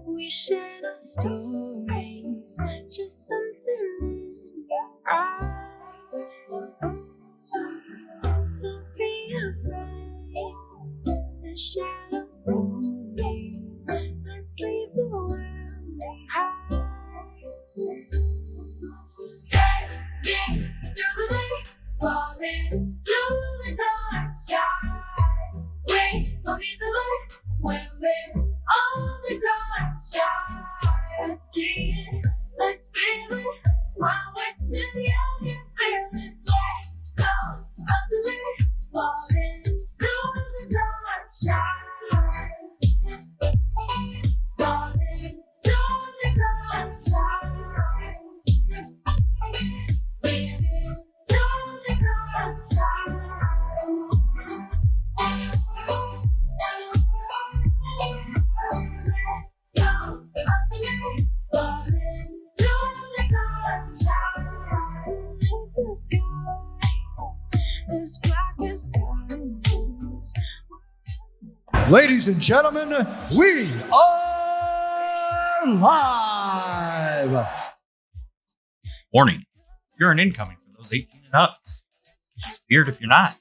We share no stories, just something in your eyes. Don't be afraid, the shadows moving. Let's leave the world behind. Take me through the night, fall into the dark sky. We don't need the light when we're on the dark side. Let's see it, let's feel it. While we're still young and fearless, let go of the light, fall into the dark side. Fall into the dark side. Live into the dark side. Ladies and gentlemen, we are live. Warning, you're an incoming for those 18 and up. It's weird if you're not.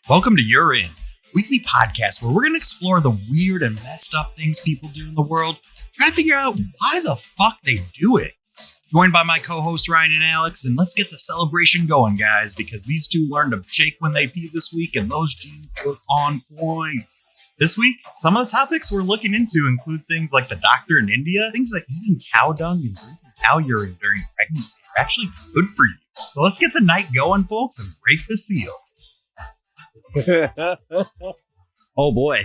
Welcome to You're In, weekly podcast where we're going to explore the weird and messed up things people do in the world, trying to figure out why the fuck they do it. Joined by my co-hosts Ryan and Alex, and let's get the celebration going, guys, because these two learned to shake when they pee this week, and those genes look on point. This week, some of the topics we're looking into include things like the doctor in India, things like eating cow dung and drinking cow urine during pregnancy are actually good for you. So let's get the night going, folks, and break the seal. Oh boy,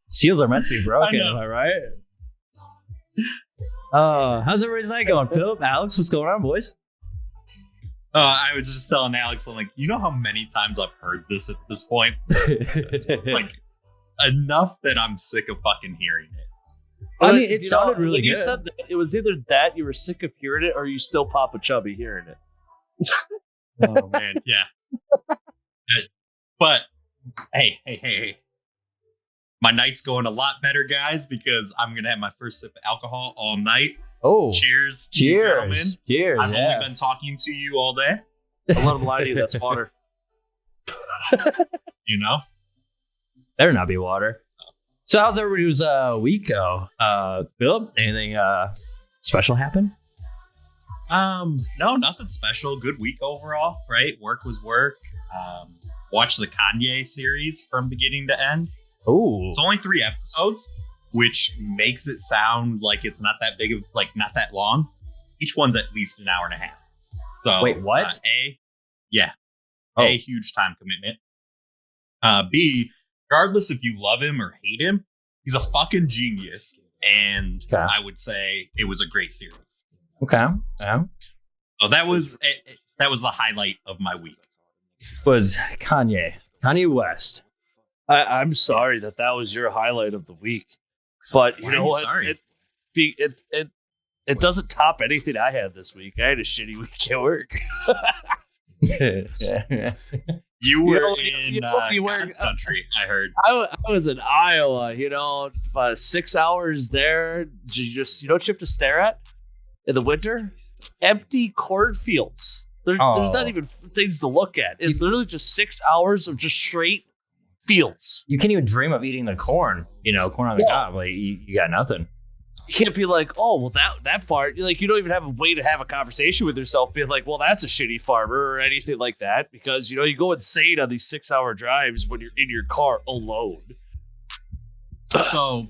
seals are meant to be broken, am I right? How's everybody's night going? Philip, Alex, what's going on, boys? I was just telling Alex, I'm like, you know how many times I've heard this at this point? It's like enough that I'm sick of fucking hearing it. I mean, it sounded really good. You said that it was either that you were sick of hearing it, or you still Papa Chubby hearing it. Oh man, yeah. But hey. My night's going a lot better, guys, because I'm going to have my first sip of alcohol all night. Oh. Cheers, gentlemen. Cheers. I've only been talking to you all day. Don't let him lie to you, that's water. You know? Better not be water. So how's everybody's week go? Philip, anything special happen? No, nothing special. Good week overall, right? Work was work. Watched the Kanye series from beginning to end. Oh, it's only 3 episodes, which makes it sound like it's not that big of, like, not that long. Each one's at least an hour and a half. So wait, what? A, huge time commitment. B, regardless if you love him or hate him, he's a fucking genius. And I would say it was a great series. Okay. Yeah. So that was the highlight of my week. Was Kanye West. I'm sorry that was your highlight of the week, but you know what? Sorry? It doesn't top anything I had this week. I had a shitty week at work. You were in God's country, I heard. I was in Iowa. 6 hours there. You know what you have to stare at in the winter? Empty cornfields. There's not even things to look at. It's literally just 6 hours of just straight fields. You can't even dream of eating the corn. Corn on the cob. Like you got nothing. You can't be like, oh, well, that part. You don't even have a way to have a conversation with yourself, being like, well, that's a shitty farmer or anything like that, because you go insane on these 6 hour drives when you're in your car alone. So,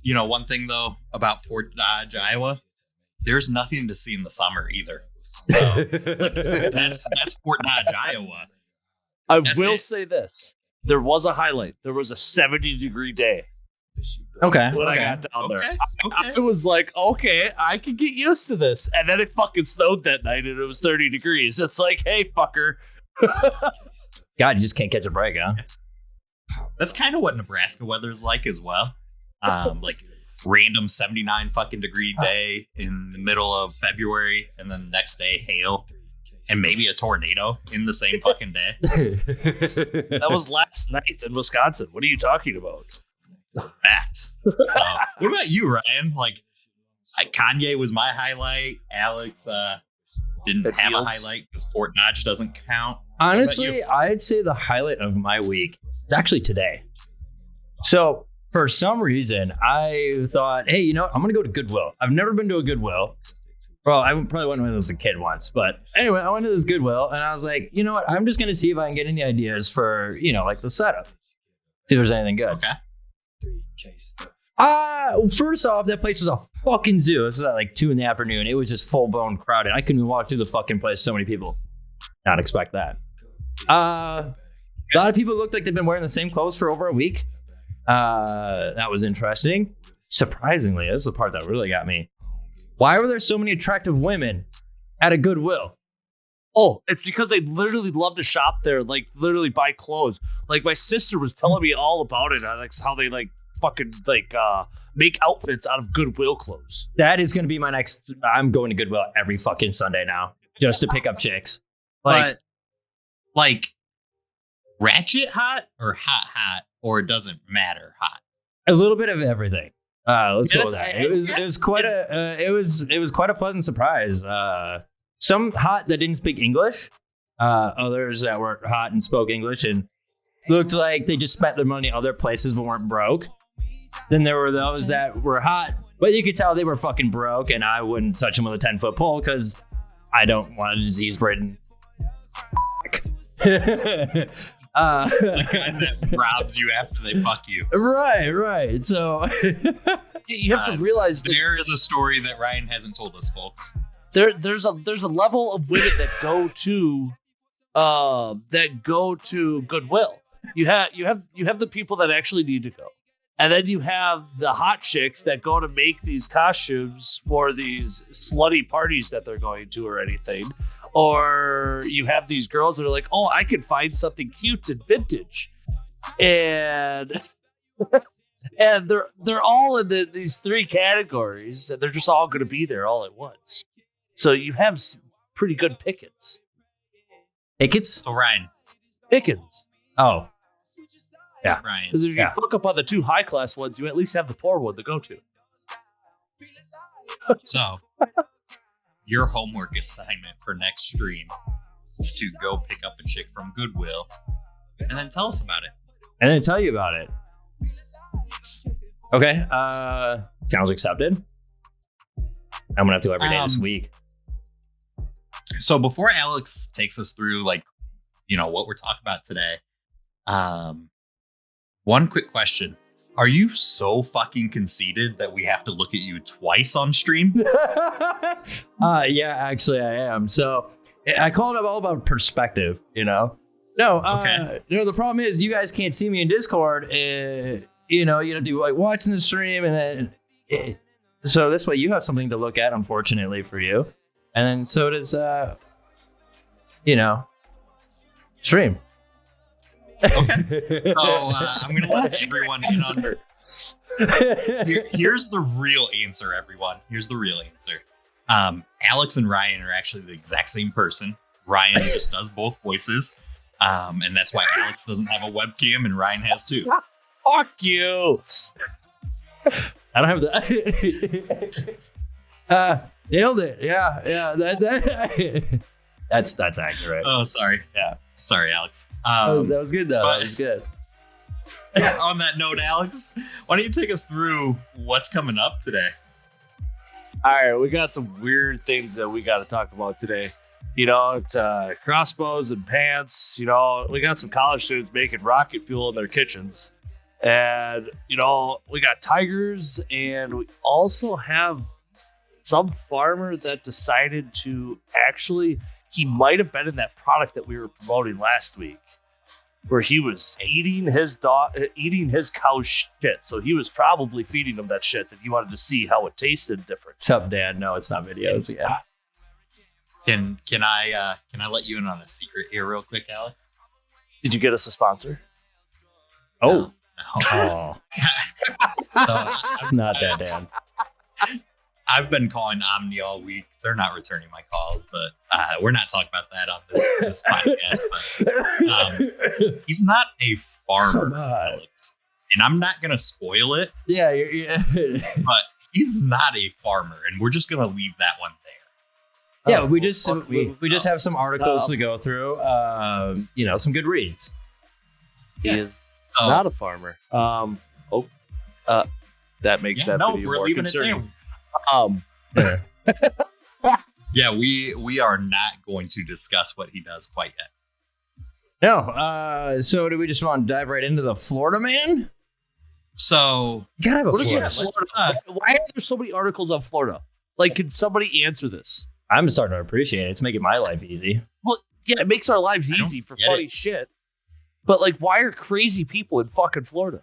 one thing though about Fort Dodge, Iowa, there's nothing to see in the summer either. So, that's Fort Dodge, Iowa. I will say this. There was a highlight. There was a 70-degree day. Okay. When I got down there. I was like, okay, I can get used to this. And then it fucking snowed that night and it was 30 degrees. It's like, hey, fucker. God, you just can't catch a break, huh? That's kind of what Nebraska weather's like as well. Like random 79 fucking degree day in the middle of February, and then the next day hail. And maybe a tornado in the same fucking day. That was last night in Wisconsin. What are you talking about? Fact. What about you, Ryan? Like, Kanye was my highlight. Alex didn't have a highlight because Fort Dodge doesn't count. Honestly, I'd say the highlight of my week is actually today. So, for some reason, I thought, hey, I'm going to go to Goodwill. I've never been to a Goodwill. Well, I probably went when I was a kid once, but anyway, I went to this Goodwill and I was like, you know what? I'm just going to see if I can get any ideas for, like the setup. See if there's anything good. Okay. First off, that place was a fucking zoo. It was at like 2 PM. It was just full blown crowded. I couldn't even walk through the fucking place. So many people. Not expect that. A lot of people looked like they've been wearing the same clothes for over a week. That was interesting. Surprisingly, this is the part that really got me. Why were there so many attractive women at a Goodwill? Oh, it's because they literally love to shop there, like literally buy clothes. Like my sister was telling me all about it, like how they fucking make outfits out of Goodwill clothes. That is going to be my next. I'm going to Goodwill every fucking Sunday now just to pick up chicks. Like ratchet hot or hot, or it doesn't matter hot. A little bit of everything. Let's go with that. It was quite a pleasant surprise. Some hot that didn't speak English, others that were hot and spoke English, and looked like they just spent their money other places but weren't broke. Then there were those that were hot, but you could tell they were fucking broke, and I wouldn't touch them with a 10-foot pole because I don't want a disease-ridden. The kind that robs you after they fuck you. Right. So You have to realize that there is a story that Ryan hasn't told us, folks. there's a level of women that go to Goodwill. You have the people that actually need to go. And then you have the hot chicks that go to make these costumes for these slutty parties that they're going to or anything. Or you have these girls that are like, oh, I can find something cute and vintage. And and they're all in these three categories, and they're just all going to be there all at once. So you have some pretty good pickings. Pickets? So Ryan. Pickings. Oh. Yeah. Ryan. Because if you fuck up on the two high-class ones, you at least have the poor one to go to. So, your homework assignment for next stream is to go pick up a chick from Goodwill and then tell us about it. And then tell you about it. Okay. Challenge accepted. I'm gonna have to go every day this week. So before Alex takes us through, like, what we're talking about today, one quick question. Are you so fucking conceited that we have to look at you twice on stream? Yeah, actually I am. So I call it all about perspective, No, Okay. The problem is you guys can't see me in Discord. You have to do like watching the stream, and then so this way you have something to look at, unfortunately for you. And then so does stream. Okay. So I'm going to let everyone in on Here's the real answer, everyone. Here's the real answer. Alex and Ryan are actually the exact same person. Ryan just does both voices. And that's why Alex doesn't have a webcam and Ryan has two. Fuck you. I don't have the. Nailed it. Yeah. That's accurate. Oh, sorry. Yeah. Sorry, Alex. That was good though. That was good. On that note, Alex, why don't you take us through what's coming up today? All right, we got some weird things that we got to talk about today. Crossbows and pants. We got some college students making rocket fuel in their kitchens. And, we got tigers, and we also have some farmer that decided to he might have been in that product that we were promoting last week, where he was eating his cow's shit. So he was probably feeding them that shit, and he wanted to see how it tasted different. What's up, Dad? No, it's not videos. Yeah. Can I let you in on a secret here real quick, Alex? Did you get us a sponsor? Oh. No. So, it's not that, Dad. I've been calling Omni all week. They're not returning my calls, but we're not talking about that on this podcast. But, he's not a farmer, Alex, and I'm not going to spoil it. Yeah, But he's not a farmer, and we're just going to leave that one there. Yeah, we just have some articles to go through. Some good reads. He is not a farmer. That makes that video we're more leaving concerning. it there. Yeah, we are not going to discuss what he does quite yet. No. So do we just want to dive right into the Florida man? So You gotta have a What is Florida. Florida? Why are there so many articles on Florida? Like, can somebody answer this? I'm starting to appreciate it. It's making my life easy. Well, yeah, it makes our lives I don't easy for get funny shit. But like, why are crazy people in fucking Florida?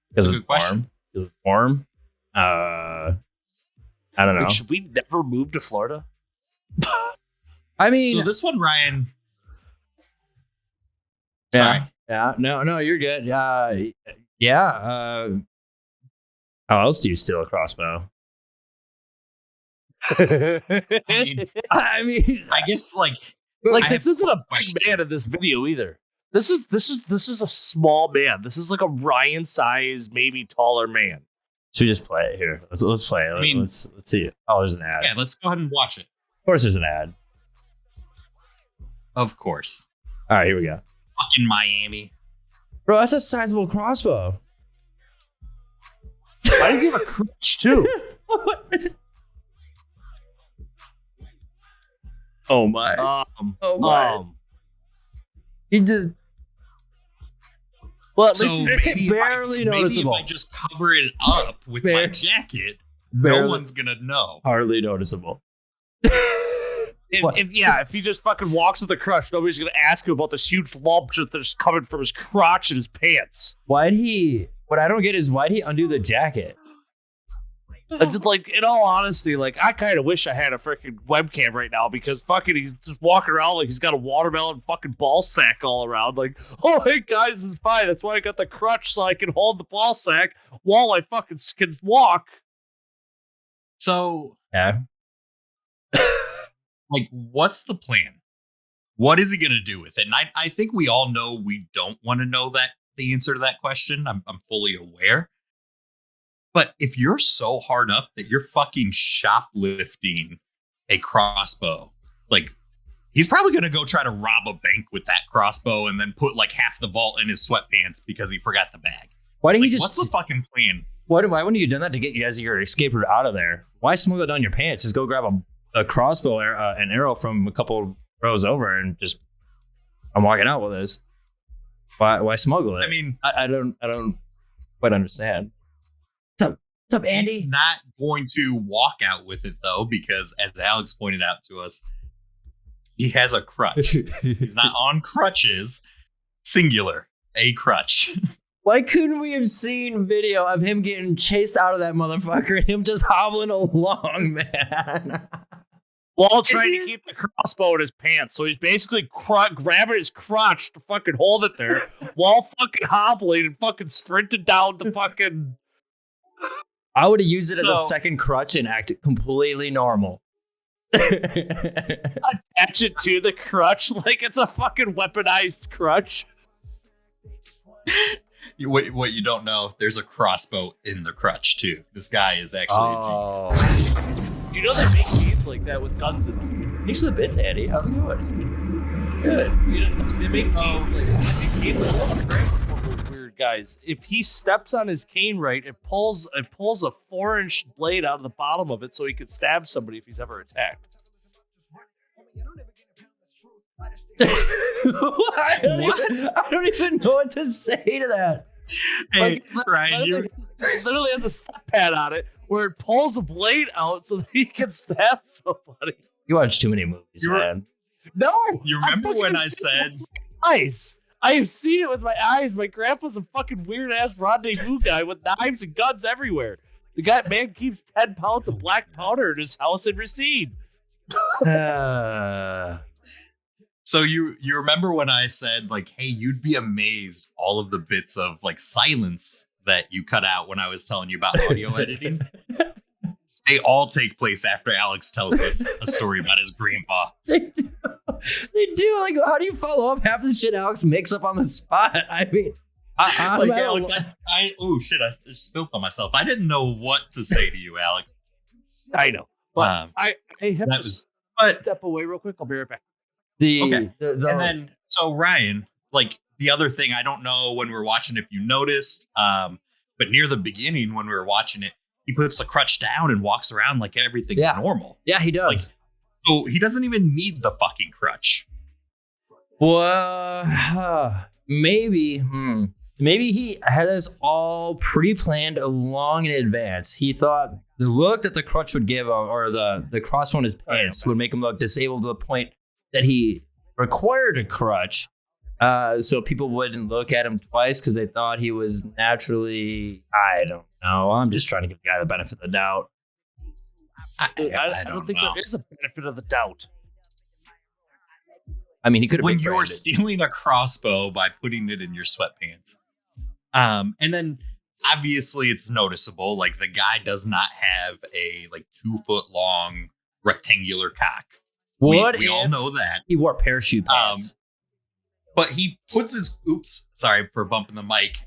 Because Good it's question. warm. Because it's warm. I don't know. Like, should we never move to Florida? I mean, So this one, Ryan. Sorry. Yeah. No, you're good. Yeah. How else do you steal a crossbow? I mean, I guess like I this have isn't a big questions. man in this video either. This is a small man. This is like a Ryan size, maybe taller man. should we just play it here? Let's play it. I mean- let's see. Oh, there's an ad. yeah, let's go ahead and watch it. Of course, there's an ad. Of course. All right, here we go. Fucking Miami. Bro, that's a sizable crossbow. Why does he have a crutch too? Oh my. Oh my. He just. Well, at So least maybe barely noticeable. Maybe if I just cover it up with my jacket, Barely, no one's gonna know. hardly noticeable. if he just fucking walks with a crutch, nobody's gonna ask him about this huge lump that's coming from his crotch and his pants. Why'd he? What I don't get is why'd he undo the jacket? And just, like, in all honesty, like, I kind of wish I had a freaking webcam right now because fucking he's just walking around like he's got a watermelon fucking ball sack all around. Like, oh, hey, guys, this is fine. That's why I got the crutch so I can hold the ball sack while I fucking can walk. So, Yeah. like, what's the plan? What is he gonna do with it? And I think we all know we don't want to know the answer to that question. I'm fully aware. But if you're so hard up that you're fucking shoplifting a crossbow, like, he's probably going to go try to rob a bank with that crossbow and then put like half the vault in his sweatpants because he forgot the bag. Why didn't Like, he just? what's the fucking plan? Why wouldn't you have done that to get you as your escape route out of there? Why smuggle it down your pants? Just go grab a crossbow, an arrow from a couple rows over, and just I'm walking out with this. Why smuggle it? I mean, I don't quite understand. What's up, Andy? he's not going to walk out with it though, because as Alex pointed out to us, he has a crutch. He's not on crutches, singular, a crutch. Why couldn't we have seen video of him getting chased out of that motherfucker and him just hobbling along, man? While trying to keep the crossbow in his pants. So he's basically grabbing his crotch to fucking hold it there while fucking hobbling and fucking sprinting down the fucking... I would have used it as a So- second crutch and acted completely normal. Attach it to the crutch like it's a fucking weaponized crutch. What you don't know, there's a crossbow in the crutch too. This guy is actually a genius. You know they make games like that with guns in them. Thanks for the bits, Andy. How's it going? Good. You know, they make games like one of those weird guys. If he steps on his cane right, it pulls a 4-inch blade out of the bottom of it so he could stab somebody if he's ever attacked. I don't even know what to say to that. Hey, Ryan, literally has a step pad on it where it pulls a blade out so that he can stab somebody. You watch too many movies, man. No, you remember when I said eyes? I have seen it with my eyes. My grandpa's a fucking weird ass rendezvous guy with knives and guns everywhere. The man keeps 10 pounds of black powder in his house in Racine. So you remember when I said, like, hey, you'd be amazed all of the bits of like silence that you cut out when I was telling you about audio editing? They all take place after Alex tells us a story about his grandpa. They do. They do. Like, how do you follow up half the shit Alex makes up on the spot? I mean, Like, Alex, oh shit, I just spilled on myself. I didn't know what to say to you, Alex. I know. But I have that to was step away real quick. I'll be right back. Okay. And then, so Ryan, like, the other thing, I don't know when we're watching if you noticed, but near the beginning when we were watching it, he puts the crutch down and walks around like everything's normal. Yeah, he does. Like, so he doesn't even need the fucking crutch. Well, maybe. Maybe he had this all pre-planned long in advance. He thought the look that the crutch would give him, or the crossbow in his pants, would make him look disabled to the point that he required a crutch, so people wouldn't look at him twice because they thought he was naturally. I don't know. I'm just trying to give the guy the benefit of the doubt. I don't think there is a benefit of the doubt. I mean, he could have when you're stealing a crossbow by putting it in your sweatpants. And then obviously it's noticeable, like the guy does not have a like 2-foot long rectangular cock. We all know that. He wore parachute pants. But he puts his sorry for bumping the mic.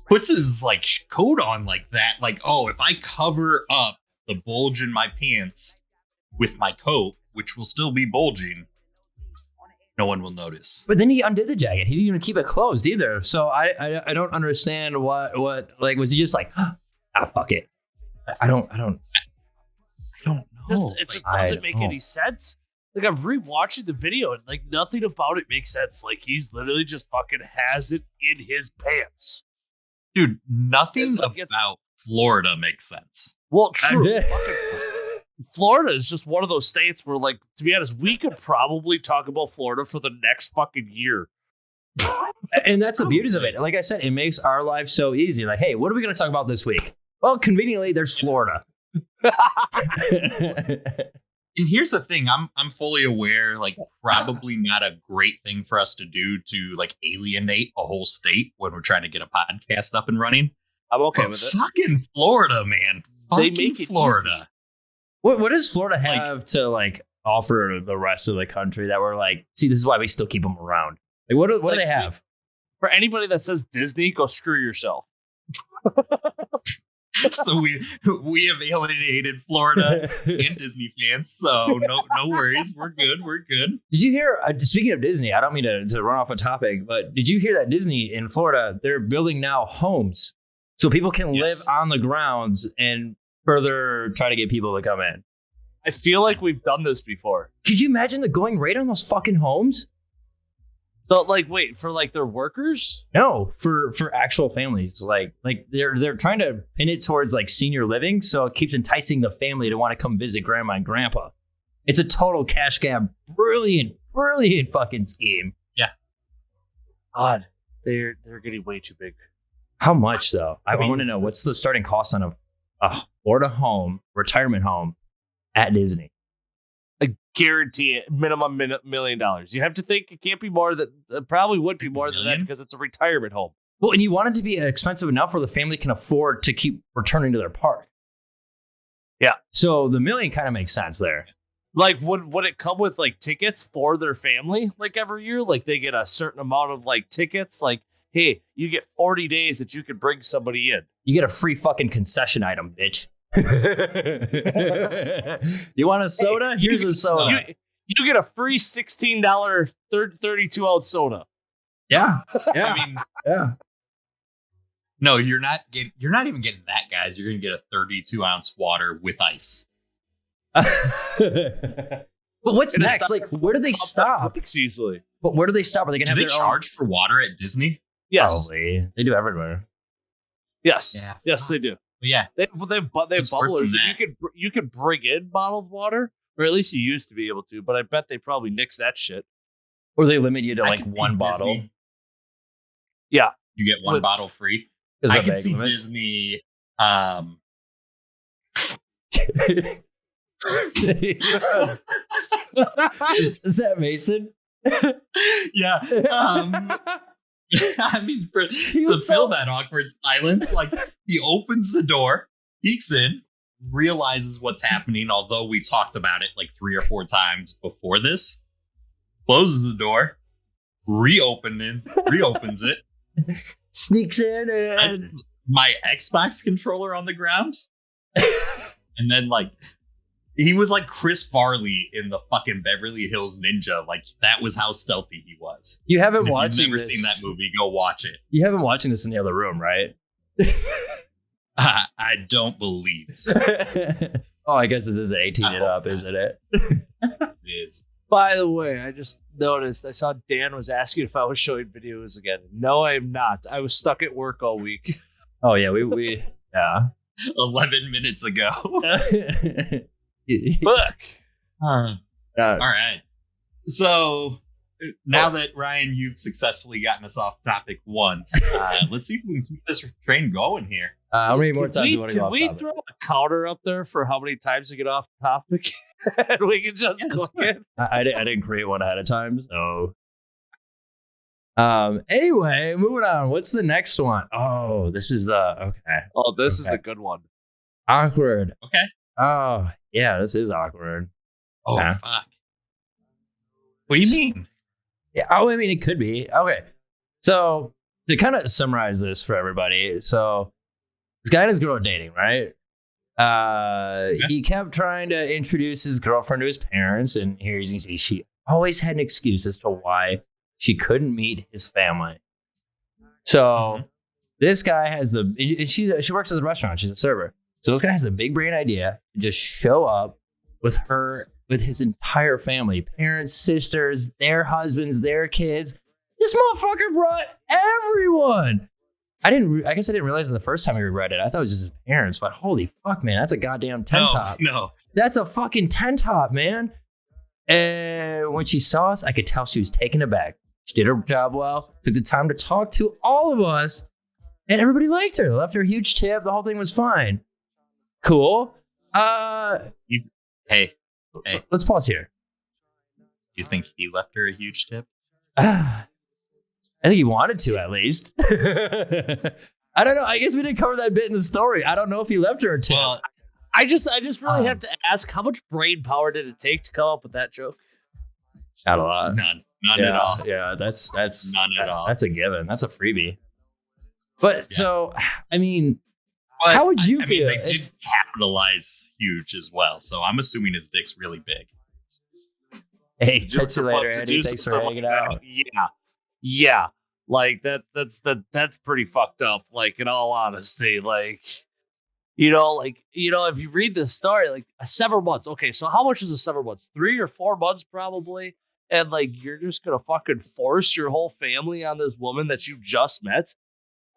Puts his like coat on like that, like, oh, if I cover up the bulge in my pants with my coat, which will still be bulging, No one will notice. But then he undid the jacket. He didn't even keep it closed either. So I don't understand what like was he just like fuck it. I don't know. It just doesn't make any sense. Like I'm rewatching the video and like nothing about it makes sense. Like he's literally just fucking has it in his pants. Dude, nothing Like, about Florida makes sense. Well, true. Fucking Florida is just one of those states where, like, to be honest, we could probably talk about Florida for the next fucking year. And that's the beauty of it. Like I said, it makes our life so easy. Like, hey, what are we going to talk about this week? Well, conveniently, there's Florida. And here's the thing, I'm fully aware, like, probably not a great thing for us to do to like alienate a whole state when we're trying to get a podcast up and running. I'm okay But with it. fucking Florida, man. They Fucking make it Florida. What does Florida have to like offer the rest of the country that we're like, see, this is why we still keep them around? Like, what do they have? For anybody that says Disney, go screw yourself. So we have alienated Florida and Disney fans. So no worries. We're good. We're good. Did you hear, speaking of Disney, I don't mean to run off a topic, but did you hear that Disney in Florida, they're building now homes so people can live on the grounds and further try to get people to come in? I feel like we've done this before. Could you imagine the going rate on those fucking homes? So, like, wait, for like their workers? No, for actual families. Like they're trying to pin it towards like senior living, so it keeps enticing the family to want to come visit grandma and grandpa. It's a total cash grab. Brilliant fucking scheme. Yeah. God, they're getting way too big. How much though? I want to know what's the starting cost on a Florida home, retirement home at Disney. I guarantee it, minimum $1 million. You have to think it can't be more than, it probably would be more than that because it's a retirement home. Well, and you want it to be expensive enough where the family can afford to keep returning to their park. Yeah. So the $1 million kind of makes sense there. Like, would it come with like tickets for their family like every year? Like they get a certain amount of like tickets. Like, hey, you get 40 days that you can bring somebody in. You get a free fucking concession item, bitch. You want a soda? Here's a soda. You get a free $16 32-ounce soda. Yeah. I mean, yeah. No, you're not even getting that, guys. You're gonna get a 32-ounce water with ice. But what's next? Like, where do they stop? Easily. But where do they stop? Are they gonna Do have they their charge for water at Disney? Yes. Probably. They do everywhere. Yes. Yeah. Yes, they do. Yeah. They have It's worse bubblers. than that. You could bring in bottled water, or at least you used to be able to. But I bet they probably nix that shit. Or they limit you to I like can see one bottle. Disney. Yeah. You get one bottle free. Is I that can bag see limit? Disney. Is that Mason? Yeah. I mean, to was fill so- that awkward silence, like he opens the door, peeks in, realizes what's happening. Although we talked about it like 3 or 4 times before this, closes the door, reopens it, Sneaks in sets and my Xbox controller on the ground, and then like he was like Chris Farley in the fucking Beverly Hills Ninja. Like that was how stealthy he was. you haven't And if watched you've never seen that movie, go watch it. You haven't watching this in the other room, right? I don't believe so. Oh, I guess this is 18 it up, isn't it? It is. By the way, I just noticed I saw Dan was asking if I was showing videos again. No, I am not. I was stuck at work all week. Oh yeah, we yeah. 11 minutes ago. Fuck. All right. So now that Ryan, you've successfully gotten us off topic once, let's see if we can keep this train going here. How many more times do you want to go Can off we topic? throw a counter up there for how many times we get off topic? And we can just Yes. click it. I didn't create one ahead of time, so. Anyway, moving on. What's the next one? Oh, this is okay. Oh, this is Okay. a good one. Awkward. Okay. Oh, yeah, this is awkward. Oh, Yeah. fuck. What do you mean? Yeah. Oh, I mean, it could be. Okay. So to kind of summarize this for everybody, so this guy and his girl are dating, right? He kept trying to introduce his girlfriend to his parents, and here she always had an excuse as to why she couldn't meet his family. So this guy has she works at the restaurant. She's a server. So this guy has a big brain idea to just show up with his entire family, parents, sisters, their husbands, their kids. This motherfucker brought everyone. I guess I didn't realize it the first time I read it. I thought it was just his parents, but holy fuck, man, that's a goddamn tent top. No. That's a fucking tent top, man. And when she saw us, I could tell she was taken aback. She did her job well, took the time to talk to all of us, and everybody liked her. Left her a huge tip. The whole thing was fine. Cool. Hey. Let's pause here. You think he left her a huge tip? I think he wanted to, at least. I don't know. I guess we didn't cover that bit in the story. I don't know if he left her a tip. Well, I just really have to ask, how much brain power did it take to come up with that joke? Not a lot. None at all. Yeah, that's None at all. That's a given. That's a freebie. But so, I mean, But, how would you I feel? mean, they did capitalize huge as well, so I'm assuming his dick's really big. Hey, catch you later, Eddie. Thanks for hanging out. Yeah. Like that's pretty fucked up. Like, in all honesty, like, if you read this story, like, several months. Okay, so how much is a several months? 3 or 4 months probably. And like, you're just gonna fucking force your whole family on this woman that you just met.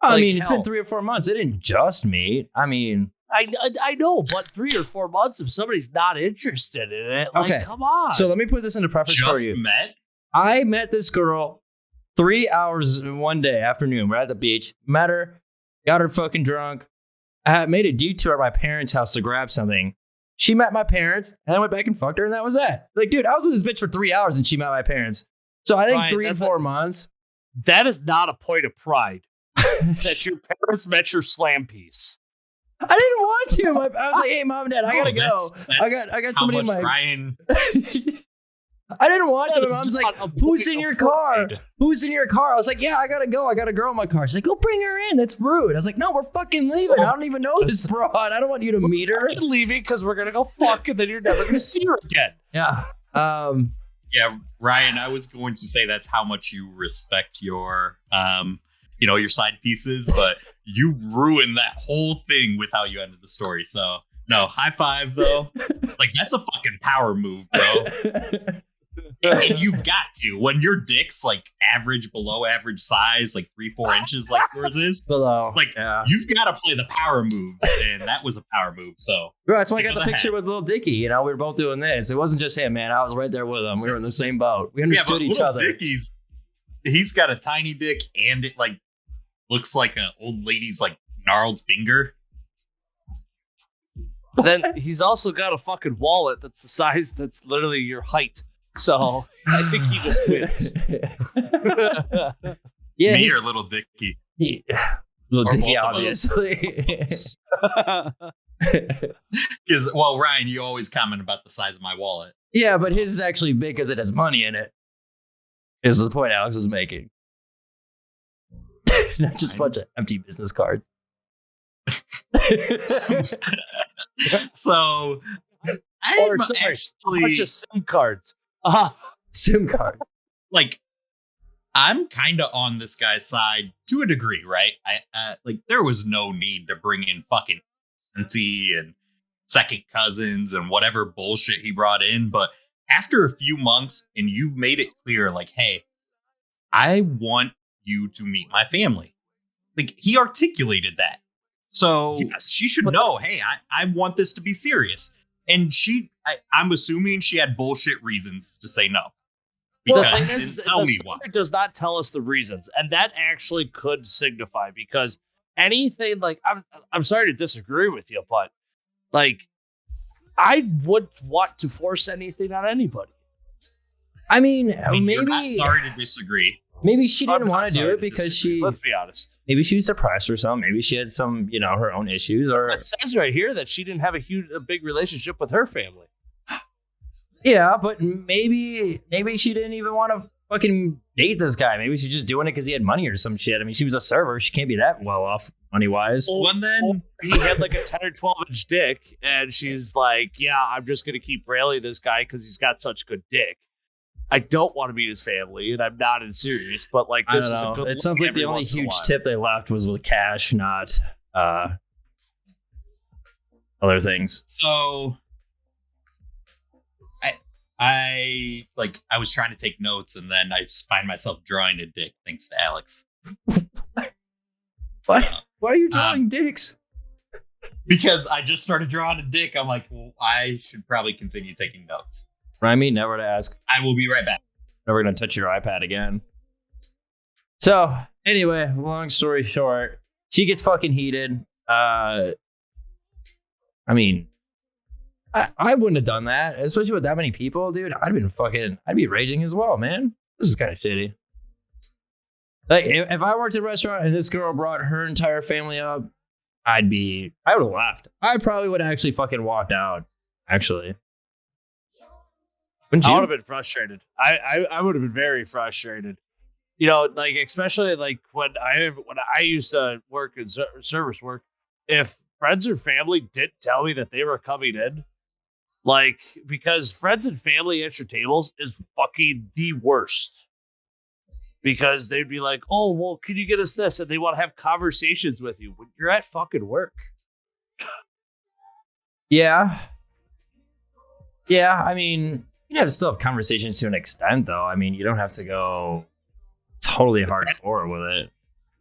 I Like, mean, it's hell. been 3 or 4 months. It didn't just meet. I mean, I know, but 3 or 4 months, if somebody's not interested in it, like, Okay. come on. so let me put this into preface for Just you. met? I met this girl 3 hours one day afternoon. We're at the beach. Met her, got her fucking drunk. I made a detour at my parents' house to grab something. She met my parents, and I went back and fucked her, and that was that. Like, dude, I was with this bitch for 3 hours, and she met my parents. So I think Ryan, 3 and 4 months. that is not a point of pride that your parents met your slam piece. I didn't want to. I was like, hey, mom and dad, I gotta go. I got how somebody in much my. Ryan. I didn't want to. That My is mom's not like, a who's point in of your car? pride. Who's in your car? I was like, yeah, I gotta go. I got a girl in my car. She's like, go bring her in. That's rude. I was like, no, we're fucking leaving. I don't even know this broad. I don't want you to meet her. We're leaving because we're gonna go fuck, and then you're never gonna see her again. Yeah. Yeah, Ryan, I was going to say that's how much you respect your, your side pieces, but you ruined that whole thing with how you ended the story. So, no, high five, though. Like, that's a fucking power move, bro. And you've got to. When your dick's, like, below average size, like 3-4 inches like yours is, Below. like, Yeah. you've got to play the power moves, and that was a power move, so. Bro, that's why I Give got the her the picture hat. with Little Dicky. You know, we were both doing this. It wasn't just him, man. I was right there with him. We were in the same boat. We understood each Little other. Dicky's, he's got a tiny dick, and it, like, looks like an old lady's, like, gnarled finger. Then he's also got a fucking wallet that's the size that's literally your height. So I think he just wins. Yeah, Me he's- or Little Dicky? Little Or Dicky, both of us. obviously. Because, well, Ryan, you always comment about the size of my wallet. Yeah, but his is actually big because it has money in it. Is the point Alex was making. Not just a bunch of empty business cards. So, Or I'm sorry, a actually, bunch of SIM cards. SIM card. like, I'm kind of on this guy's side to a degree, right? Like, there was no need to bring in fucking auntie and second cousins and whatever bullshit he brought in. But after a few months and you've made it clear, like, hey, I want you to meet my family. Like, he articulated that. So Yes. she should know, hey, I want this to be serious. And I'm assuming she had bullshit reasons to say no. Well, Because the he thing didn't is, tell the me story why. does not tell us the reasons, and that actually could signify, because anything like I'm sorry to disagree with you, but like, I wouldn't want to force anything on anybody. I mean, I mean, you're maybe not sorry to disagree. maybe she I'm didn't not want to do sorry it because disagree. Let's be honest. maybe she was depressed or something. Maybe she had some, her own issues or It says right here that she didn't have a big relationship with her family. yeah, but maybe she didn't even want to fucking date this guy. Maybe she's just doing it because he had money or some shit. I mean, she was a server. She can't be that well off money wise. Well, then He had like a 10 or 12 inch dick, and she's like, yeah, I'm just going to keep railing this guy because he's got such good dick. I don't want to meet his family, and I'm not in serious. But like, I this don't is a know. good It sounds look like the every only once in a huge while. tip they left was with cash, not other things. So I was trying to take notes, and then I find myself drawing a dick thanks to Alex. Why are you drawing dicks? Because I just started drawing a dick. I'm like, well, I should probably continue taking notes. Remind me never to ask. I will be right back. Never gonna touch your iPad again. So anyway, long story short, she gets fucking heated. I mean, I wouldn't have done that, especially with that many people, dude. I'd be raging as well, man. This is kind of shitty. Like, if I worked at a restaurant and this girl brought her entire family up, I would have left. I probably would have actually fucking walked out, actually. Wouldn't I you? would have been frustrated. I would have been very frustrated. You know, like especially like when I used to work in service work, if friends or family didn't tell me that they were coming in, like because friends and family at your tables is fucking the worst. Because they'd be like, "Oh, well, can you get us this?" And they want to have conversations with you when you're at fucking work. Yeah. I mean, you have to still have conversations to an extent, though. I mean, you don't have to go totally hardcore with it.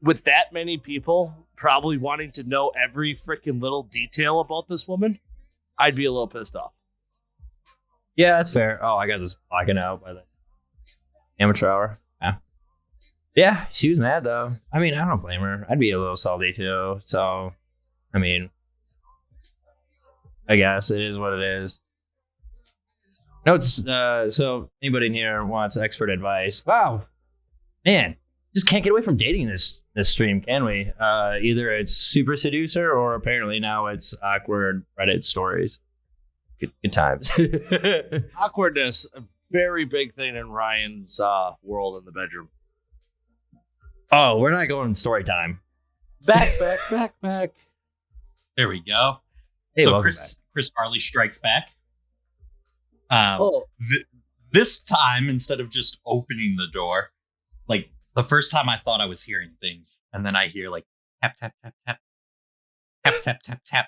With that many people probably wanting to know every freaking little detail about this woman, I'd be a little pissed off. Yeah, that's fair. Oh, I got this blacking out by the amateur hour. Yeah, she was mad, though. I mean, I don't blame her. I'd be a little salty, too. So, I mean, I guess it is what it is. No, it's so anybody in here wants expert advice. Wow, man, just can't get away from dating this stream, can we? Either it's Super Seducer or apparently now it's awkward Reddit stories. Good times. Awkwardness, a very big thing in Ryan's world in the bedroom. Oh, we're not going story time. Back. There we go. Hey, So welcome Chris Farley strikes back. Oh, This time, instead of just opening the door, like the first time I thought I was hearing things, and then I hear like tap tap tap tap tap tap tap tap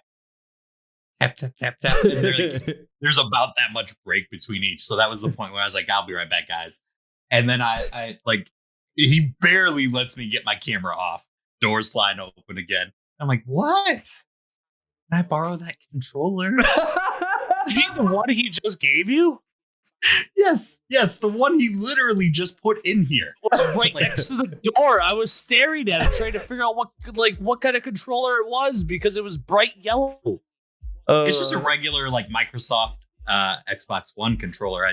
tap tap tap tap, and there's about that much break between each. So that was the point where I was like, "I'll be right back, guys." And then I like he barely lets me get my camera off. Doors flying open again. I'm like, "What? Can I borrow that controller?" the one he just gave you Yes, the one he literally just put in here. was right next to the door. I was staring at it, trying to figure out what kind of controller it was because it was bright yellow. It's just a regular like Microsoft Xbox One controller.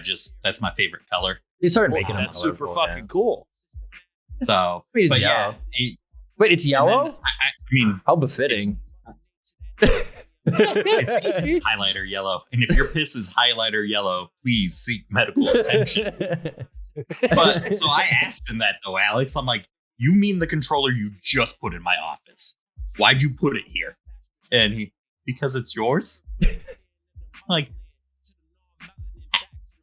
That's my favorite color. They started Well, making them that's super colorful, fucking cool. So, Wait, it's but yellow. yeah, Wait, it's and yellow? then, I mean, How befitting. it's highlighter yellow, and if your piss is highlighter yellow, please seek medical attention. But so I asked him that though, Alex. I'm like, you mean the controller you just put in my office? Why'd you put it here? And he, because it's yours. Like,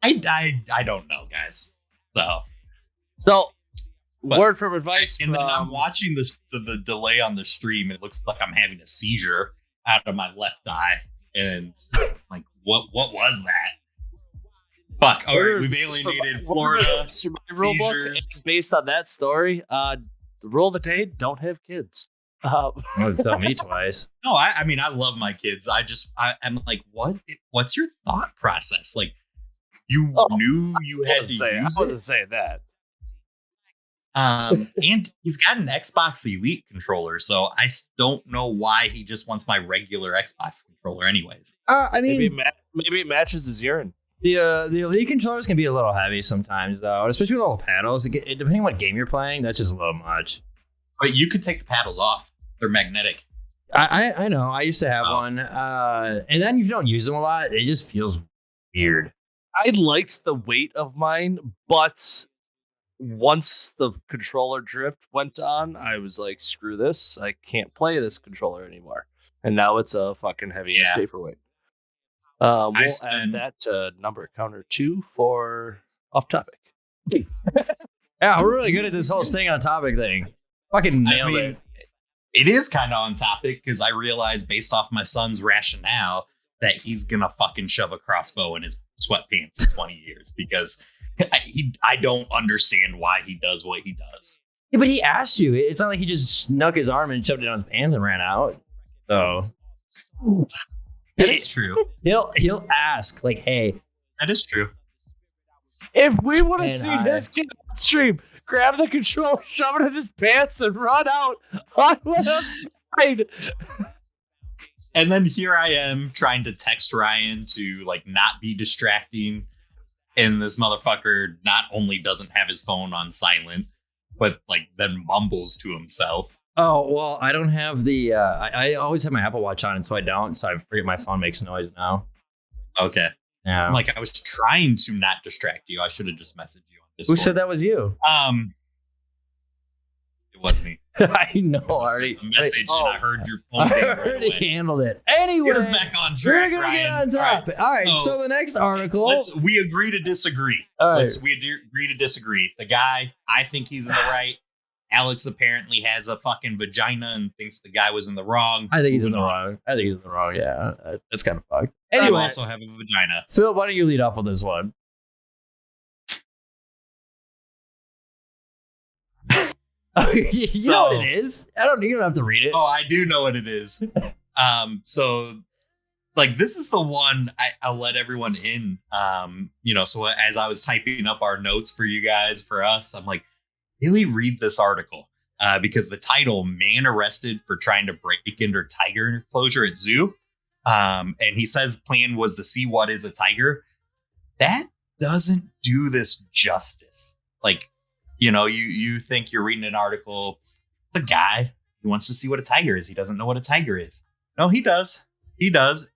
I don't know, guys. So, But- word from advice. And then I'm from- watching the delay on the stream. It looks like I'm having a seizure out of my left eye. And like, what was that? Fuck. All right, we've alienated Florida. My rule book seizures. is based on that story. The rule of the day: don't have kids. Tell me twice. No, I mean, I love my kids. I'm like, what's your thought process? Like, you knew you had to use I it. wasn't saying that. And he's got an Xbox Elite controller, so I don't know why he just wants my regular Xbox controller, anyways. I mean, Maybe it matches his urine. the Elite controllers can be a little heavy sometimes, though, especially with all the paddles. Depending on what game you're playing, that's just a little much. But you could take the paddles off; they're magnetic. I know. I used to have one, and then if you don't use them a lot, it just feels weird. I liked the weight of mine, but once the controller drift went on, I was like, screw this. I can't play this controller anymore. And now it's a fucking heavy ass paperweight. We'll add that to number counter 2 for off topic. Yeah, we're really good at this whole staying on topic thing. Fucking nailed it. It is kind of on topic because I realized based off my son's rationale that he's gonna fucking shove a crossbow in his sweatpants in 20 years because I don't understand why he does what he does. Yeah, but he asked you. It's not like he just snuck his arm and shoved it on his pants and ran out. So That is true. He'll ask like, "Hey." That is true. If we would have And seen this kid on stream, grab the controller, shove it in his pants, and run out, I would have died. And then here I am trying to text Ryan to like not be distracting. And this motherfucker not only doesn't have his phone on silent, but like then mumbles to himself. Oh, well, I don't have the, I always have my Apple Watch on, and so I don't. So I forget my phone makes noise now. Okay. Yeah. Like I was trying to not distract you. I should have just messaged you on Discord. Who said that was you? It was me. I know. I Already. sent a message and I heard your phone. I ding right already away. handled it. Anyway, Get us back on we're track, gonna Ryan. get on top. All right. So, So the next article. We agree to disagree. All right. We agree to disagree. The guy, I think he's in the right. Alex apparently has a fucking vagina and thinks the guy was in the wrong. I think he's in the wrong. Yeah, that's kind of fucked. I Anyway, also have a vagina. Phil, why don't you lead off with this one? You know what it is. You don't have to read it. Oh, I do know what it is. So like this is the one I'll let everyone in. So as I was typing up our notes for you guys, for us, I'm like, really read this article. Because the title, "Man Arrested for Trying to Break into Tiger Enclosure at Zoo." And he says plan was to see what is a tiger. That doesn't do this justice. Like, you think you're reading an article. It's a guy who wants to see what a tiger is. He doesn't know what a tiger is. No, he does. He does.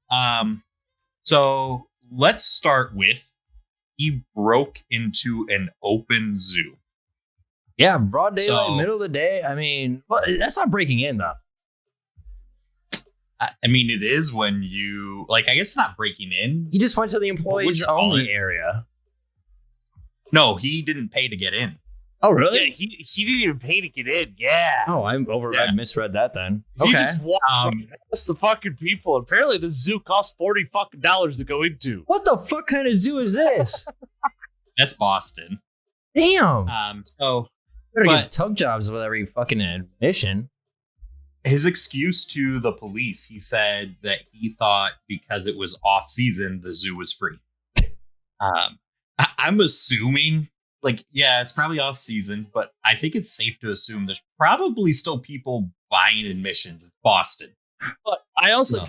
So let's start with he broke into an open zoo. Yeah, broad daylight, So- middle of the day. I mean, well, that's not breaking in though. I mean, it is when you like. I guess it's not breaking in. He just went to the What would employees you call only it? area. No, he didn't pay to get in. Oh, Yeah, really? he didn't even pay to get in. Yeah. Oh, I Yeah. misread that then. He Okay. just walked Um, past the fucking people. Apparently, the zoo costs $40 to go into. What the fuck kind of zoo is this? That's Boston. Damn. So Better but- get tug jobs with every fucking admission. his excuse to the police, he said that he thought because it was off season, the zoo was free. I'm assuming, like, yeah, it's probably off season, but I think it's safe to assume there's probably still people buying admissions. It's Boston. But I also No.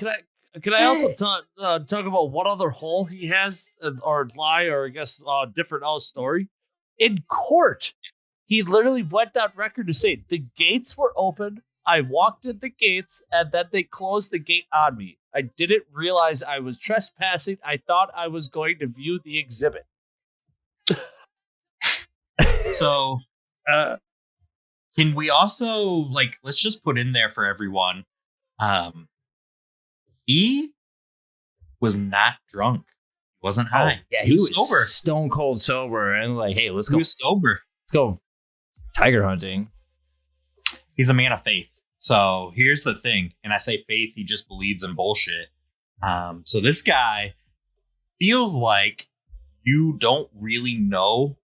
can I also talk about what other hole he has or lie or I guess different story in court. He literally went on record to say the gates were open. I walked in the gates and then they closed the gate on me. I didn't realize I was trespassing. I thought I was going to view the exhibit. So, can we also, like, let's just put in there for everyone. He was not drunk. He wasn't high. Yeah, he was sober. stone cold sober, and like, hey, let's He go. was sober. Let's go tiger hunting. He's a man of faith. So here's the thing. And I say faith, he just believes in bullshit. So this guy feels like you don't really know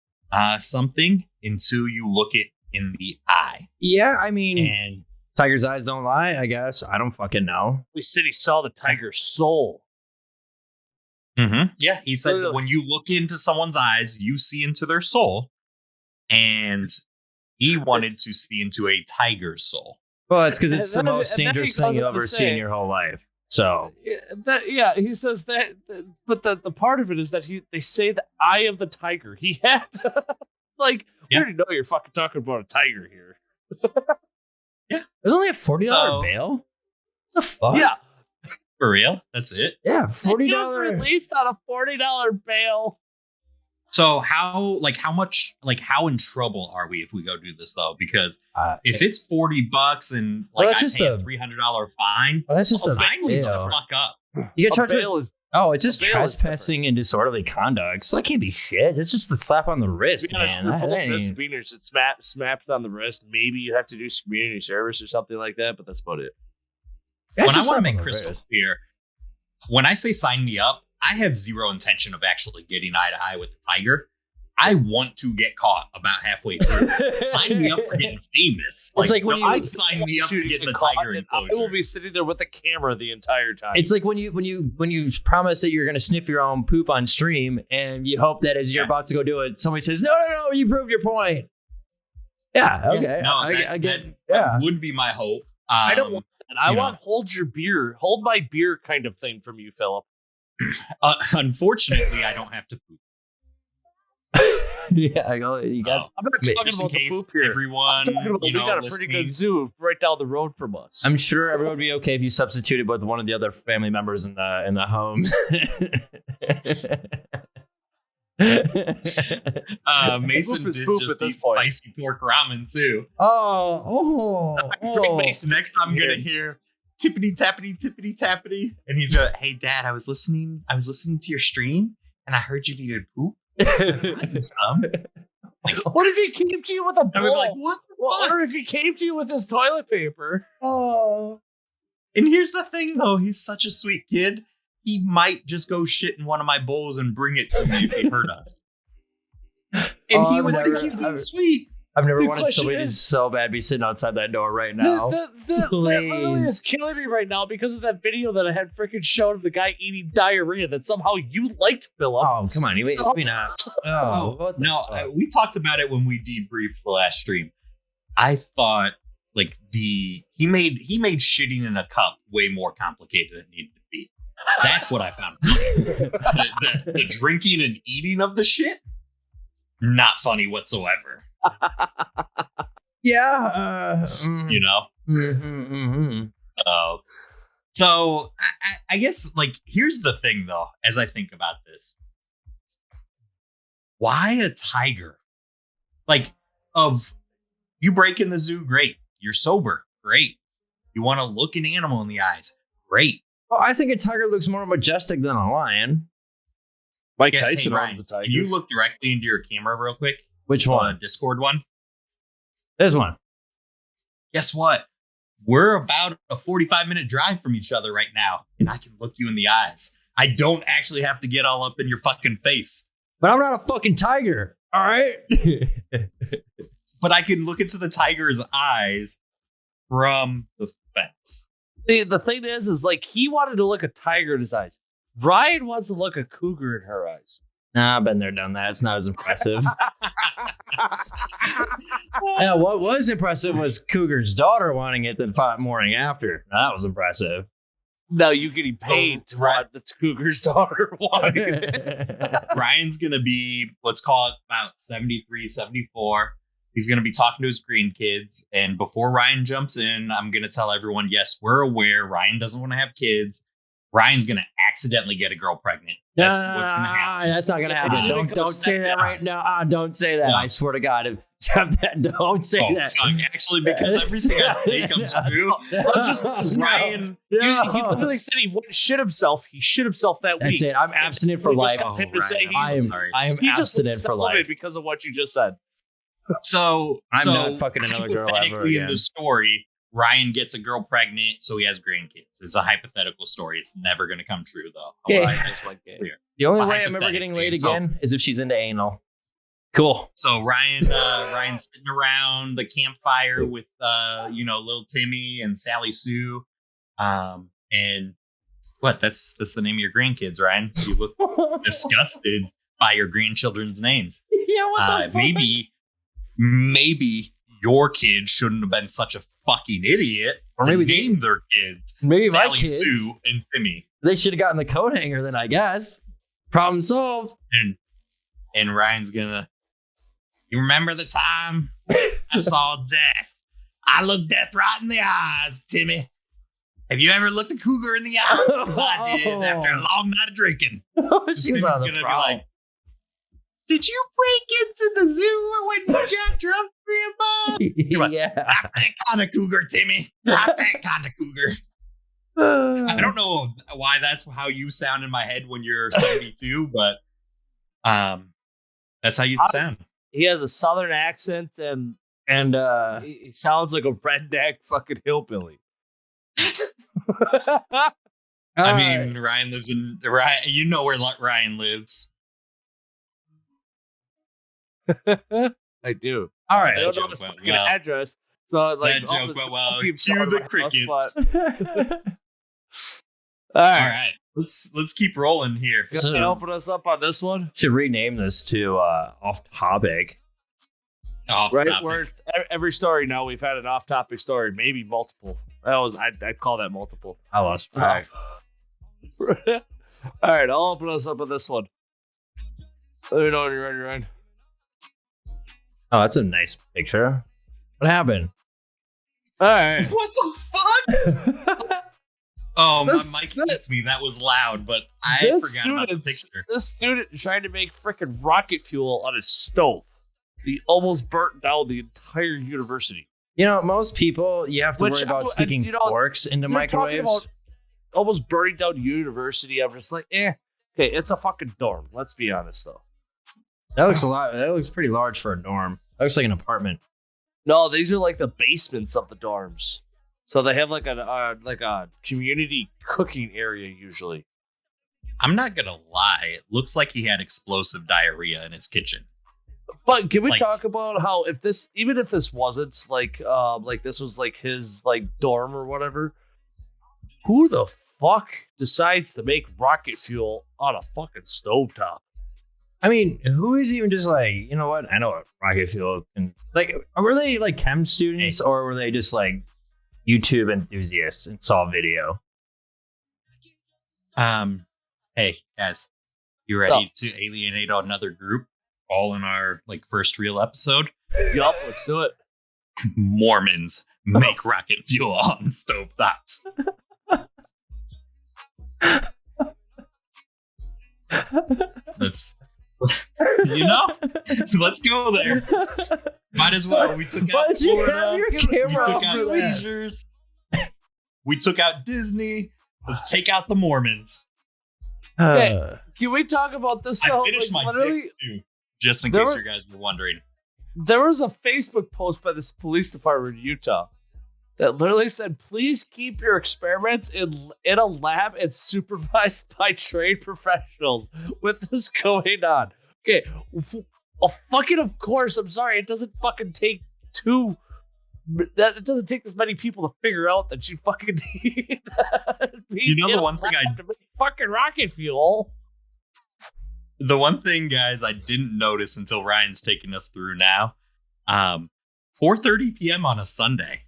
something until you look it in the eye. Yeah, I mean, And tiger's eyes don't lie. I guess I don't fucking know. We said he saw the tiger's soul. yeah, he said that when you look into someone's eyes, you see into their soul. And he wanted to see into a tiger's soul. Well, it's because it's the And then- most and then he dangerous goes thing you'll on to ever see in say- your whole life. So He says that, but the part of it is that they say the eye of the tiger. He had like Yeah. we already know you're fucking talking about a tiger here. there's only a $40 So- bail. What the fuck? Yeah, For real? That's it? Yeah, he was $40. released on a $40 bail. So how in trouble are we if we go do this though? Because if it's $40 and like that's I just pay a a $300 fine, well, that's just I'll a sign me the bail. fuck up. You get charged with, bail is it's just a bail is trespassing and disorderly conduct. So that can't be shit. It's just a slap on the wrist, man. That ain't- misdemeanors. It's smacked on the wrist. Maybe you have to do some community service or something like that, but that's about it. That's When a I want slap to on make the crystal wrist. clear, when I say sign me up, I have zero intention of actually getting eye to eye with the tiger. I want to get caught about halfway through. Sign me up for getting famous. It's like when you- I'd sign me up to Shooting get the caught, tiger and I will enclosure. be sitting there with the camera the entire time. It's like when you promise that you're going to sniff your own poop on stream, and you hope that as you're about to go do it, somebody says, "No, you proved your point." Yeah, okay, No, I get. that would be my hope. I don't want that. I you know. want hold my beer kind of thing from you, Philip. Unfortunately, I don't have to poop. Yeah, you got. I'm not talking Just in about the case poop here. everyone, I'm talking about, we got a pretty listening. good zoo right down the road from us. I'm sure everyone would be okay if you substituted with one of the other family members in the homes. Mason Poop is did poop just at eat this point. spicy pork ramen too. Mason, Next I'm gonna hear tippity tappity, and he's like, "Hey Dad, I was listening to your stream, and I heard you needed poop. Some." what if he came to you with a I was bowl? like, "What the fuck?" Or if he came to you with his toilet paper? And here's the thing, though, he's such a sweet kid. He might just go shit in one of my bowls and bring it to me if he hurt us. And he would think he's being sweet. I've never The wanted question somebody to is- so bad be sitting outside that door right now. That really Please. is killing me right now because of that video that I had freaking shown of the guy eating diarrhea that somehow you liked, Philip. Oh, come on, you So- maybe not. What the No, fuck? we talked about it when we debriefed the last stream. I thought like he made shitting in a cup way more complicated than it needed to be. That's what I found. the drinking and eating of the shit, not funny whatsoever. Yeah. You know. So I guess like here's the thing though. As I think about this, why a tiger? Like, of you break in the zoo, great. You're sober, great. You want to look an animal in the eyes, great. Well, I think a tiger looks more majestic than a lion. Mike Yeah, Tyson hey, owns Ryan, a tiger. can you look directly into your camera real quick? Which one? Discord one. This one. Guess what? We're about a 45-minute drive from each other right now, and I can look you in the eyes. I don't actually have to get all up in your fucking face, But I'm not a fucking tiger. All right. but I can look into the tiger's eyes from the fence. The thing is like he wanted to look a tiger in his eyes. Ryan wants to look a cougar in her eyes. Nah, I've been there, done that. It's not as impressive. Yeah, what was impressive was Cougar's daughter wanting it the morning after. That was impressive. Now you getting paid to Right. want the cougar's daughter wanting it. Ryan's going to be, let's call it about 73, 74. He's going to be talking to his grandkids. And before Ryan jumps in, I'm going to tell everyone, yes, we're aware Ryan doesn't want to have kids. Ryan's going to accidentally get a girl pregnant. That's what's going to happen. That's not going to happen. Yeah. Don't say that right now. Don't say that. No. I swear to God. Don't say Oh, that. fuck. Actually, because everything I say comes true. Ryan, He literally said he wouldn't shit himself. He shit himself that That's week. it. I'm abstinent for We just life. got him to say Ryan, he's- I am. sorry. I am He just abstinent for love it life. because of what you just said. So I'm not fucking another girl ever hypothetically in again. the story, Ryan gets a girl pregnant, so he has grandkids. It's a hypothetical story. It's never going to come true, though. Okay. All right, that's like clear. The only Well, way I'm ever getting laid hypothetically, again is if she's into anal. Cool. So Ryan's sitting around the campfire with little Timmy and Sally Sue, and what? That's the name of your grandkids, Ryan. You look disgusted by your grandchildren's names. Yeah, what the fuck? Maybe your kid shouldn't have been such a fucking idiot. Or to maybe they- name their kids Maybe my Sally kids. Sue and Timmy. They should have gotten the coat hanger then, I guess. Problem solved. And Ryan's gonna. You remember the time I saw death? I looked death right in the eyes, Timmy. Have you ever looked a cougar in the eyes? Because I did after a long night of drinking. She was Timmy's on the gonna be prowl. like, Did you break into the zoo when you got drunk, Grandpa? Yeah. Not that kind of cougar, Timmy. Not that kind of cougar. I don't know why that's how you sound in my head when you're 72, but that's how you sound. He has a southern accent and he sounds like a redneck fucking hillbilly. I mean, Ryan lives in Ryan. You know where Ryan lives. I do. All right. I don't know his fucking address. So like that joke went well. keep Cue going the to my house, crickets. but- All All right. right, let's keep rolling here. Can you open us up on this one? Should rename this to off topic. Off Right, topic. where every story now we've had an off-topic story, maybe multiple. I'd call that multiple. I lost All track. right. All right, I'll open us up with this one. Let me know when you're ready, Ryan. Oh, that's a nice picture. What happened? All right. What the fuck? Oh, This- my mic hits me. That was loud, but I This forgot about the student's- picture. This student tried to make freaking rocket fuel on his stove. He almost burnt down the entire university. You know, most people, you have to Which, worry about and, sticking you know, forks into You're talking microwaves. about almost burning down university. I'm just like, Okay, it's a fucking dorm. Let's be honest, though. That looks a lot. That looks pretty large for a dorm. That looks like an apartment. No, these are like the basements of the dorms. So they have like a community cooking area usually. I'm not gonna lie. It looks like he had explosive diarrhea in his kitchen. But can we Like- talk about how if this wasn't like this was like his like dorm or whatever, who the fuck decides to make rocket fuel on a fucking stovetop? I mean, who is even just like, you know what? I know what rocket fuel can. Like, were they like chem students or were they just like YouTube enthusiasts and saw video? Hey guys, you ready to alienate another group? All in our like first real episode. Yup, let's do it. Mormons make rocket fuel on stovetops. That's let's go there. Might as well. We took Why out did you have Florida. your We camera took off out for that? seizures. We took out Disney. Let's take out the Mormons. Okay. Can we talk about this I though? finished Like, my literally, dick too, just in There case were- you guys were wondering. there was a Facebook post by this police department in Utah that literally said, "Please keep your experiments in a lab and supervised by trained professionals." With this going on, okay, fucking of course. I'm sorry, it doesn't fucking take it doesn't take this many people to figure out that you fucking need. You know the one thing to make fucking rocket fuel. The one thing, guys, I didn't notice until Ryan's taking us through now. 4:30 p.m. on a Sunday.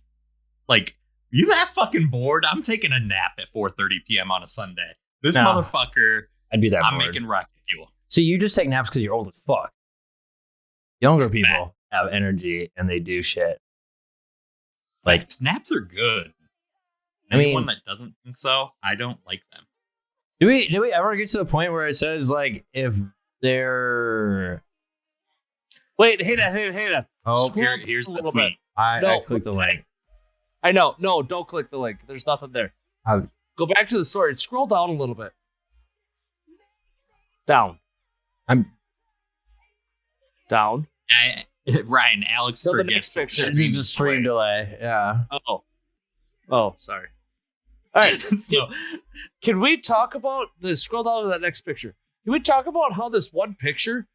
Like, you that fucking bored? I'm taking a nap at 4:30 p.m. on a Sunday. This No. motherfucker, I'd be that I'm bored. making rocket fuel. So you just take naps because you're old as fuck. Younger people have energy and they do shit. Like, Naps are good. I mean- Anyone that doesn't think so, I don't like them. do we ever get to the point where it says like if they're Wait, hey that. oh Scroll Here's a the little tweet. bit. I No, clicked the link. I know. No, don't click the link. There's nothing there. Go back to the story. Scroll down a little bit. Down. I'm Down. Ryan, Alex So the forgets. next picture. It's a stream delay. Yeah. Oh, sorry. All right. So, Can we talk about scroll down to that next picture? Can we talk about how this one picture,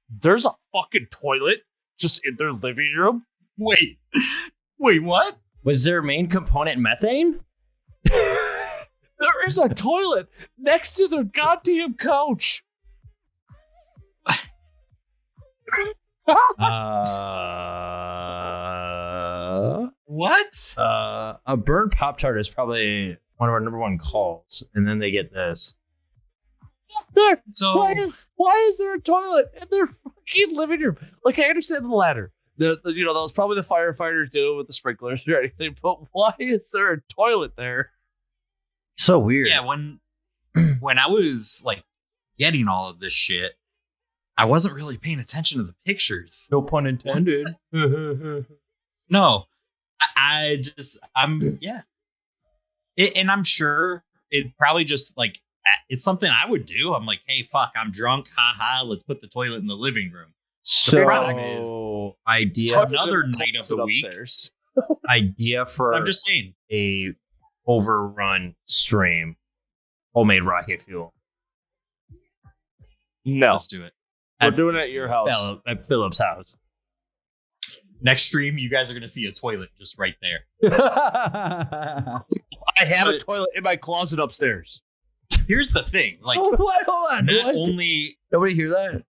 there's a fucking toilet just in their living room? wait, what? Was their main component methane? There is a toilet next to their goddamn couch. What? A burnt Pop-Tart is probably one of our number one calls, and then they get this. So Why is there a toilet in their fucking living room? Like, I understand the ladder. That was probably the firefighters doing with the sprinklers or anything, but why is there a toilet there? So weird. yeah, when I was like getting all of this shit, I wasn't really paying attention to the pictures. No pun intended. No, yeah. And I'm sure it probably just like, it's something I would do. I'm like, hey, fuck, I'm drunk. Ha, let's put the toilet in the living room. The problem is, idea another night of the week. Upstairs. Idea for I'm just saying. a overrun stream. Homemade rocket fuel. No, Let's do it. we're doing it at your house. At Philip's house. Next stream, you guys are going to see a toilet just right there. I have a toilet in my closet upstairs. Here's the thing. Like, Hold on. not What? only... Nobody hear that?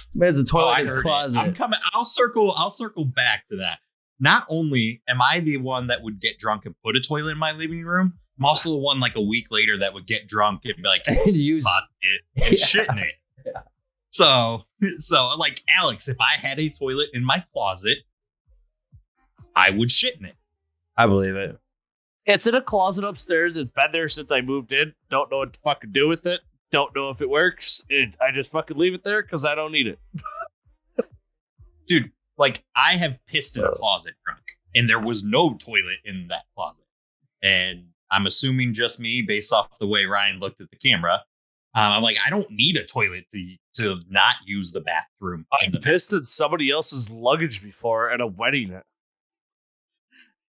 Somebody has a toilet I in his heard it. closet. I'm coming. I'll circle back to that. Not only am I the one that would get drunk and put a toilet in my living room, I'm also the one like a week later that would get drunk and be like, And use fuck it, and shit in it. Yeah. So like Alex, if I had a toilet in my closet, I would shit in it. I believe it. It's in a closet upstairs. It's been there since I moved in. Don't know what to fucking do with it. Don't know if it works. I just fucking leave it there because I don't need it. Dude, like I have pissed in a closet drunk, and there was no toilet in that closet. And I'm assuming just me, based off the way Ryan looked at the camera. I'm like, I don't need a toilet to not use the bathroom. I've pissed in somebody else's luggage before at a wedding.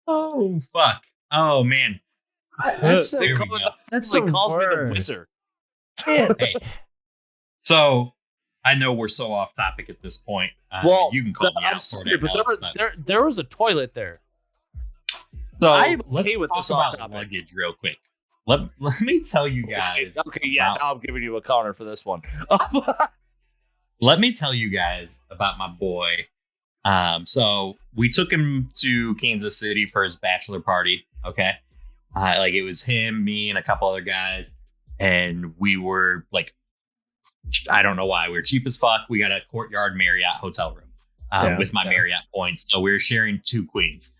Oh fuck! Oh man! That's There we go. That's Somebody some calls me the word. wizard. Hey, so I know we're so off topic at this point. Well, you can call me I'm out for sorry, it. but Alex, there was a toilet there. So I'm let's okay with talk this off about topic. luggage real quick. Let me tell you guys. Okay, yeah, about- now I'm giving you a counter for this one. Let me tell you guys about my boy. So we took him to Kansas City for his bachelor party. Okay, like it was him, me, and a couple other guys, and we were like, I don't know why, we were cheap as fuck. We got a Courtyard Marriott hotel room with my Marriott points, so we were sharing 2 queens.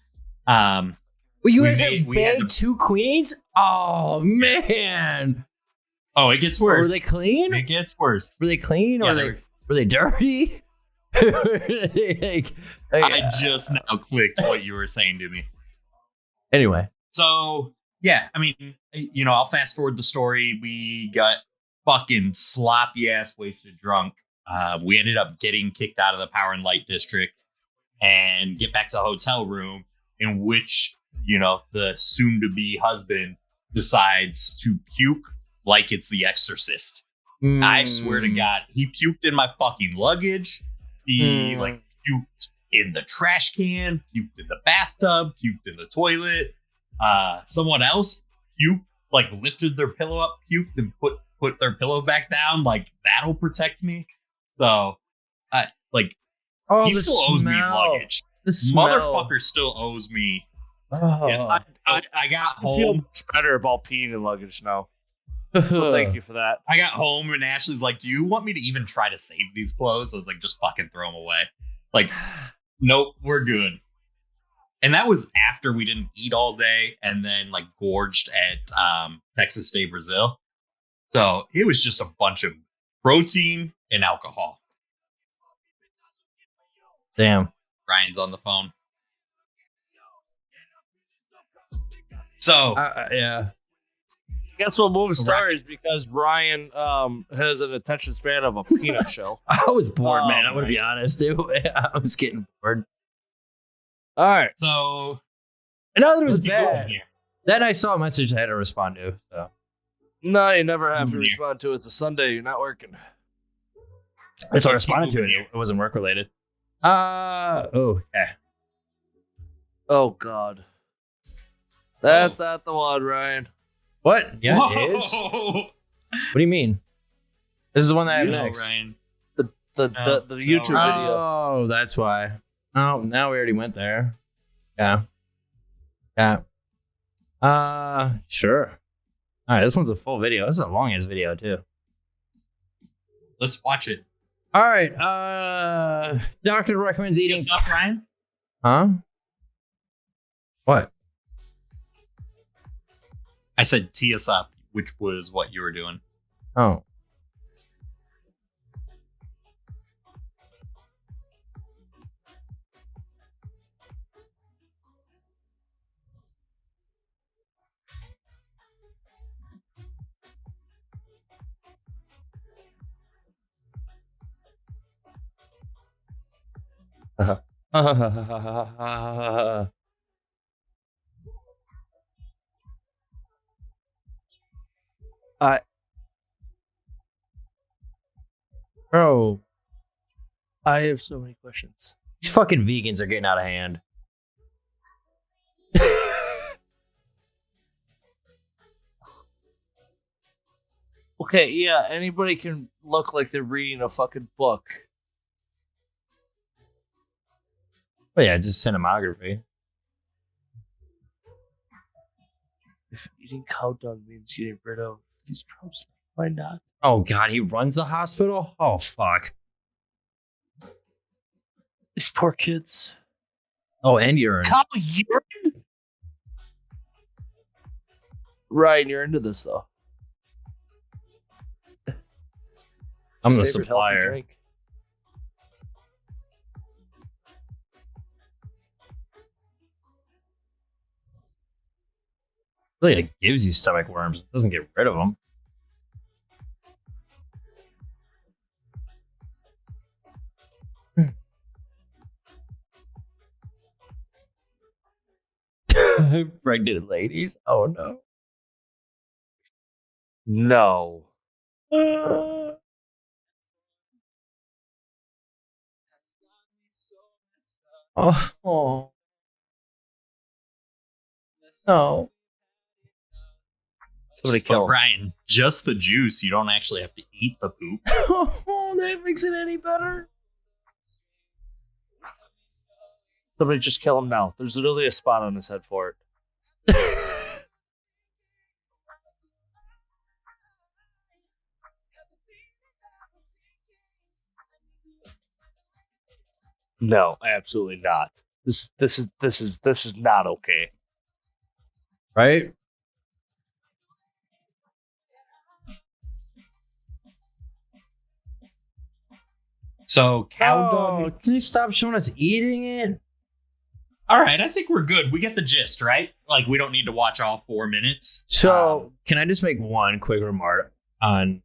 Well, you We guys made- have we had bagged to- 2 queens? Oh, man. Oh, it gets worse. Were they clean? It gets worse. Were they clean? Yeah, Or were they dirty? Like, I just now clicked what you were saying to me. anyway. So, yeah, I mean, you know, I'll fast forward the story. We got fucking sloppy ass wasted drunk. We ended up getting kicked out of the Power and Light District and get back to the hotel room, in which, you know, the soon to be husband decides to puke like it's The Exorcist. I swear to God, he puked in my fucking luggage. He like puked in the trash can, puked in the bathtub, puked in the toilet. Someone else puked, like lifted their pillow up, puked, and put their pillow back down. Like that'll protect me. So, like Oh, he the still owes me smell. luggage. The smell. Motherfucker still owes me. Oh. Yeah, I got I feel home. much better about peeing in luggage now. So thank you for that. I got home and Ashley's like, "Do you want me to even try to save these clothes?" I was like, "Just fucking throw them away." Like, nope, we're good. And that was after we didn't eat all day and then like gorged at Texas Day Brazil. So it was just a bunch of protein and alcohol. Damn. Ryan's on the phone. So Yeah. Guess what movie star is because Ryan has an attention span of a peanut shell. I was bored, Oh, man. I'm going to be honest, dude. I was getting bored. All right. so And now that it was let's keep going bad. here. Then I saw a message I had to respond to. So No, you never have to Moving here. respond to it. It's a Sunday. You're not working. that's what I Let's keep responded to. moving It here. It wasn't work related. Oh, yeah. Oh, God. That's not the one, Ryan. What? Yeah, it is. Whoa! What do you mean? This is the one that I have You know, next. Ryan. The YouTube video. Oh, that's why. Oh, now we already went there. Yeah. Yeah. Sure. All right, this one's a full video. This is a long ass video too. Let's watch it. All right. Doctor recommends eating. What's up, Ryan? Huh? What? I said tee us up, which was what you were doing. Oh. Bro, I have so many questions. these fucking vegans are getting out of hand. Okay, yeah, anybody can look like they're reading a fucking book. But yeah, just cinematography. If eating cow dung means getting rid of these problems, why not? Oh god, he runs the hospital? Oh fuck. These poor kids. Oh, and urine. Cow urine? Ryan, you're into this though. I'm the Favorite healthy supplier. drink? Really, it gives you stomach worms. It doesn't get rid of them. Pregnant ladies? Oh no. No. Oh. Oh. No. Somebody But kill him. Ryan, just the juice. You don't actually have to eat the poop. Oh, that makes it any better. Somebody just kill him now. There's literally a spot on his head for it. No, absolutely not. This is not okay. Right? So cow Oh, dung. can you stop showing us eating it? All right, I think we're good. We get the gist, right? Like we don't need to watch all 4 minutes. So, can I just make one quick remark on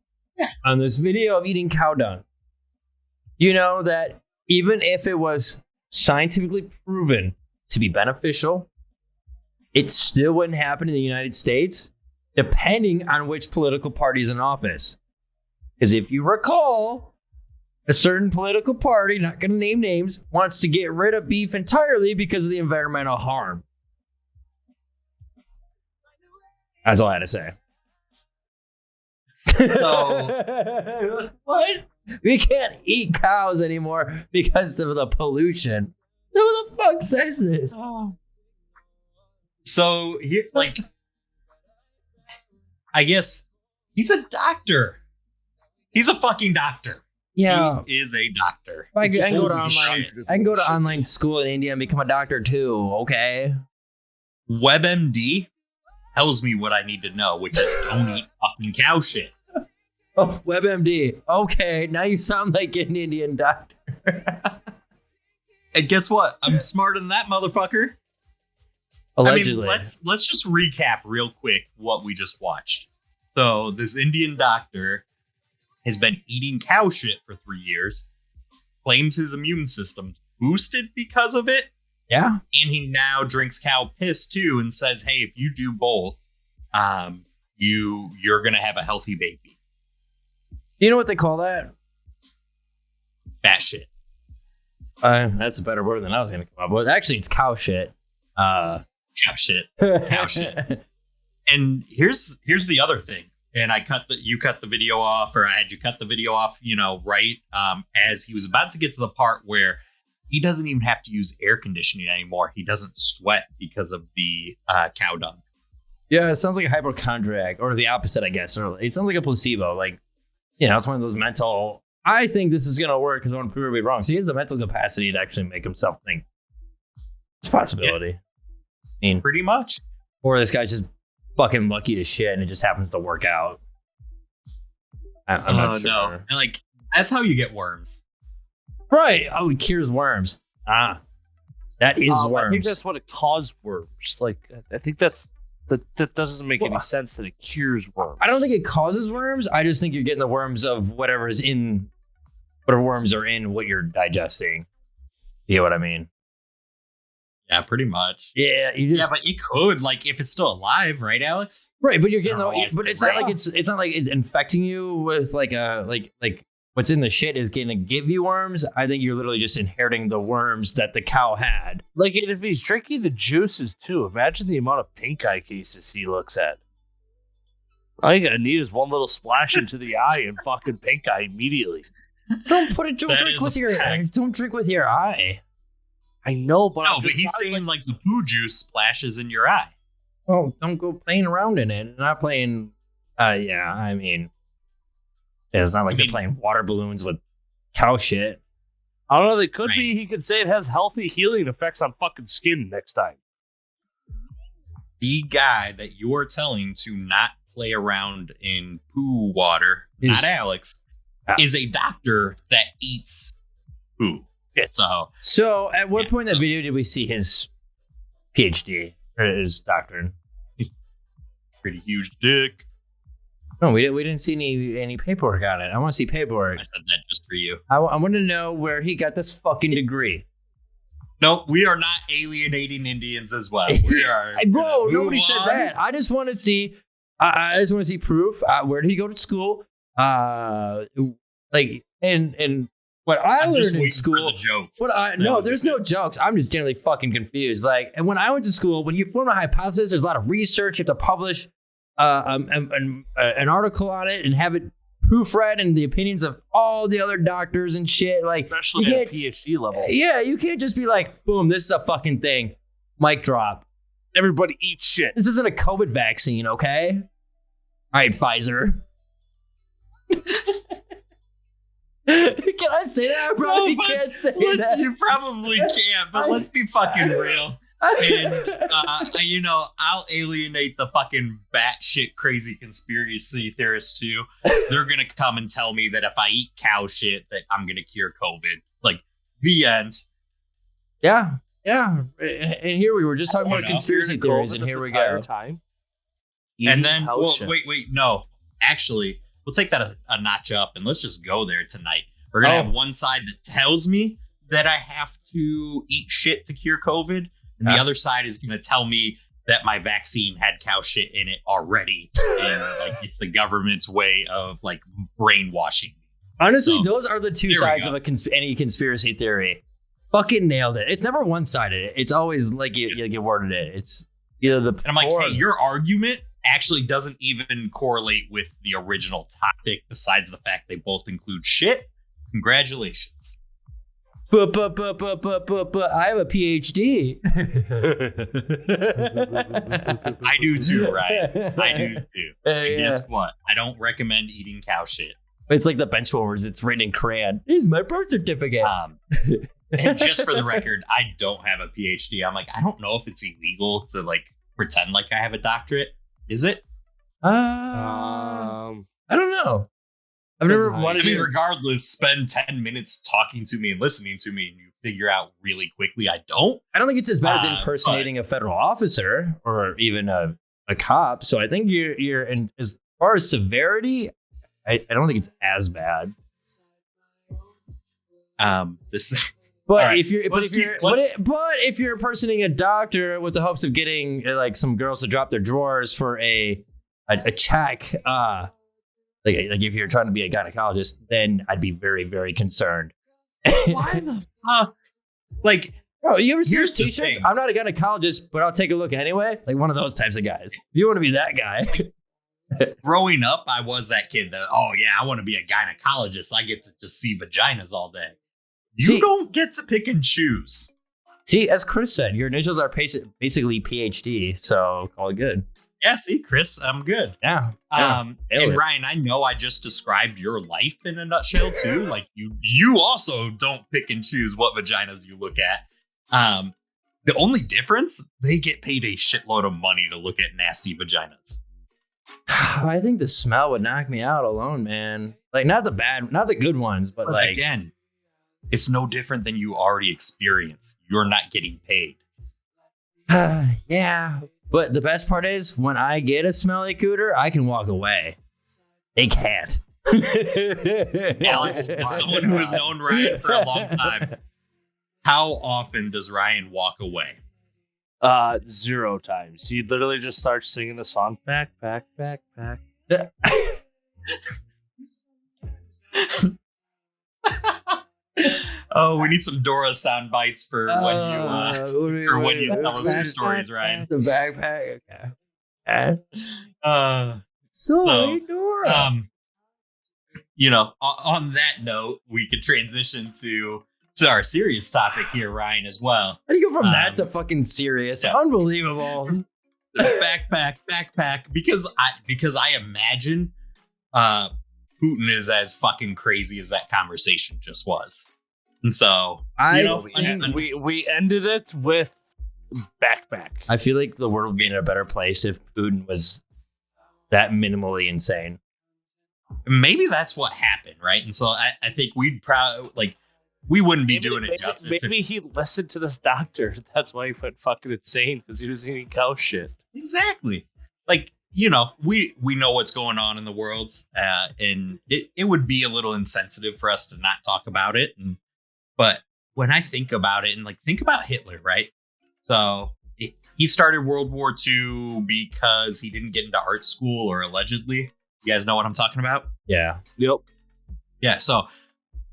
this video of eating cow dung? You know that even if it was scientifically proven to be beneficial, it still wouldn't happen in the United States, depending on which political party is in office. Because if you recall, a certain political party, not going to name names, wants to get rid of beef entirely because of the environmental harm. That's all I had to say. So What? We can't eat cows anymore because of the pollution. Who the fuck says this? So here, like, I guess he's a doctor. He's a fucking doctor. Yeah. He is a doctor. I can go to Pulls his online. shit. I can go to online school in India and become a doctor too. Okay. WebMD tells me what I need to know, which is don't eat fucking cow shit. Oh, WebMD. Okay, now you sound like an Indian doctor. And guess what? I'm smarter than that motherfucker. Allegedly. I mean, let's just recap real quick what we just watched. So this Indian doctor has been eating cow shit for 3 years, claims his immune system's boosted because of it, Yeah. and he now drinks cow piss too, and says, "Hey, if you do both, you're gonna have a healthy baby." You know what they call that? Fat shit. That's a better word than I was going to come up with. Actually, it's cow shit. Cow shit. Cow shit. And here's the other thing. And you cut the video off, or I had you cut the video off, right as he was about to get to the part where he doesn't even have to use air conditioning anymore. He doesn't sweat because of the cow dung. Yeah, it sounds like a hypochondriac, or the opposite, I guess. Or it sounds like a placebo. Like, it's one of those mental. I think this is gonna work because I want to prove it wrong. So he has the mental capacity to actually make himself think. It's a possibility. Yeah. I mean, Pretty much. or this guy's just fucking lucky as shit, and it just happens to work out. I'm not sure. No. And like that's how you get worms. Right? Oh, it cures worms. That is worms. I think that's what it caused worms. Like, I think that doesn't make any sense that it cures worms. I don't think it causes worms. I just think you're getting the worms of whatever worms are in what you're digesting. You know what I mean? Yeah, pretty much. Yeah, you just Yeah, but you could, like, if it's still alive, right, Alex? right, but you're getting I don't know, but it's not like it's not like it's infecting you with like a like what's in the shit is going to give you worms. I think you're literally just inheriting the worms that the cow had. Like, and if he's drinking the juices too, imagine the amount of pink eye cases he looks at. All you gotta need is one little splash into the eye and fucking pink eye immediately. Don't put it. Don't That drink is with a your. fact. Don't drink with your eye. I know, but No, I'm but just he's not, saying, like, the poo juice splashes in your eye. Oh, don't go playing around in it. Not playing. Yeah, I mean, it's not like they're playing water balloons with cow shit. I don't know. They could Right. be. He could say it has healthy healing effects on fucking skin next time. The guy that you're telling to not play around in poo water, Is- not Alex, is a doctor that eats poo. Yes. So, So, at what point in the video did we see his PhD or his doctorate? pretty huge dick. No, we didn't see any paperwork on it. I want to see paperwork. I said that just for you. I want to know where he got this fucking degree. No, we are not alienating Indians as well. We are. Bro, gonna nobody move said on. that. I just want to see. I just want to see proof. Where did he go to school? Like and what I I'm just learned in waiting school. for the jokes. No, there's no jokes. I'm just generally fucking confused. Like, and when I went to school, when you form a hypothesis, there's a lot of research. You have to publish an article on it and have it proofread and the opinions of all the other doctors and shit. Like, Especially you at can't, PhD level. yeah, you can't just be like, boom, this is a fucking thing. Mic drop. Everybody eats shit. This isn't a COVID vaccine, okay? All right, Pfizer. Can I say that? Bro, No, you but can't say Let's- that. You probably can't, but let's be fucking real. And, I'll alienate the fucking batshit crazy conspiracy theorists too. They're going to come and tell me that if I eat cow shit, that I'm going to cure COVID. Like, the end. Yeah. And here we were just talking about know. conspiracy theories, and here we go. Time. And then, Cow well, shit. wait, no. Actually, we'll take that a notch up and let's just go there tonight. We're going to have one side that tells me that I have to eat shit to cure COVID. And the other side is going to tell me that my vaccine had cow shit in it already. And like, it's the government's way of like brainwashing me. Honestly, So, those are the two there we sides go. of any conspiracy theory. Fucking nailed it. It's never one-sided. It's always like you worded it. It's either the. And I'm like, hey, your argument actually doesn't even correlate with the original topic, besides the fact they both include shit. Congratulations. But I have a PhD. I do too, Ryan. I do too. And Yeah. guess what? I don't recommend eating cow shit. It's like the bench warmers. It's written in crayon. This is my birth certificate. And just for the record, I don't have a PhD. I'm like, I don't know if it's illegal to like pretend like I have a doctorate. Is it? I don't know. I've never wanted I mean, to. regardless, spend 10 minutes talking to me and listening to me, and you figure out really quickly I don't. I don't think it's as bad as but- impersonating a federal officer or even a cop. So I think you're in as far as severity, I don't think it's as bad. This But All right, if you're let's but if you're impersonating a doctor with the hopes of getting like some girls to drop their drawers for a check, like if you're trying to be a gynecologist, then I'd be very, very concerned. why the fuck? Like, Oh, you ever see Here's those the t-shirts? thing. I'm not a gynecologist, but I'll take a look anyway. Like one of those types of guys. If you want to be that guy. growing up, I was that kid that, oh yeah, I want to be a gynecologist. I get to just see vaginas all day. You See- don't get to pick and choose. See, as Chris said, your initials are basically PhD, so call it good. Yeah, see, Chris, I'm good. Yeah. And nailed it. Ryan, I know I just described your life in a nutshell too. Like you also don't pick and choose what vaginas you look at. The only difference, they get paid a shitload of money to look at nasty vaginas. I think the smell would knock me out alone, man. Like not the good ones, but But like again, it's no different than you already experienced. You're not getting paid. yeah. But the best part is when I get a smelly cooter, I can walk away. They can't. Alex, as someone who has known Ryan for a long time, How often does Ryan walk away? 0 times. He literally just starts singing the song back. Oh, we need some Dora sound bites for when you tell us your stories, Ryan. The backpack. Okay. So, Dora. On that note, we could transition to our serious topic here, Ryan, as well. How do you go from that to fucking serious? Yeah. Unbelievable. Backpack, because I imagine Putin is as fucking crazy as that conversation just was. And so, we ended it with backpack. I feel like the world would be in a better place if Putin was that minimally insane. Maybe that's what happened, right? And so I think we wouldn't be doing it justice. Maybe he listened to this doctor. That's why he went fucking insane, because he was eating cow shit. Exactly. We know what's going on in the world, and it would be a little insensitive for us to not talk about it. But when I think about it, and think about Hitler, right? So he started World War II because he didn't get into art school, or allegedly. You guys know what I'm talking about? Yeah. Yep. Yeah. So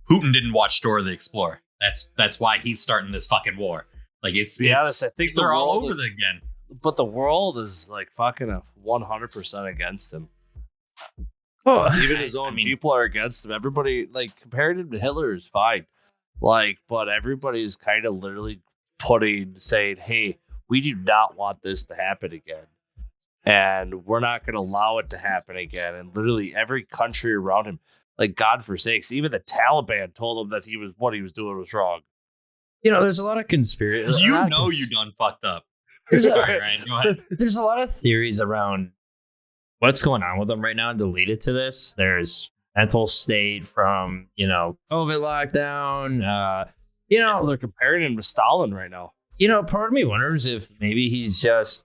Putin didn't watch Dora the Explorer. That's why he's starting this fucking war. It's honest, I think they're all over it again. But the world is fucking 100% against him. Oh, Even his own people are against him. Everybody comparing him to Hitler is fine. But everybody is kind of literally saying, hey, we do not want this to happen again. And we're not going to allow it to happen again. And literally every country around him, God forsakes, even the Taliban told him that what he was doing was wrong. There's a lot of conspiracy. You done fucked up. Sorry, Ryan, go ahead. There's a lot of theories around what's going on with them right now related to this. There's mental state from, COVID lockdown. They're comparing him to Stalin right now. Part of me wonders if maybe he's just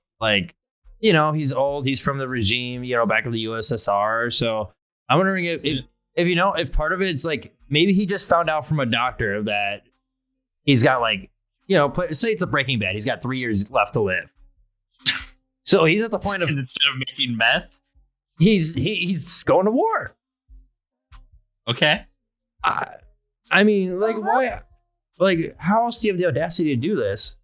he's old, he's from the regime, back in the USSR. So I'm wondering if part of it's maybe he just found out from a doctor that he's got say it's a Breaking Bad, he's got 3 years left to live. So he's at the point of, instead of making meth, he's going to war. Okay. I mean, why? How else do you have the audacity to do this?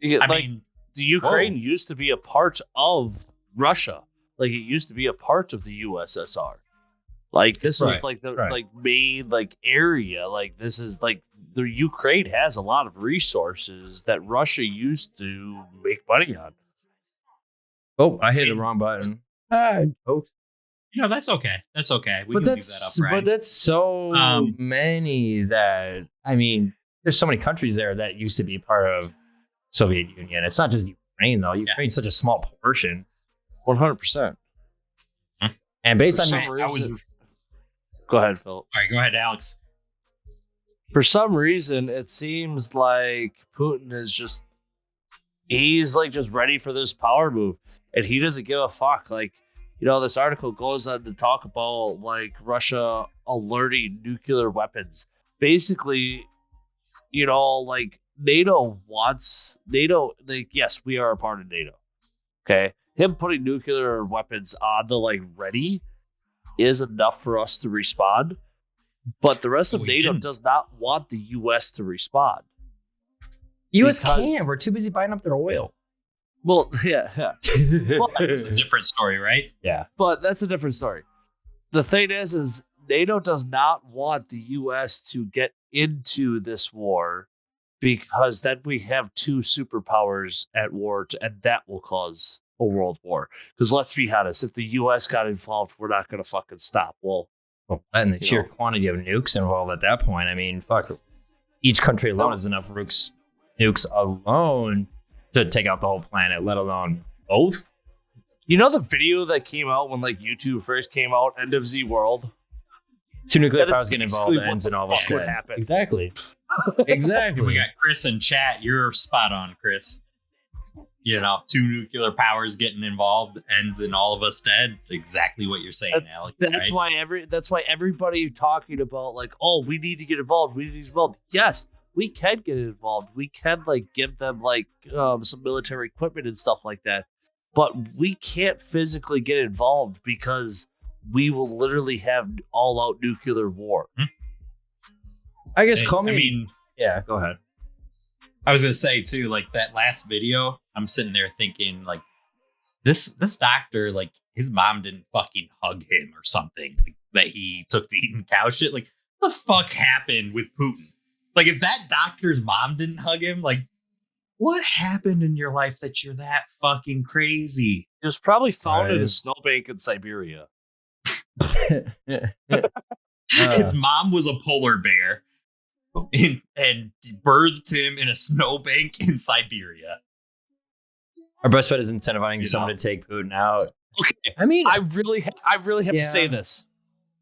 The Ukraine used to be a part of Russia. It used to be a part of the USSR. This was the main area. This is the Ukraine has a lot of resources that Russia used to make money on. Oh, I hit the wrong button. Folks. That's okay. That's okay. We can leave that up, right? But that's so many that, there's so many countries there that used to be part of Soviet Union. It's not just Ukraine, though. Ukraine's such a small portion. 100%. And based on Go ahead, Phil. All right, go ahead, Alex. For some reason, it seems like Putin is he's just ready for this power move, and he doesn't give a fuck. This article goes on to talk about Russia alerting nuclear weapons. Basically, NATO wants yes, we are a part of NATO. Okay, him putting nuclear weapons on the ready is enough for us to respond, but the rest of NATO does not want the U.S. to respond. U.S. can't. We're too busy buying up their oil. Well, yeah. Well, that's a different story, right? Yeah. But that's a different story. The thing is NATO does not want the U.S. to get into this war, because then we have two superpowers at war, and that will cause a world war. Because let's be honest, if the U.S. got involved, we're not going to fucking stop. Well, and the sheer quantity of nukes involved at that point. Fuck. Each country alone is enough nukes alone to take out the whole planet, let alone both. The video that came out when YouTube first came out, End of Z World? Two nuclear powers get involved, ends and all this would happen. Exactly. Exactly. We got Chris in chat. You're spot on, Chris. Two nuclear powers getting involved ends in all of us dead. Exactly what you're saying, Alex. That's right? That's why everybody talking about we need to get involved. We need to get involved. Yes, we can get involved. We can like give them like some military equipment and stuff like that. But we can't physically get involved because we will literally have all-out nuclear war. I guess I mean, yeah, go ahead. I was gonna say too, like that last video, I'm sitting there thinking, like, this doctor, like, his mom didn't fucking hug him or something, like, that he took to eating cow shit. Like, what the fuck happened with Putin? Like, if that doctor's mom didn't hug him, like, what happened in your life that you're that fucking crazy? It was probably found in a Right. snowbank in Siberia. His mom was a polar bear and birthed him in a snowbank in Siberia. Our best bet is incentivizing You someone know. to take Putin out. Okay, I mean, I really have Yeah. to say this.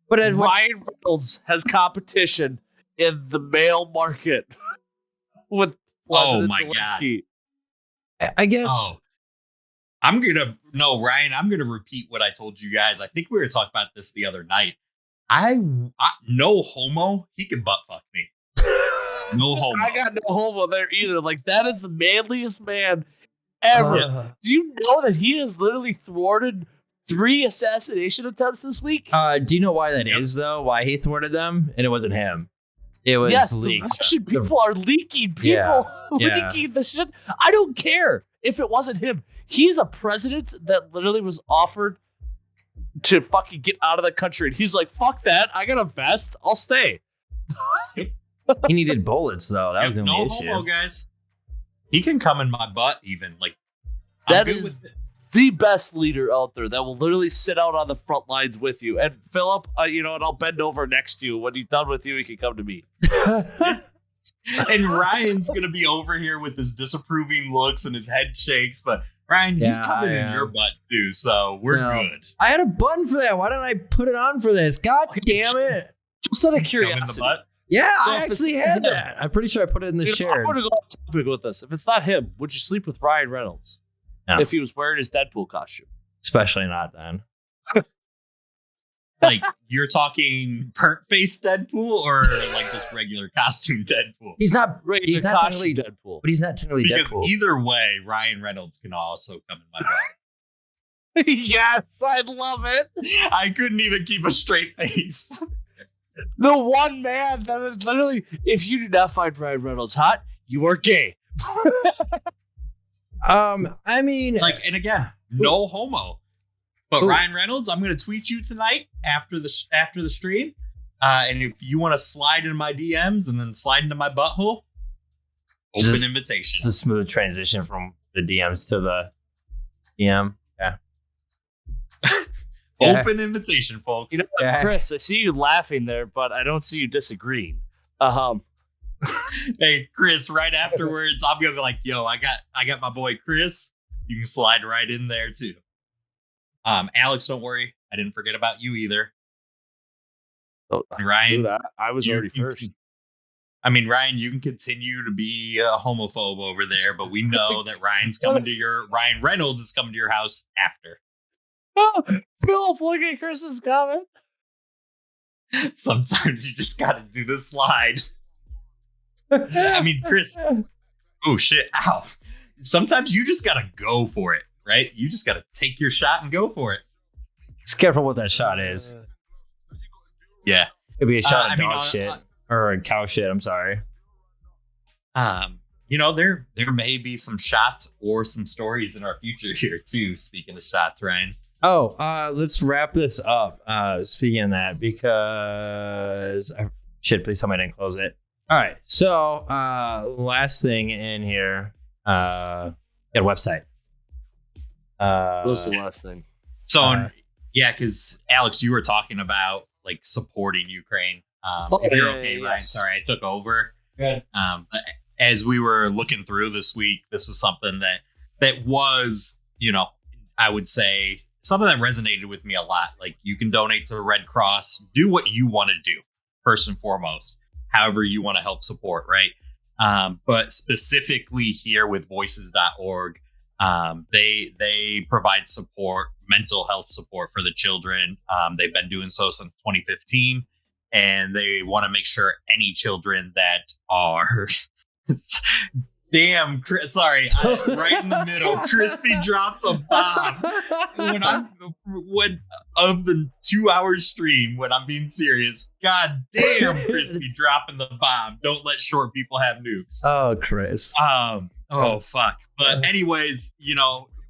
but Ryan Reynolds has competition in the male market with Oh President my God. Zelensky. I guess. Oh, Ryan, I'm gonna repeat what I told you guys. I think we were talking about this the other night. I no homo. He can butt fuck me. No homo. I got no homo there either. Like, that is the manliest man ever. Do you know that he has literally thwarted 3 assassination attempts this week? Do you know why that is Yep. though? Why he thwarted them? And it wasn't him. It was Yes, the leaked. Russian people are leaking people, Yeah, yeah. leaking the shit. I don't care if it wasn't him. He's a president that literally was offered to fucking get out of the country. And he's like, fuck that. I got a vest. I'll stay. He needed bullets though. That was the no only issue. homo, guys. He can come in my butt even. Like, I'm That good is with it. the best leader out there that will literally sit out on the front lines with you. And Philip, and I'll bend over next to you. When he's done with you, he can come to me. And Ryan's gonna be over here with his disapproving looks and his head shakes, but Ryan, he's Yeah, coming in yeah. your butt too, so we're Well, good. I had a button for that. Why didn't I put it on for this? God damn it. Just out of Come in the curiosity. butt. Yeah, So I if it's actually had him- that. I'm pretty sure I put it in the I'm share. going to go off topic with this. If it's not him, would you sleep with Ryan Reynolds? No. If he was wearing his Deadpool costume. Especially not then. Like, you're talking burnt face Deadpool or like just regular costume Deadpool? He's not. Regular He's not costume technically. Deadpool. But he's not technically Because Deadpool. either way, Ryan Reynolds can also come in my butt. Yes, I love it. I couldn't even keep a straight face. The one man that is literally, if you do not find Ryan Reynolds hot, you are gay. I mean, Like, and again, no homo. But Ooh. Ryan Reynolds, I'm going to tweet you tonight after the stream. And if you want to slide in my DMs and then slide into my butthole, Is open it- invitation. it's a smooth transition from the DMs to the DM. Yeah. Yeah. Open invitation, folks. You know, Yeah. Chris, I see you laughing there, but I don't see you disagreeing. Hey, Chris, right afterwards, I'm going to be like, yo, I got my boy Chris. You can slide right in there too. Alex, don't worry. I didn't forget about you either. Oh, And Ryan, I was you already can- first. I mean, Ryan, you can continue to be a homophobe over there, but we know that Ryan Reynolds is coming to your house after. Oh, Philip, look at Chris's comment. Sometimes you just got to do the slide. I mean, Chris, oh shit, ow. Sometimes you just got to go for it, right? You just got to take your shot and go for it. Just careful what that shot is. Yeah. It'd be a shot I of mean, dog shit or cow shit. I'm sorry. There may be some shots or some stories in our future here too. Speaking of shots, Ryan. Oh, let's wrap this up. Speaking of that, because please tell me I didn't close it. All right. So, last thing in here, got a website. That was the last thing. So because Alex, you were talking about like supporting Ukraine. If you're okay, Ryan. yes. Sorry, I took over. Good. But as we were looking through this week, this was something that was, I would say something that resonated with me a lot. Like, you can donate to the Red Cross, do what you want to do first and foremost, however you want to help support, right? But specifically here with voices.org, they provide support, mental health support for the children. They've been doing so since 2015. and they want to make sure any children that are damn, sorry, right in the middle. Crispy drops a bomb. When of the 2-hour stream, when I'm being serious, god damn, Crispy dropping the bomb. Don't let short people have nukes. Oh, Chris. Oh fuck. But anyways,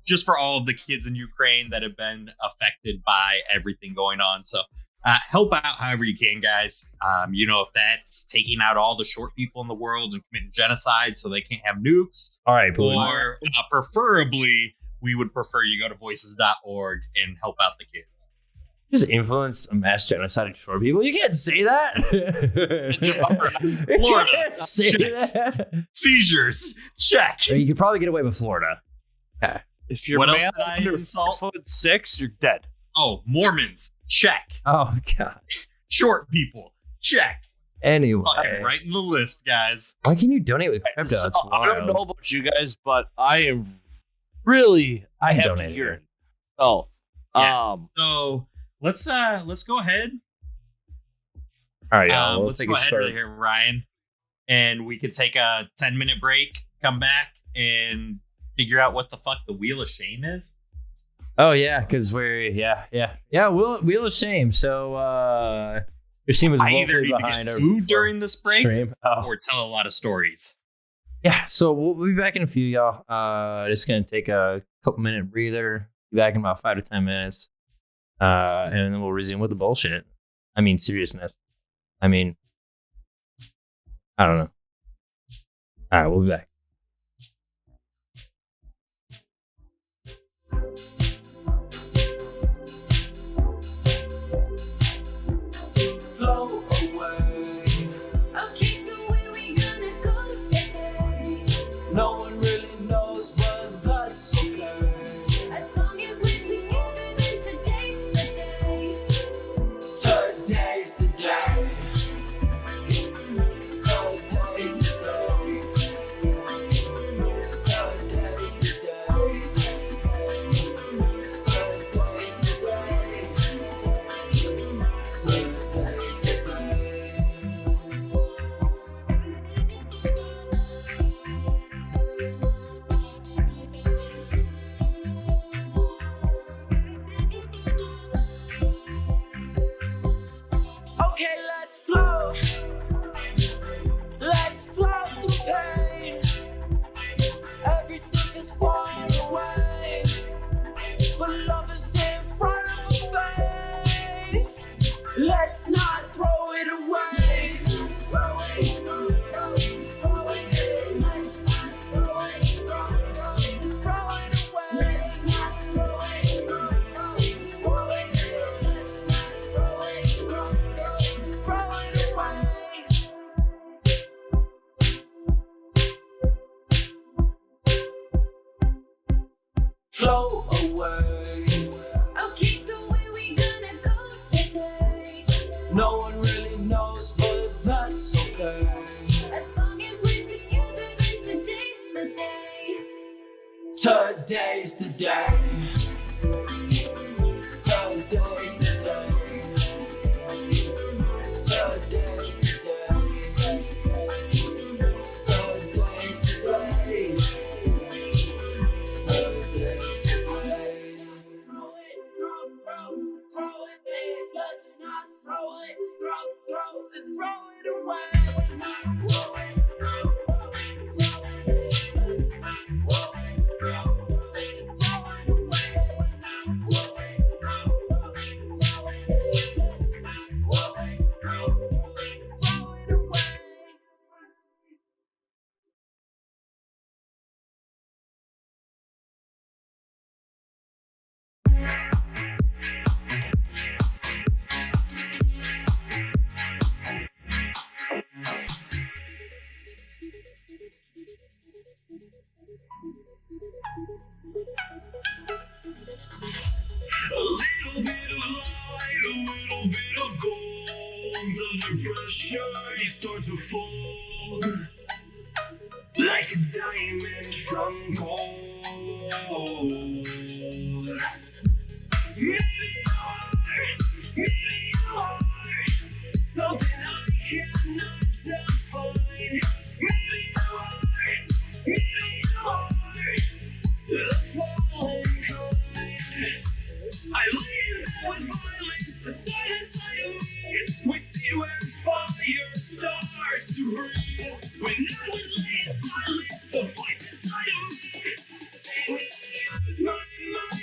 just for all of the kids in Ukraine that have been affected by everything going on. So help out however you can, guys. If that's taking out all the short people in the world and committing genocide so they can't have nukes. All right, or preferably, we would prefer you go to voices.org and help out the kids. Just influenced a mass genocide of short people. You can't say that. Florida. You can't say that. Seizures. Check. You could probably get away with Florida. If you're What else man did I under insult? 6'6", you're dead. Oh, Mormons. Check. Oh, God. Short people. Check. Anyway. Fucking right in the list, guys. Why can you donate with crypto? So, That's I don't wild. know about you guys, but I am really I have to donated. urine. Oh, Yeah. So let's go ahead. All right, y'all. We'll Let's take go a ahead short- right here, Ryan, and we could take a 10-minute break, come back, and figure out what the fuck the Wheel of Shame is. Oh yeah, because we're Wheel of Shame. So Christine was I either woefully need to behind get our food during this break stream. Oh. or tell a lot of stories. Yeah, so we'll be back in a few, y'all. Just gonna take a couple minute breather. Be back in about 5 to 10 minutes, and then we'll resume with the bullshit. I mean, seriousness. I mean, I don't know. All right, we'll be back. Flow away. Okay, so where we gonna go today? No one really knows, but that's okay. As long as we're together, then today's the day. Today's the day. Today's the day. Today's the day. Today's the day. Today's the day. Okay, let's flow. Let's flow through pain. Everything is far away, but love is in front of our face. Let's not throw it away. Throw it, throw it. Let's not throw it, throw it away. Let's not throw it, throw it. Let's not throw it, throw it away. Flow away. Okay, so where we gonna go today? No one really knows, but that's okay. As long as we're together, then today's the day. Today's the day. Today's the day. Today's the day. Today's the day. Today's the day. Throw it, throw it in. Let's not throw it, throw it away. Let's not throw it, throw it in. Let's not throw it, throw it away. Let's not throw it, throw it in. Let's not throw it, throw it away. A little bit of light, a little bit of gold. Under pressure, you start to fall like a diamond from gold. Maybe you are so I lean there with violence, the silence I await. We see where fire starts to breathe. When I was laying silence, the voice inside of me made me use my mind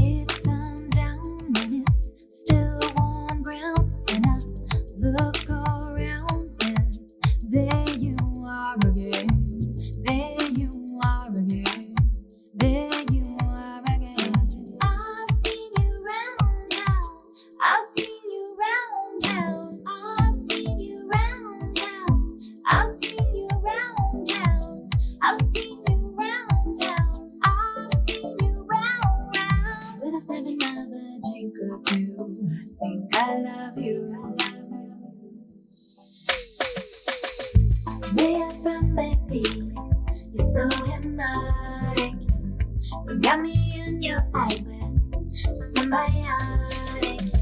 It's sundown and it's still warm ground, and I look around and there you are again. There you are again. There you are again. I've seen you round town. I've seen you round town. I've seen you round town. I've seen you round town. I've seen you round town. I've seen you round. Let us have another drink or two. Think I love you. Way up from McD, you're so hypnotic. You got me in your eyes with symbiotic.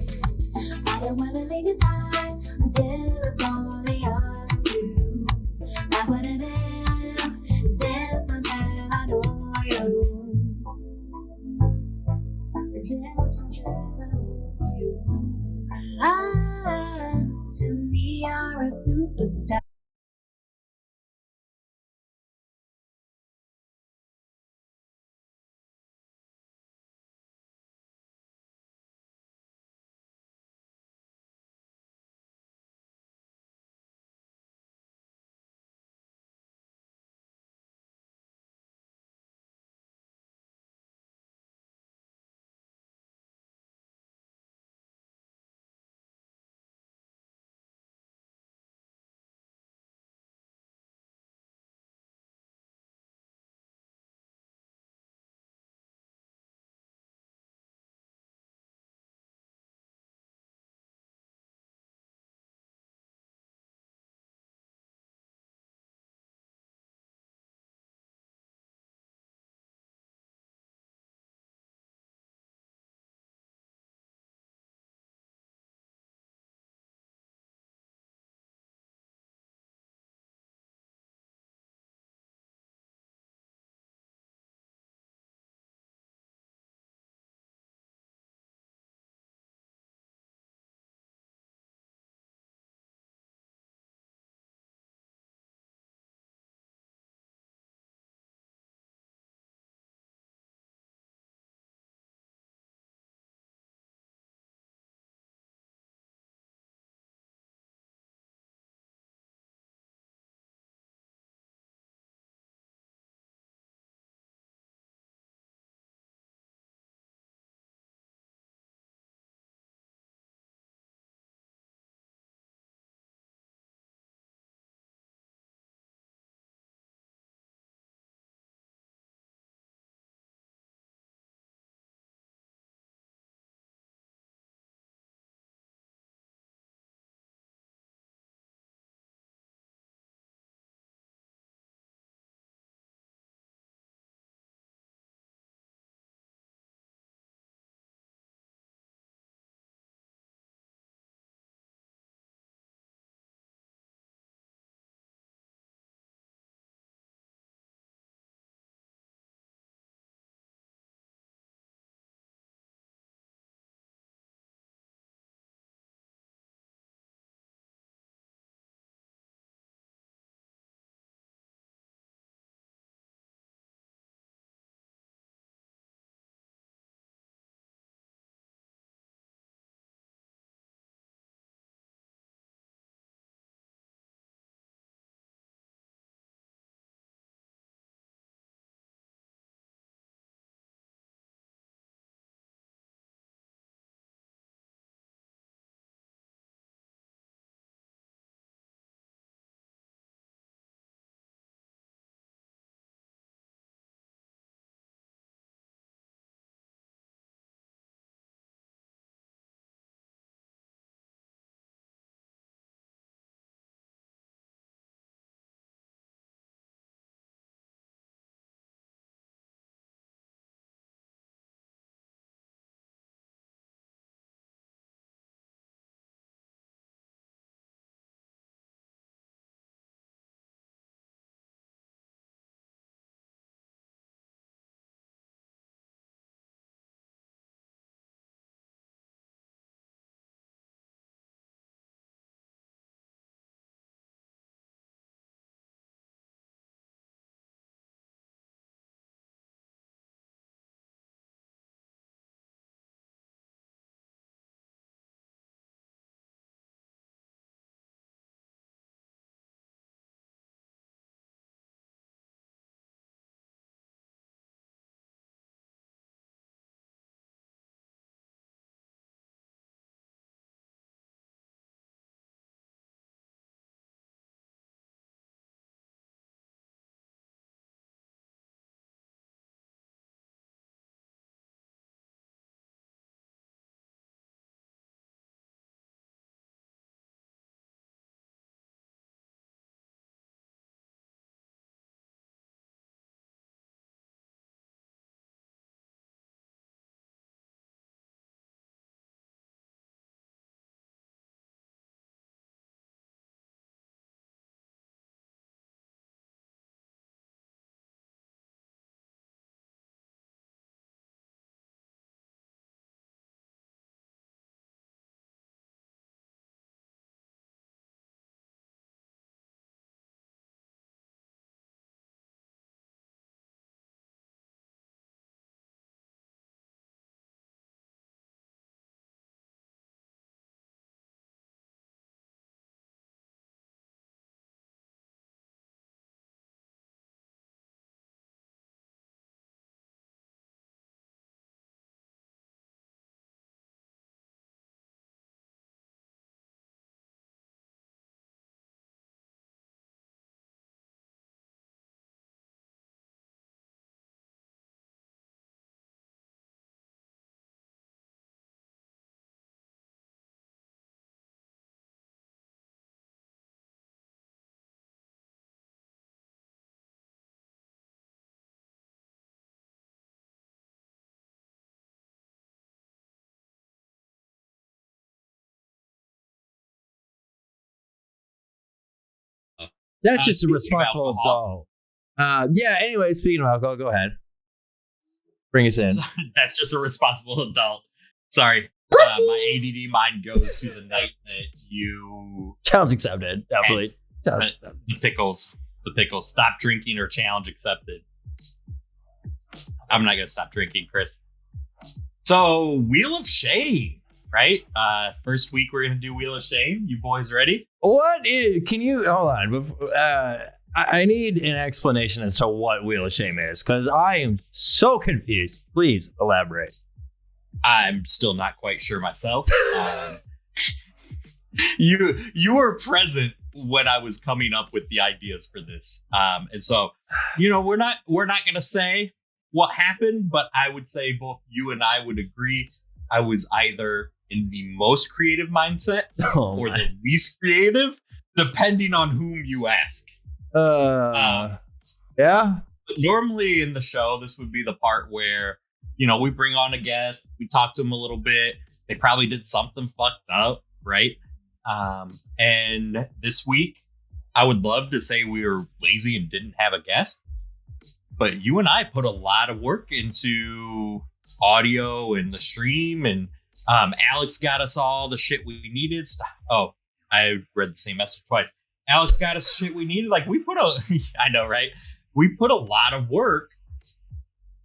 I don't wanna leave your side until it's only us two. I wanna dance, dance until I know you. Dance until I know you. To me, you're a superstar. That's just a speaking of responsible alcohol. adult. Yeah. Anyway, speaking of alcohol, go ahead. Bring us in. That's just a responsible adult. Sorry. My ADD mind goes to the night that you Challenge accepted. Definitely. the pickles. Stop drinking or challenge accepted. I'm not gonna stop drinking, Chris. So Wheel of Shame, right? First week we're gonna do Wheel of Shame. You boys ready? Can you hold on? I need an explanation as to what Wheel of Shame is, because I am so confused. Please elaborate. I'm still not quite sure myself. You were present when I was coming up with the ideas for this, and so we're not gonna say what happened, but I would say both you and I would agree I was either in the most creative mindset or the least creative, depending on whom you ask. Yeah. Normally in the show, this would be the part where we bring on a guest, we talk to them a little bit. They probably did something fucked up, right? And this week, I would love to say we were lazy and didn't have a guest, but you and I put a lot of work into audio and the stream, and Alex got us all the shit we needed. Oh, I read the same message twice. Alex got us shit we needed. Like I know, right? We put a lot of work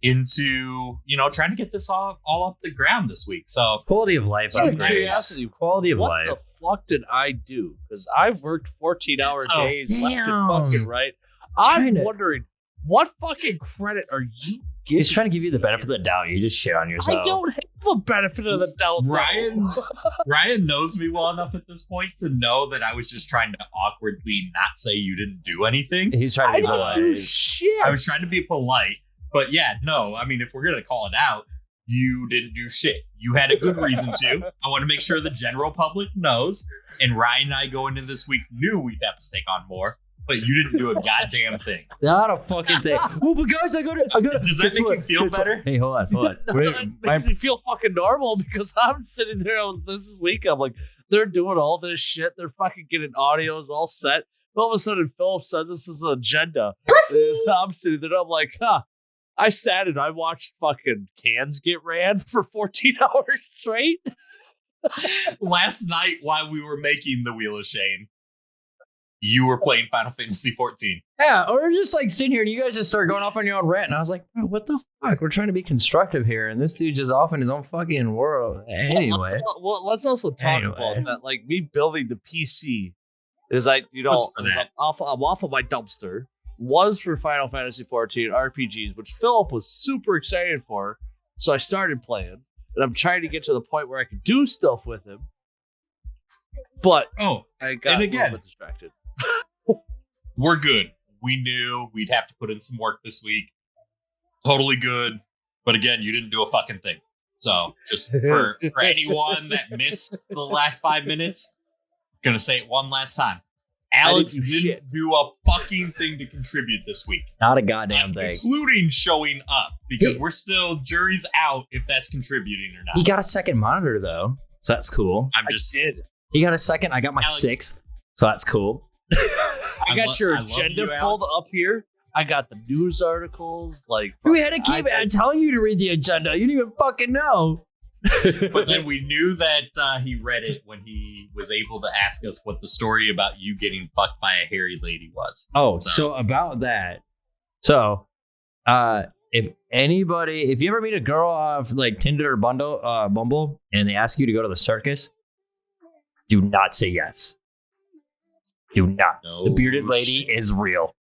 into trying to get this all off the ground this week. So quality of life. Curiosity. Quality of what life. the fuck did I do? Because I've worked 14-hour days left and fucking right. I'm wondering, what fucking credit are you giving? He's trying to give you the benefit of the doubt. You just shit on yourself. I don't have a benefit of the doubt. Ryan knows me well enough at this point to know that I was just trying to awkwardly not say you didn't do anything. He's trying to be polite. I didn't do shit. I was trying to be polite. But yeah, no, I mean, if we're going to call it out, you didn't do shit. You had a good reason to. I want to make sure the general public knows. And Ryan and I going into this week knew we'd have to take on more, but you didn't do a goddamn thing. Not a fucking thing. Oh, but guys, I got it. Does that make you feel better? Hey, hold on. It makes me feel fucking normal because I'm sitting there this week. I'm like, they're doing all this shit. They're fucking getting audios all set. All of a sudden, Philip says this is an agenda. And I'm sitting there. I'm like, I sat and I watched fucking cans get ran for 14 hours straight. Last night, while we were making the Wheel of Shame, you were playing Final Fantasy 14. Yeah, or we're just like sitting here and you guys just start going off on your own rant. And I was like, bro, what the fuck? We're trying to be constructive here. And this dude just off in his own fucking world. Anyway. Let's also talk about that. Like me building the PC is like, I'm off of my dumpster. Was for Final Fantasy 14 RPGs, which Philip was super excited for. So I started playing, and I'm trying to get to the point where I can do stuff with him. But I got a little bit distracted. We're good. We knew we'd have to put in some work this week. Totally good. But again, you didn't do a fucking thing. So just for anyone that missed the last 5 minutes, gonna say it one last time. Alex didn't do a fucking thing to contribute this week. Not a goddamn thing. Including showing up, because we're still, jury's out if that's contributing or not. He got a second monitor, though, so that's cool. I did. He got a second. I got my sixth, so that's cool. I got your agenda pulled up here. I got the news articles. We had to keep telling you to read the agenda. You didn't even fucking know. But then we knew that he read it when he was able to ask us what the story about you getting fucked by a hairy lady was. Oh, so about that. So, if you ever meet a girl off like Tinder or Bumble, and they ask you to go to the circus, do not say yes. Do not. No, the bearded lady is real.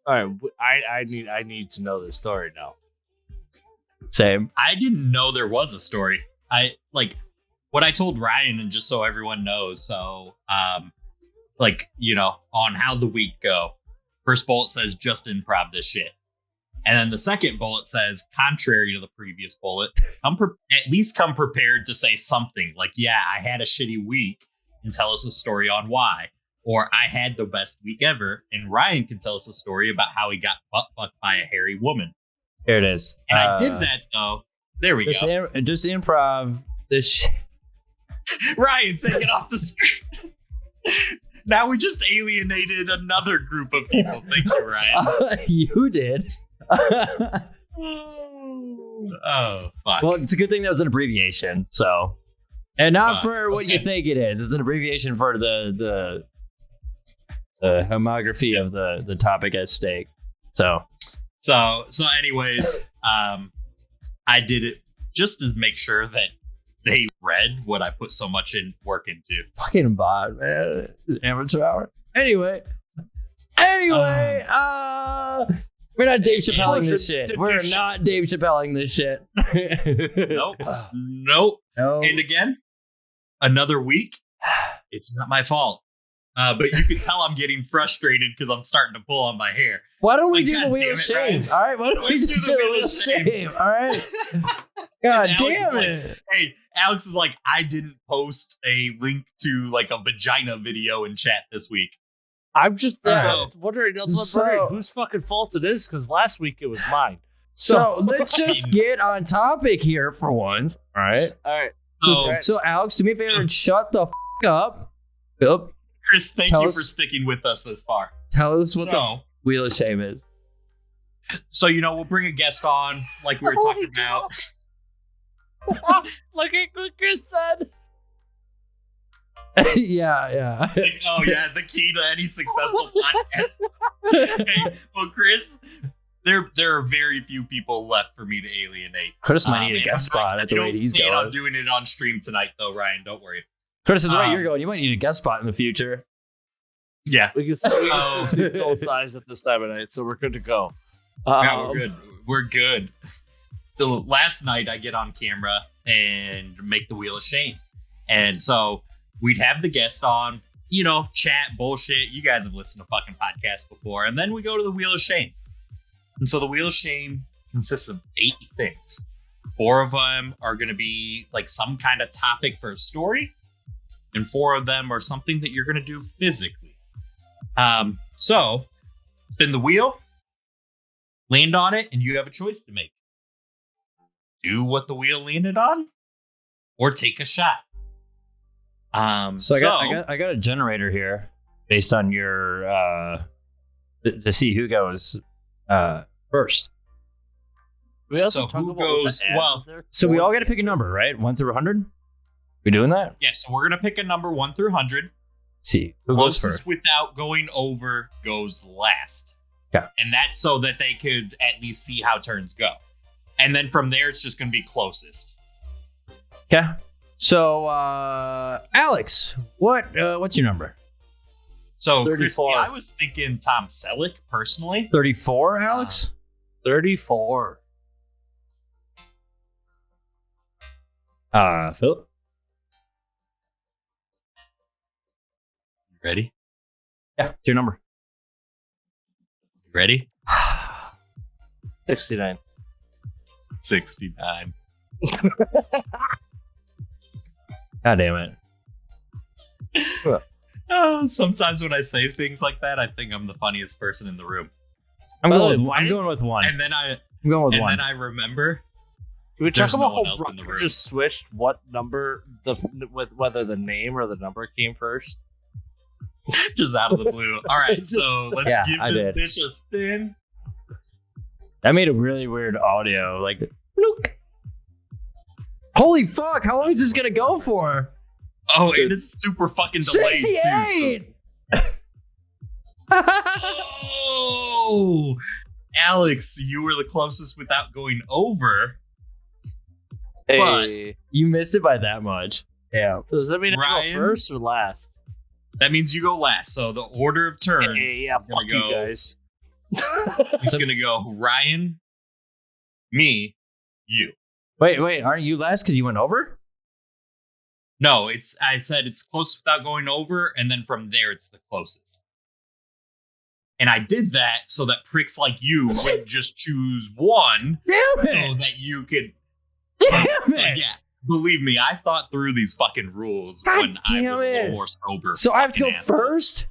All right, I need to know this story now. Same. I didn't know there was a story. What I told Ryan, and just so everyone knows, so on how the week go. First bullet says just improv this shit. And then the second bullet says, contrary to the previous bullet, at least come prepared to say something like, yeah, I had a shitty week, and tell us a story on why. Or I had the best week ever, and Ryan can tell us a story about how he got butt fucked by a hairy woman. Here it is. And I did that, though. There we go. Just improv this shit. Ryan, take it off the screen. Now we just alienated another group of people. Thank you, Ryan. You did. Oh, fuck. Well, it's a good thing that was an abbreviation. So, and not for what you okay. think it is. It's an abbreviation for the homography of the topic at stake. So anyways, I did it just to make sure that they read what I put so much work into. fucking bot, man. Amateur hour. Anyway, we're not Dave Chappelling this shit. We're not Dave Chappelling this shit. Nope. Nope. No. And again, another week. It's not my fault. But you can tell I'm getting frustrated because I'm starting to pull on my hair. Why don't we Like, do God the wheel damn of it, shame? Ryan. All right, why don't we Let's just do do the the wheel wheel of of shame. shame? All right. God And Alex is damn like, it. Hey, Alex is like, I didn't post a link to like a vagina video in chat this week. I'm just Alright. wondering So- whose fucking fault it is because last week it was mine. So let's just get on topic here for once. All right. All right. So, So Alex, do me a favor and shut the up. Yep. Chris, thank Tell you us- for sticking with us this far. Tell us what the So, wheel of shame is. we'll bring a guest on, like we were talking about. Look at what Chris said. yeah. Oh yeah, the key to any successful podcast. Hey, well, Chris, there are very few people left for me to alienate. Chris might need a And guest I'm not- spot at the I rate don't he's plan on going. doing it on stream tonight, though, Ryan. Don't worry. Chris, at the rate you're Um, going, you might need a guest spot in the future. Yeah, We can Oh. see full size at this time of night, so we're good to go. yeah, we're good. We're good. So last night I get on camera and make the wheel of shame, and so we'd have the guest on, chat bullshit. You guys have listened to fucking podcasts before, and then we go to the wheel of shame. And so the wheel of shame consists of 8 things. 4 of them are going to be like some kind of topic for a story, and 4 of them are something that you're going to do physically. So spin the wheel, land on it, and you have a choice to make. Do what the wheel landed on, or take a shot. So I got a generator here based on your to see who goes first. We also So talk who about what the goes- ad well, is there? So we all got to pick a number, right? 1 through 100. We doing that? Yeah, so we're gonna pick a number 1 through 100. Let's see who goes Closest first. without going over goes last. Okay. And that's so that they could at least see how turns go. And then from there, it's just gonna be closest. Okay. So Alex, what's your number? So, 34. Chris, I was thinking Tom Selleck personally. 34, Alex. 34. Philip. Ready? Yeah, it's your number. Ready? 69. 69. God damn it. Oh, sometimes when I say things like that, I think I'm the funniest person in the room. I'm By the going way, with one. And then I one. then I remember Can we There's talk no about one how else in the Roger room. just switched what number with whether the name or the number came first? just out of the blue. All right, so let's Yeah, give I this did. bitch a spin. That made a really weird audio. Like, look. Holy fuck! How long is this gonna go for? Oh, and it's super fucking delayed too. 68. Oh, Alex, you were the closest without going over. Hey, You missed it by that much. Yeah. so does that mean I Ryan? go first or last? That means you go last. So the order of turns Hey, yeah, is fuck gonna you go. guys. It's gonna go Ryan, me, you. Wait, aren't you last because you went over? No, I said it's close without going over, and then from there it's the closest. And I did that so that pricks like you would just choose one, Damn so that you could. Damn So it! yeah, believe me, I thought through these fucking rules God when I damn was a it. little more sober. So I have to go fucking asshole. first?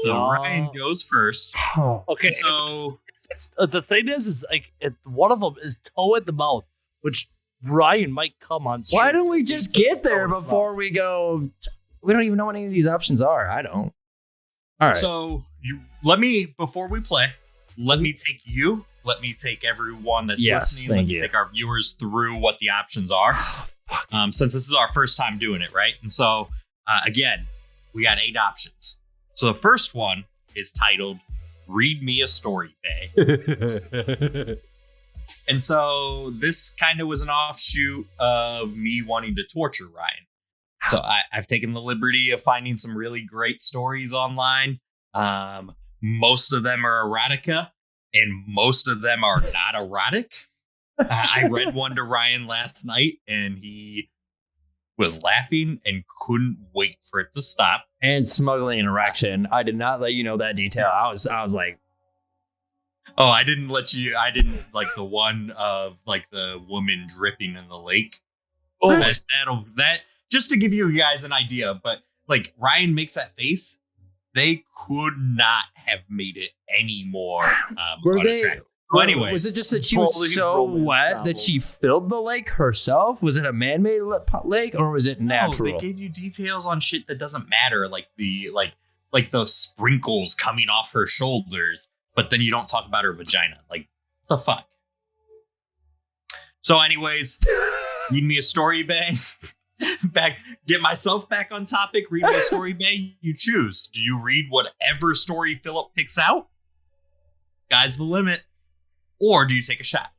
So Oh. Ryan goes first. Oh. Okay, So the thing is like one of them is toe in the mouth, which Ryan might come on. Why stream. don't we just get there before we go? We don't even know what any of these options are. I don't. All right. So before we play, let me take everyone that's listening. Let me take our viewers through what the options are. Since this is our first time doing it, right? And so, again, we got 8 options. So the first one is titled "Read Me a Story, Bay." And so this kind of was an offshoot of me wanting to torture Ryan. So I've taken the liberty of finding some really great stories online. Most of them are erotica, and most of them are not erotic. I read one to Ryan last night, and he was laughing and couldn't wait for it to stop. And smuggling an erection. I did not let you know that detail. I was like, oh, I didn't like the one of like the woman dripping in the lake. Oh, that just to give you guys an idea. But like Ryan makes that face, they could not have made it any more unattractive. Well, anyway, was it just that she was so wet that she filled the lake herself? Was it a man-made lake or was it natural? No, they gave you details on shit that doesn't matter, like the sprinkles coming off her shoulders, but then you don't talk about her vagina. Like, what the fuck? So, anyways, read me a story, Bay. Get myself back on topic. Read me a story, Bay. You choose. Do you read whatever story Philip picks out? Sky's the limit. Or do you take a shot?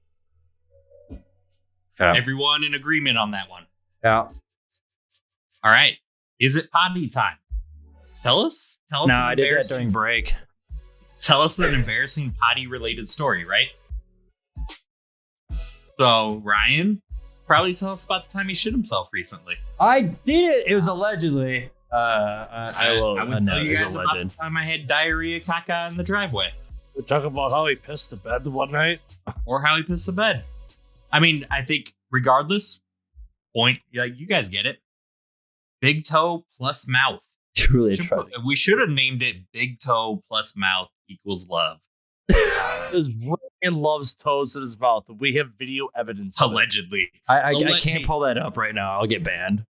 Yeah. Everyone in agreement on that one. Yeah. All right. Is it potty time? Tell us. No, I did that during break. Tell us an embarrassing potty-related story, right? So, Ryan, probably tell us about the time he shit himself recently. I did it. It was allegedly. I would tell you guys about the time I had diarrhea caca in the driveway. We talk about how he pissed the bed one night. Or how he pissed the bed. I mean, I think regardless, you guys get it. Big toe plus mouth. Truly we should have named it Big Toe plus Mouth equals love. Because Ryan loves toes in his mouth. We have video evidence. Allegedly. I can't pull that up right now. I'll get banned.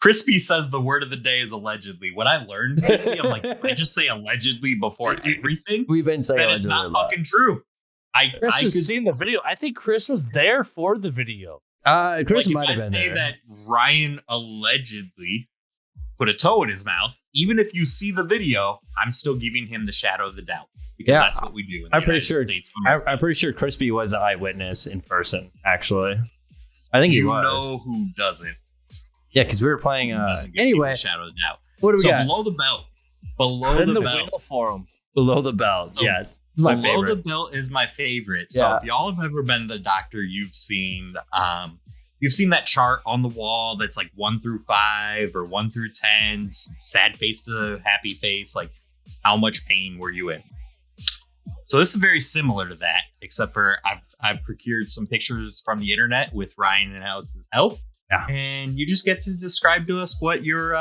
Crispy says the word of the day is allegedly. What I learned, Crispy, I'm like, I just say allegedly before everything. We've been saying that is not fucking true. Chris has seen the video. I think Chris was there for the video. Chris might have been there. I say that Ryan allegedly put a toe in his mouth. Even if you see the video, I'm still giving him the shadow of the doubt. Because that's what we do in the United States. I'm pretty sure Crispy was an eyewitness in person, actually. I think he was. You know who doesn't. Yeah, because we were playing. Anyway, shadow of doubt. What do we got? Below the belt. Below the belt. Forum. Below the belt. So yes, it's my below favorite. the belt is my favorite. So if y'all have ever been to the doctor, you've seen that chart on the wall that's like 1 through 5 or 1 through 10, sad face to happy face. Like, how much pain were you in? So this is very similar to that, except for I've procured some pictures from the internet with Ryan and Alex's help. Yeah. And you just get to describe to us what your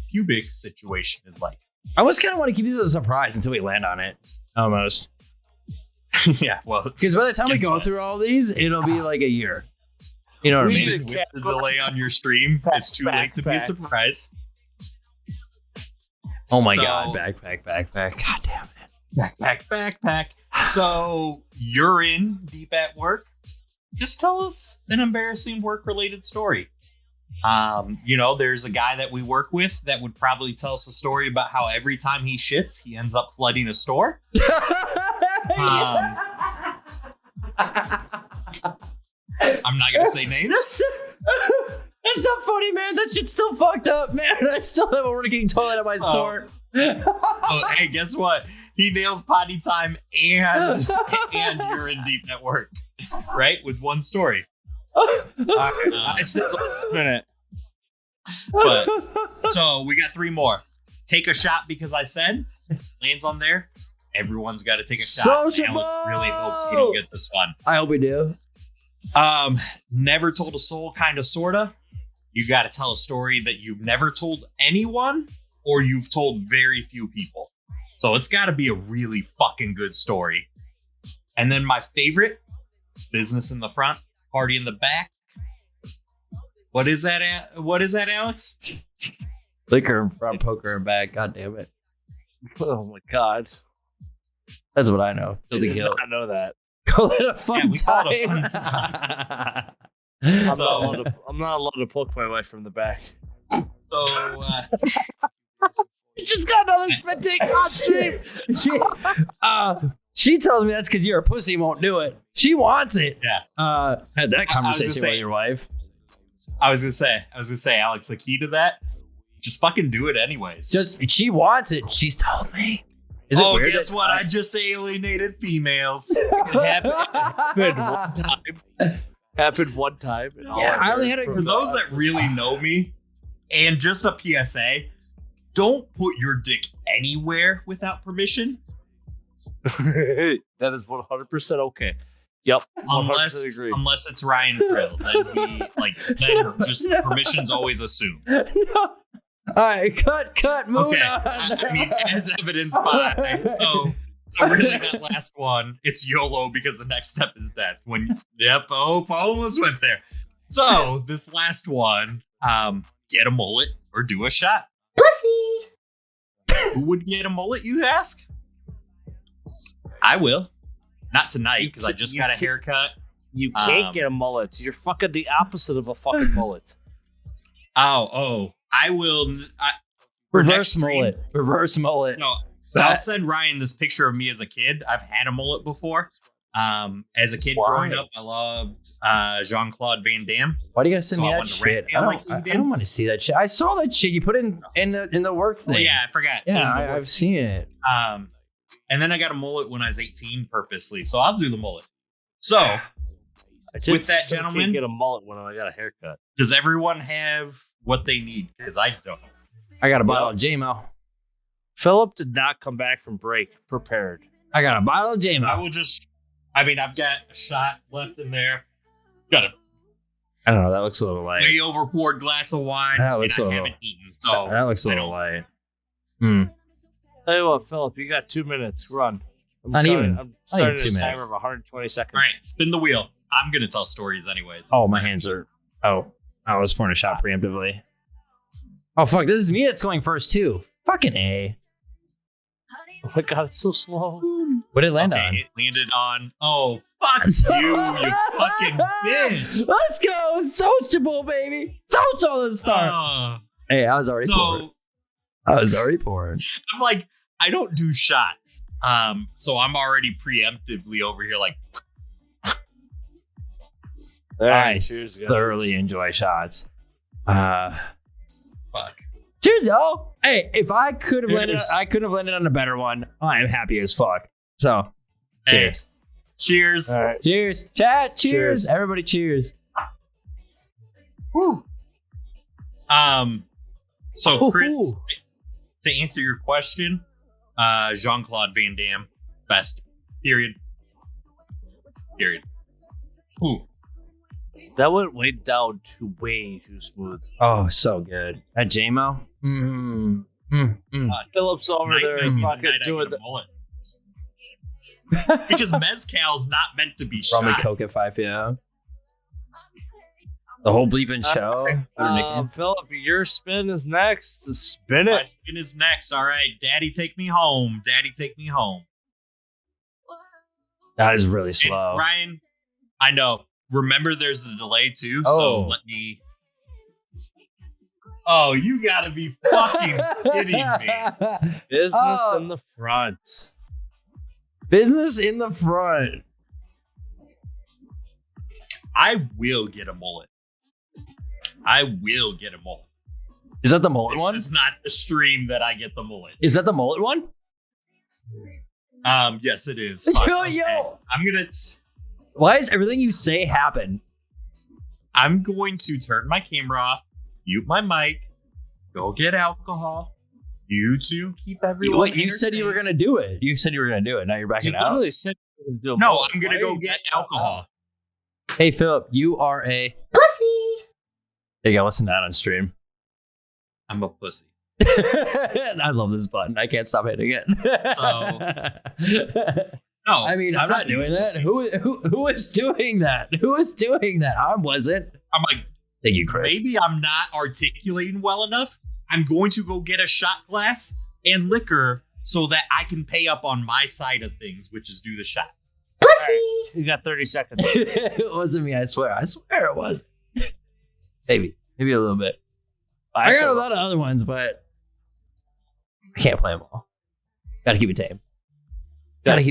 pubic situation is like. I almost kind of want to keep this as a surprise until we land on it. Almost. Yeah, well. Because by the time we go through all these, it'll be like a year. You know what I mean? With the delay on your stream, it's too late to be surprised. Oh my God. Backpack. God damn it. Backpack. So you're in deep at work. Just tell us an embarrassing work-related story. There's a guy that we work with that would probably tell us a story about how every time he shits, he ends up flooding a store. I'm not going to say names. That's not funny, man. That shit's still fucked up, man. I still have a working toilet at my store. Hey, guess what? He nails potty time and you're in deep at work, right? With one story. I said, let's spin it. But so we got 3 more. Take a shot because I said lands on there. Everyone's got to take a shot. Alex really hope you don't get this one. I hope we do. Never told a soul, kind of, sorta. You got to tell a story that you've never told anyone or you've told very few people. So it's got to be a really fucking good story. And then my favorite, business in the front, party in the back. What is that, Alex? Lick her in front, poke her in back. God damn it. Oh my god. That's what I know. Kill to kill. I know that. Call it a fun we time. call it a fun time. I'm not allowed to poke my wife from the back. So, You just got another spit take on stream. She tells me that's because you're a pussy, won't do it. She wants it. Yeah. Had that conversation say- with your wife. I was gonna say, Alex, the key to that, just fucking do it anyways. She wants it. She's told me. Is it weird guess that- what? I just alienated females. Happened one time. And all Yeah, I only had For those that really know me, and just a PSA, don't put your dick anywhere without permission. that is 100% okay. Yep. 100% agree. Unless it's Ryan Krill, then just permission's always assumed. No. All right, cut, move Okay, on. I mean, as evidenced by so really that last one, it's YOLO because the next step is death. Almost went there. So this last one, get a mullet or do a shot. Pussy. Who would get a mullet, you ask? I will. Not tonight because I just got a haircut. You can't get a mullet. You're fucking the opposite of a fucking mullet. Oh, I will. For Reverse next stream- mullet. Reverse mullet. No, I'll send Ryan this picture of me as a kid. I've had a mullet before. As a kid growing up, I loved Jean-Claude Van Damme. Why do you guys send So me I that wanted to shit? rant I don't want to see that shit. I saw that shit. You put it in the work thing. Oh, yeah, I forgot. Yeah, I've seen it. And then I got a mullet when I was 18 purposely. So I'll do the mullet. So, I just with that, still gentlemen, can't get a mullet when I got a haircut. does everyone have what they need? Because I don't. I got a bottle of J-Mo. Philip did not come back from break prepared. I got a bottle of I J-Mo. will just, I've got a shot left in there. Got a I don't know. That looks a little light. way over poured glass of wine. That And looks I a little- haven't eaten. So, That looks a I little don't- light. Tell you what, Philip, you got 2 minutes. Run. I'm Not even I'm starting 2 this minutes. timer of 120 seconds. all right, spin the wheel. I'm going to tell stories anyways. Oh, my hands are. Oh, I was pouring a shot preemptively. Oh, fuck. This is me that's going first, too. Fucking A. Oh my god, it's so slow. What did it land Okay, on? it landed on. Oh, fuck you fucking bitch. Let's go. Sociable, baby. Social to start. Hey, I was already pouring. So I was already pouring. I'm like, I don't do shots. So I'm already preemptively over here like, All right, I cheers, guys. thoroughly enjoy shots. fuck. Cheers, yo. Hey, if I could have landed, Cheers. I could have landed on a better one. I am happy as fuck. So, Hey, cheers. cheers. All right. Cheers. Chat. Cheers. Cheers. Everybody, cheers. So Chris, Ooh. to answer your question, Jean-Claude Van Damme, best. Period. Ooh. That went way down way too smooth. Oh, so good. That J-Mo. Philip's over there Tonight fucking I doing get a the. mullet. Because mezcal's not meant to be Rum and shot. Coke at 5 p.m. The whole bleeping show. Philip, your spin is next. Spin My it. spin is next. All right, Daddy, take me home. Daddy, take me home. That is really And slow. Ryan, I know. Remember, there's the delay too. Oh. So let me. Oh, you gotta be fucking kidding me! Business Oh. in the front. Business in the front. I will get a mullet. I will get a mullet. Is that the mullet This one? is not the stream that I get the mullet. Is that the mullet one? Yes, it is. Yo, Fuck, yo. okay. Why does everything you say happen? I'm going to turn my camera off, mute my mic, go get alcohol. You two keep everyone. You said you were entertained. gonna do it. You said you were gonna do it. Now you're You backing out. literally said you were gonna do a No, mullet. I'm gonna Why go are you get backing out? alcohol. Hey Philip, you are a. Pussy. You gotta listen to that on stream. I'm a pussy. I love this button. I can't stop hitting it. No, I mean, I'm not doing that. Who is doing that? Who is doing that? I wasn't. I'm like, Thank you, Chris. maybe I'm not articulating well enough, I'm going to go get a shot glass and liquor so that I can pay up on my side of things, which is do the shot. Right, you got 30 seconds. It wasn't me, I swear. I swear it was. Maybe a little bit. I got a lot of other ones, but I can't play them all. Gotta keep it tame. Yeah.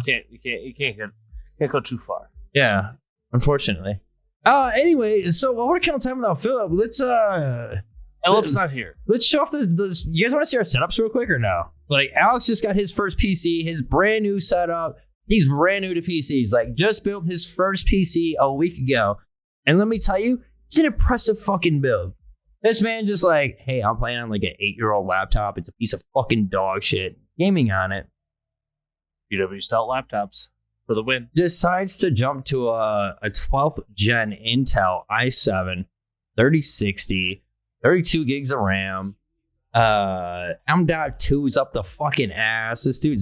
You can't go too far. Yeah, unfortunately. Anyway, so I want to kill time without Philip. Philip's not here. Let's show off the. You guys want to see our setups real quick or no? Like, Alex just got his first PC, his brand new setup. He's brand new to PCs. Like, just built his first PC a week ago. And let me tell you, it's an impressive fucking build. This man just like, hey, I'm playing on like an 8-year-old laptop. It's a piece of fucking dog shit. Gaming on it. UW style laptops for the win. Decides to jump to a 12th gen Intel i7 3060, 32 gigs of RAM. M.2 is up the fucking ass. This dude's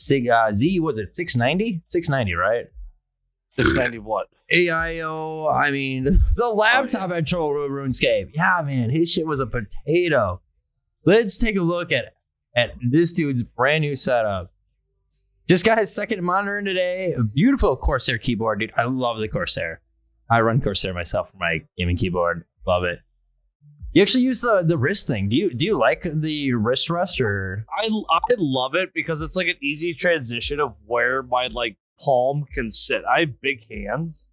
Z, was it 690? 690, right? 690 what? AIO. I mean, the laptop at Troll RuneScape. Yeah, man, his shit was a potato. Let's take a look at this dude's brand new setup. Just got his second monitor in today. A beautiful Corsair keyboard, dude. I love the Corsair. I run Corsair myself for my gaming keyboard. Love it. You actually use the wrist thing. Do you like the wrist rest or? I love it because it's like an easy transition of where my like palm can sit. I have big hands.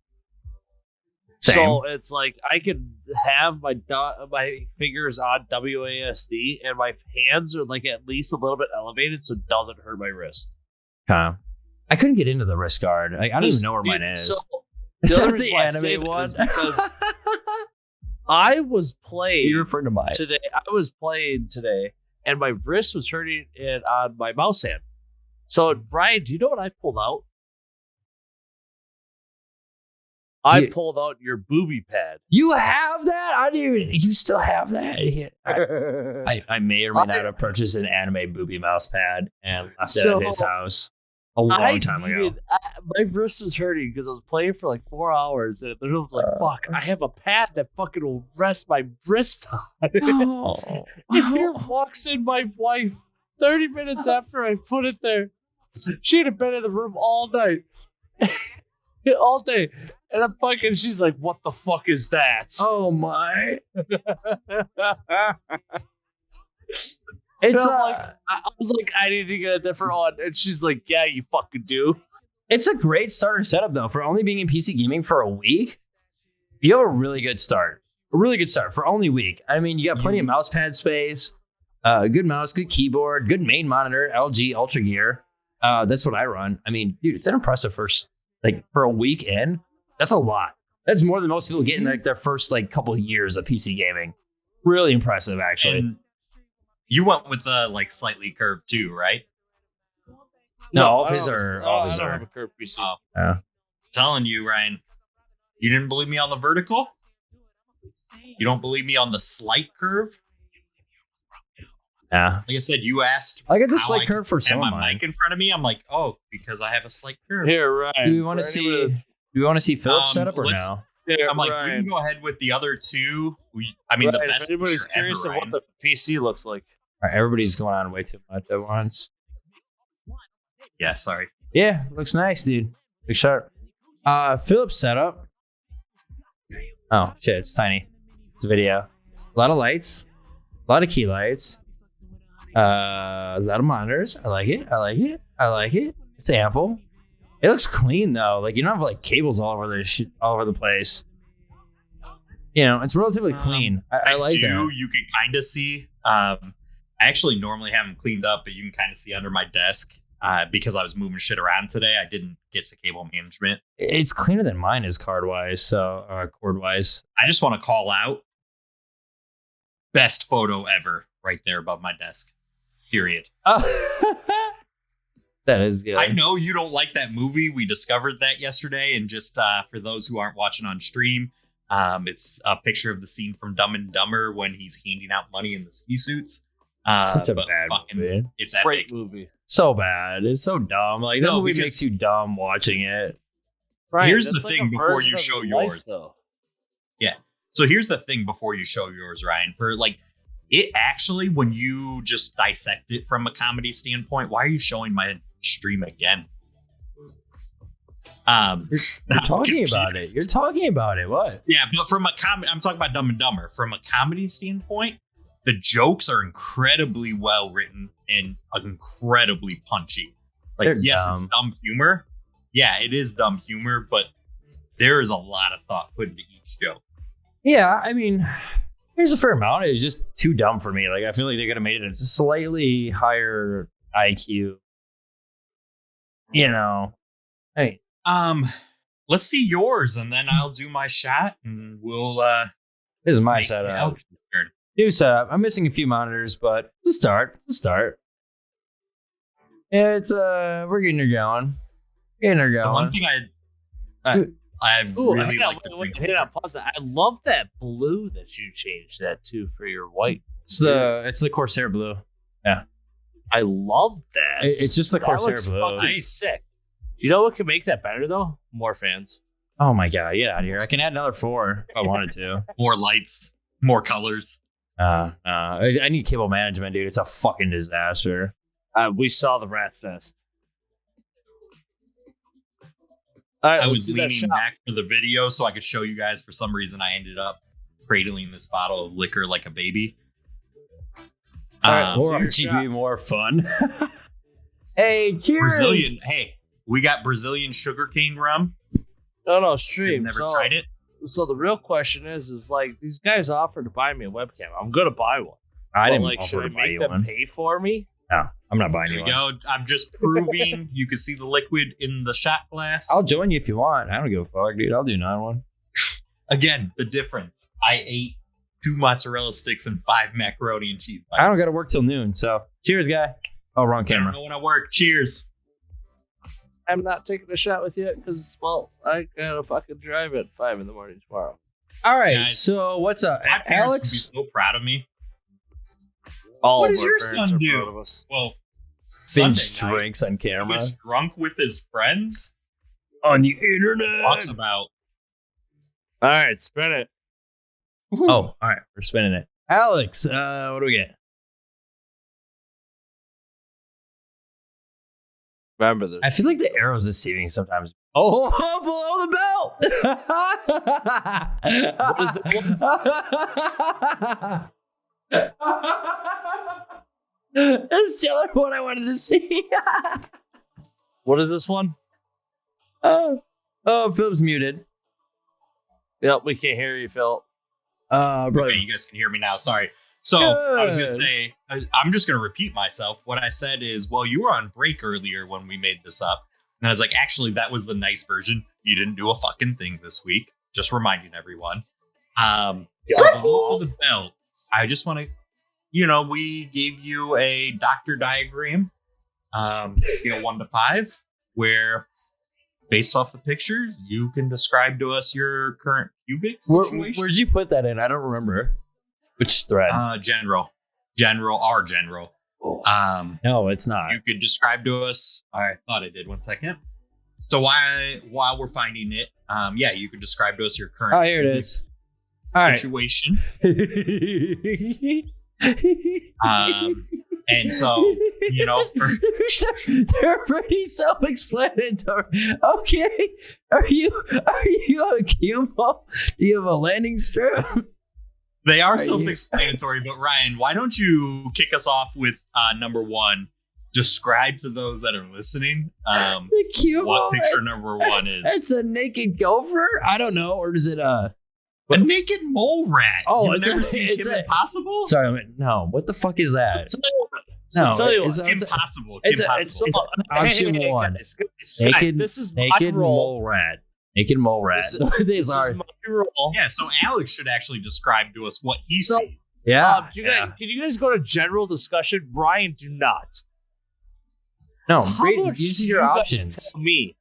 Same. So it's like I can have my fingers on WASD and my hands are like at least a little bit elevated so it doesn't hurt my wrist. Huh. I couldn't get into the wrist guard. I don't even know where mine is. So, Is that other the reason why I say anime that one? is because I was playing You're referring to mine. today. I was playing today and my wrist was hurting on my mouse hand. So Brian, do you know what I pulled out? I pulled out your booby pad. You have that? I didn't even. You still have that? I may or may not have purchased an anime booby mouse pad and left it at his house a long time ago. My wrist was hurting because I was playing for like 4 hours, and it was like, "Fuck! I have a pad that fucking will rest my wrist on." Oh. And here walks in my wife 30 minutes after I put it there. She'd have been in the room all night, all day. And I'm fucking, she's like, what the fuck is that? Oh my. It's It's I was like, I need to get a different one. And she's like, yeah, you fucking do. It's a great starter setup though. For only being in PC gaming for a week, you have a really good start. A really good start for only a week. I mean, you got plenty of mouse pad space, good mouse, good keyboard, good main monitor, LG Ultra Gear. That's what I run. I mean, dude, it's an impressive first, like for a week in. That's a lot. That's more than most people get in like their first like couple of years of PC gaming. Really impressive, actually. And you went with the like slightly curved too, right? No, all I of his don't- are. I All of his don't are. have a curved PC. Oh. Yeah. Telling you, Ryan, you didn't believe me on the vertical. You don't believe me on the slight curve. Yeah. Like I said, you asked. I got the how slight I curve for had some of my mine. mic in front of me. I'm like, oh, because I have a slight curve. Here, Ryan. Do we want to see? Do we want to see Philip's setup or let's- no? Here, I'm like, we Ryan. can go ahead with the other two. I mean, the Ryan, best if anybody's picture ever, curious of Ryan. what the PC looks like. All right, everybody's going on way too much at once. Yeah, sorry. Yeah, looks nice, dude. Big sharp. Philip's setup. Oh shit, it's tiny. It's a video. A lot of lights. A lot of key lights. A lot of monitors. I like it. I like it. I like it. It's ample. It looks clean though. Like you don't have like cables all over the shit all over the place. You know, it's relatively clean. I like do. that. You can kind of see. I actually normally have them cleaned up, but you can kind of see under my desk because I was moving shit around today. I didn't get to cable management. It's cleaner than mine is cord wise. So cord wise. I just want to call out best photo ever right there above my desk. Period. Oh. That is good. I know you don't like that movie. We discovered that yesterday. And just for those who aren't watching on stream, it's a picture of the scene from Dumb and Dumber when he's handing out money in the ski suits. Such a but bad fucking, movie. it's epic. Great movie. So bad. It's so dumb. Like that No, movie because- makes you dumb watching it. Ryan, Here's that's the like thing a before you version show of life, yours. though. So here's the thing before you show yours, Ryan. For like it actually, when you just dissect it from a comedy standpoint, why are you showing my stream again? You're talking about it. You're talking about it. What? Yeah, but from a I'm talking about Dumb and Dumber. From a comedy standpoint, the jokes are incredibly well written and incredibly punchy. Like, They're yes, dumb. it's dumb humor. Yeah, it is dumb humor, but there is a lot of thought put into each joke. Yeah, I mean, there's a fair amount. It's just too dumb for me. Like, I feel like they could have made it a slightly higher IQ. You know, hey, Let's see yours, and then I'll do my shot, and we'll this is my make setup. Alex's turn. New setup. I'm missing a few monitors, but it's a start. It's a start. It's we're getting her going. Getting her The going. one thing I Ooh, really like hang on, pause that. I love that blue that you changed that to for your white. It's the Corsair blue. I love that. It's just the That Corsair looks blue. fucking Nice. sick. You know what could make that better though? More fans. Oh my god, get out of here! I can add another 4 if I wanted to. more lights, more colors. I need cable management, dude. It's a fucking disaster. We saw the rat's nest. All right, I let's was do that leaning shot. back for the video so I could show you guys. For some reason, I ended up cradling this bottle of liquor like a baby. All right, Or cheers, RGB more fun. Hey, cheers! Brazilian. Hey, we got Brazilian sugarcane rum. No, You've stream. never so, tried it? So the real question is like these guys offered to buy me a webcam. I'm gonna buy one. I But, didn't like, offer should I to buy make you them one. pay for me? No, I'm not buying There you you one. go. I'm just proving you can see the liquid in the shot glass. I'll join you if you want. I don't give a fuck, dude. I'll do another one. Again, the difference. I ate 2 mozzarella sticks and 5 macaroni and cheese bites. I don't got to work till noon, so cheers, guy. Oh, wrong I don't camera. know when I work. Cheers. I'm not taking a shot with you because, well, I gotta fucking drive at 5 in the morning tomorrow. All right, Guys, so what's up, My parents would be Alex? so proud of me. All What of does our your parents son are do? proud of us. Well, Binge Sunday night, drinks on he camera was drunk with his friends. on the internet. Talks about All right, spin it. Oh, all right, we're spinning it. Alex, what do we get? Remember this. I feel like the arrow's deceiving sometimes. Oh, below the belt. What is That's still what I wanted to see. What is this one? oh, Philip's muted. Yep, we can't hear you, Phil. Brother. okay, you guys can hear me now. Sorry. So I was Good. gonna say, I'm just gonna repeat myself. What I said is, well, you were on break earlier when we made this up, and I was like, actually, that was the nice version. You didn't do a fucking thing this week. Just reminding everyone. So below the belt, I just want to, we gave you a doctor diagram, 1 to 5, where based off the pictures, you can describe to us your current pubic situation. Where'd you put that in? I don't remember. Which thread? General. No, it's not. You could describe to us. I thought I did. 1 second. So while we're finding it, you could describe to us your current. Oh, here it is. All right. Situation. And so they're pretty self-explanatory. Okay, are you a Cubo? Do you have a landing strip? they are you- self-explanatory. But Ryan, why don't you kick us off with number 1? Describe to those that are listening The Cubo. what picture number 1 is. It's a naked gopher. I don't know, or is it a? A naked mole rat. Oh, You've it's never a- seen it's Kim a- Possible? No. What the fuck is that? No, tell you it's, what, Kim it's, Possible. it's Kim a- Possible. option one. Guys, naked. this is naked my role. mole rat. Naked mole rat. This is These are. my role. Yeah, so Alex should actually describe to us what he So- sees. Yeah. Can you guys go to general discussion? Brian, do not. No, How read, about these are you your guys options. tell me.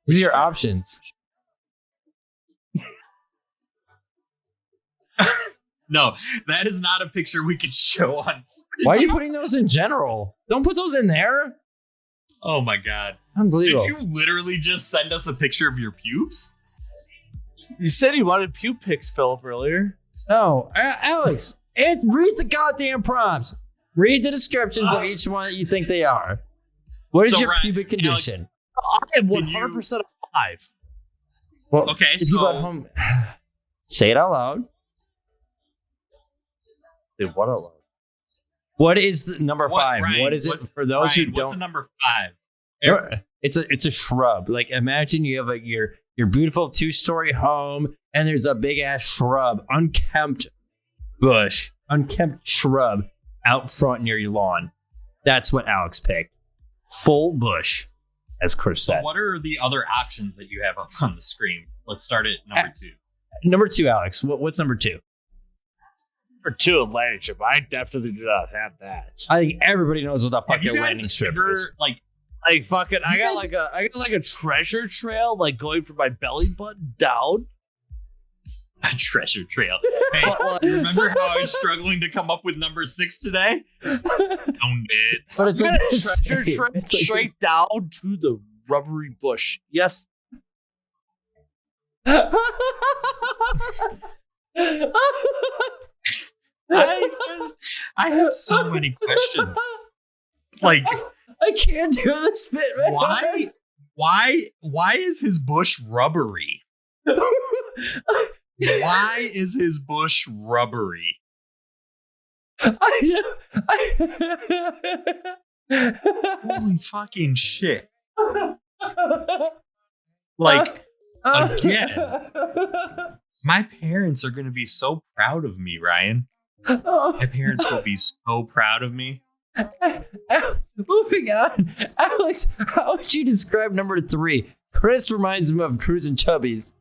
These are your options. No, that is not a picture we can show on. Why are you putting those in general? Don't put those in there. Oh my god! Unbelievable. Did you literally just send us a picture of your pubes? You said you wanted pube pics, Philip, earlier. No, Alex, read the goddamn prompts. Read the descriptions of each one that you think they are. What is So, your Ryan, pubic condition? I am Can you- 100% a 5. Well, Okay, if you go at so home, say it out loud. Dude, what a load. What is the number What, 5? Ryan, what is it what- for those Ryan, who what's the don't? number 5? It's a shrub. Like imagine you have your beautiful 2-story home, and there's a big ass shrub, unkempt shrub out front near your lawn. That's what Alex picked. Full bush, as Chris So said. what are the other options that you have up on the screen? Let's start at number 2. Number 2, Alex. What's number 2? For 2, a landing strip. I definitely do not have that. I think everybody knows what the Have you fucking guys landing strip ever, is. Like fucking, I got like a treasure trail, like going from my belly button down. a treasure trail? Hey, remember how I was struggling to come up with number 6 today? Found it. But it's I like got a treasure trail it's like- straight down to the rubbery bush. Yes. I have so many questions. Like, I can't do this bit, man. why is his bush rubbery? Why is his bush rubbery? Holy fucking shit. Like, again, my parents are going to be so proud of me, Ryan. My parents will be so proud of me. Moving on. Alex, how would you describe number 3? Chris reminds him of Cruz and Chubbies.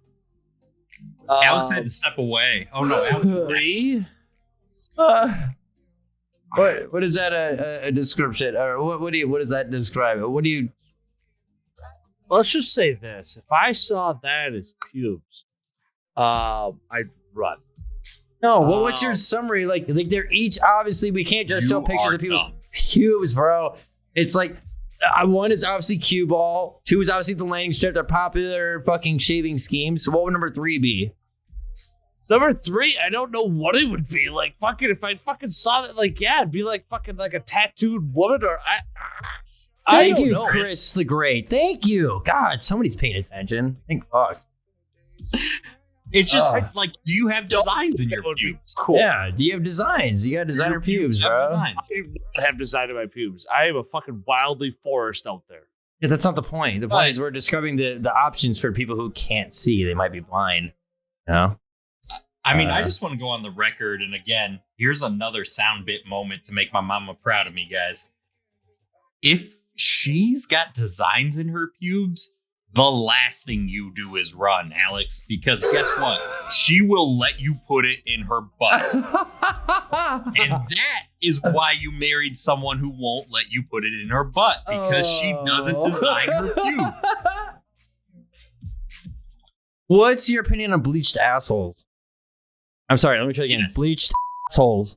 Alex had to step away. Oh no, Alex is back. 3. What is that a description? Or what does that describe? What do you Let's just say this: if I saw that as pubes, I'd run. No, what's your summary? Like they're each obviously we can't just show You pictures are of people's dumb. pubes, bro. It's like one is obviously cue ball, 2 is obviously the landing strip. They're popular fucking shaving schemes. So what would number 3 be? Number 3, I don't know what it would be. Like fucking, if I fucking saw that, like yeah, it'd be like fucking like a tattooed woman, or I Thank don't you, know. Chris the Great. Thank you. God, somebody's paying attention. Thank fuck. It's just like, do you have designs in your That would be pubes? cool. Yeah, do you have designs? You got designer Your pubes, have bro. designs. I do not have design in my pubes. I am a fucking wildly forest out there. Yeah, that's not the point. The point is we're describing the options for people who can't see. They might be blind. You know? I mean, I just want to go on the record, and again, here's another sound bit moment to make my mama proud of me, guys. If she's got designs in her pubes, the last thing you do is run, Alex, because guess what? She will let you put it in her butt. And that is why you married someone who won't let you put it in her butt, because she doesn't design her pubes. What's your opinion on bleached assholes? I'm sorry, let me try again. Yes. Bleached assholes.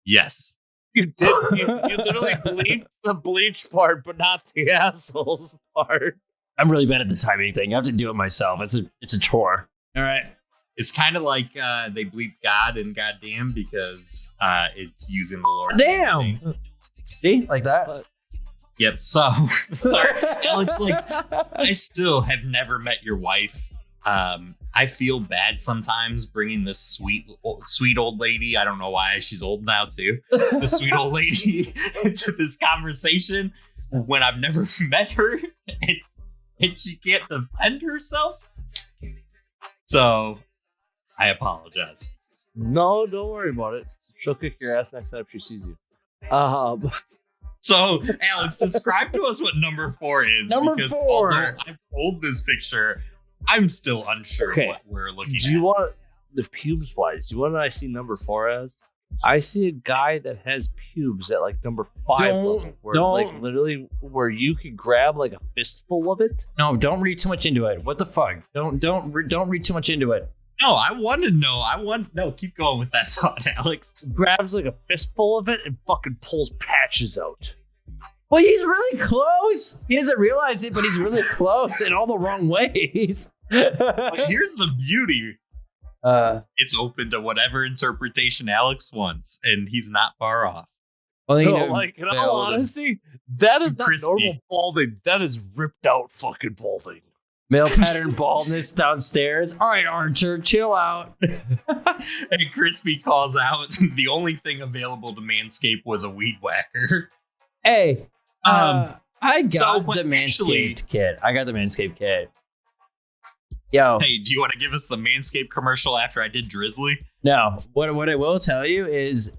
Yes. You did. You literally bleeped the bleach part, but not the assholes part. I'm really bad at the timing thing. I have to do it myself. It's a chore. All right. It's kind of like they bleep God and goddamn because it's using the Lord. Damn. See? Like that? Yep. So, sorry. Alex, like, I still have never met your wife. I feel bad sometimes bringing this sweet old lady. I don't know why she's old now too. The sweet old lady into this conversation when I've never met her and she can't defend herself. So I apologize. No, don't worry about it. She'll kick your ass next time she sees you. So, Alex, describe to us what number 4 is. Number because 4. although I've pulled this picture, I'm still unsure Okay. what we're looking Do at. you want the pubes wise? Do you want what I see number 4 as? I see a guy that has pubes at like number 5 level, where like literally where you could grab like a fistful of it. No, don't read too much into it. What the fuck? Don't read too much into it. No, I want to know. No, keep going with that thought, Alex. Grabs like a fistful of it and fucking pulls patches out. Well, he's really close. He doesn't realize it, but he's really close in all the wrong ways. But here's the beauty. It's open to whatever interpretation Alex wants, and he's not far off. Well, you No, know, like in yeah, all well, honesty, that is not Crispy. normal balding. That is ripped out fucking balding. male pattern baldness downstairs. All right, Archer, chill out. And Crispy calls out the only thing available to Manscaped was a weed whacker. Hey, I got so, the but Manscaped actually- kit. I got the Manscaped kit. Yo, Hey, do you want to give us the Manscaped commercial after I did Drizzly? no. What I will tell you is,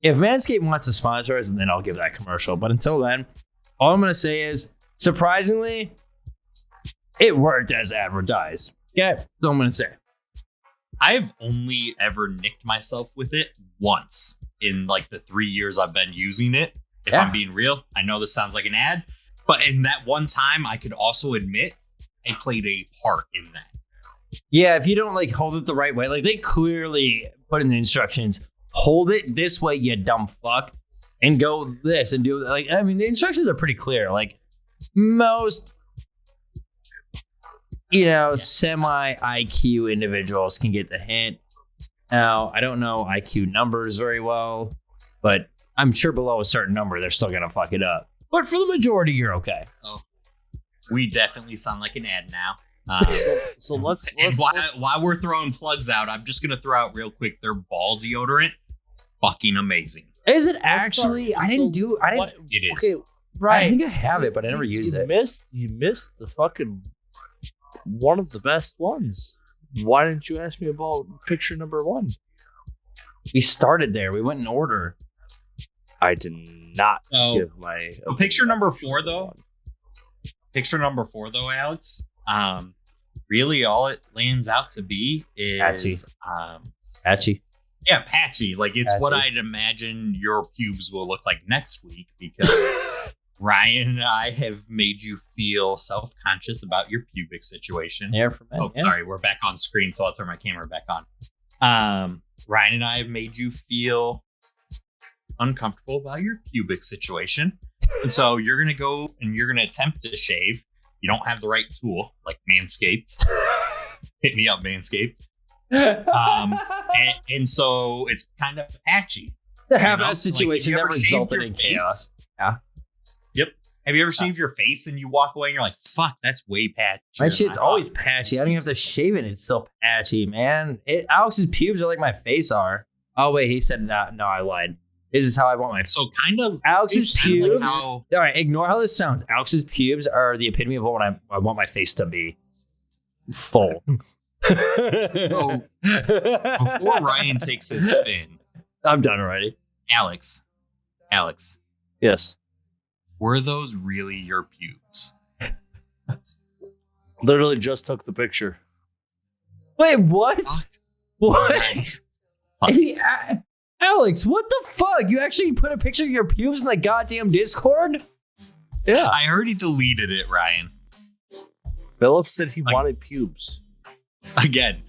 if Manscaped wants to sponsor us, then I'll give that commercial. But until then, all I'm gonna say is, surprisingly, it worked as advertised. Yeah, that's all I'm gonna say. I've only ever nicked myself with it once in like the 3 years I've been using it. If Yeah. I'm being real, I know this sounds like an ad, but in that one time, I could also admit I played a part in that. Yeah, if you don't like hold it the right way, like they clearly put in the instructions, hold it this way, you dumb fuck, and go this and do like. I mean, the instructions are pretty clear. Like most, semi IQ individuals can get the hint. Now, I don't know IQ numbers very well, but I'm sure below a certain number, they're still gonna fuck it up. But for the majority, you're okay. We definitely sound like an ad now. So let's And while we're throwing plugs out, I'm just gonna throw out real quick their ball deodorant. Fucking amazing. Is it actually? I didn't. It is. Okay, I right. think I have it, but I never used it. You missed the fucking one of the best ones. Why didn't you ask me about picture number 1? We started there. We went in order. I did not So, give my picture number 4 though. Picture number 4 though, Alex. Really all it lands out to be is Patchy. yeah, patchy. Like it's what Patchy. I'd imagine your pubes will look like next week because Ryan and I have made you feel self-conscious about your pubic situation. Yeah, for men. Oh, yeah. sorry, we're back on screen, so I'll turn my camera back on. Ryan and I have made you feel uncomfortable about your pubic situation. And so you're going to go and you're going to attempt to shave. You don't have the right tool, like Manscaped. Hit me up, Manscaped. And so it's kind of patchy. The you know, half-ass like, situation have you that ever shaved resulted your in face? chaos. Yep. Have you ever shaved your face and you walk away and you're like, fuck, that's way patchy. My shit's always patchy. I don't even have to shave it. It's still patchy, man. Alex's pubes are like my face are. Oh, wait. He said that. No, I lied. This is how I want my So kind of Alex's kind of like pubes. how- All right, ignore how this sounds. Alex's pubes are the epitome of what I want my face to be. Full. before Ryan takes his spin, I'm done already. Alex, Yes. were those really your pubes? Literally just took the picture. Wait, what? Fuck. What? Nice. Hey, Alex, what the fuck? You actually put a picture of your pubes in the goddamn Discord? Yeah. I heard he deleted it, Ryan. Philip said he Like- wanted pubes. Again,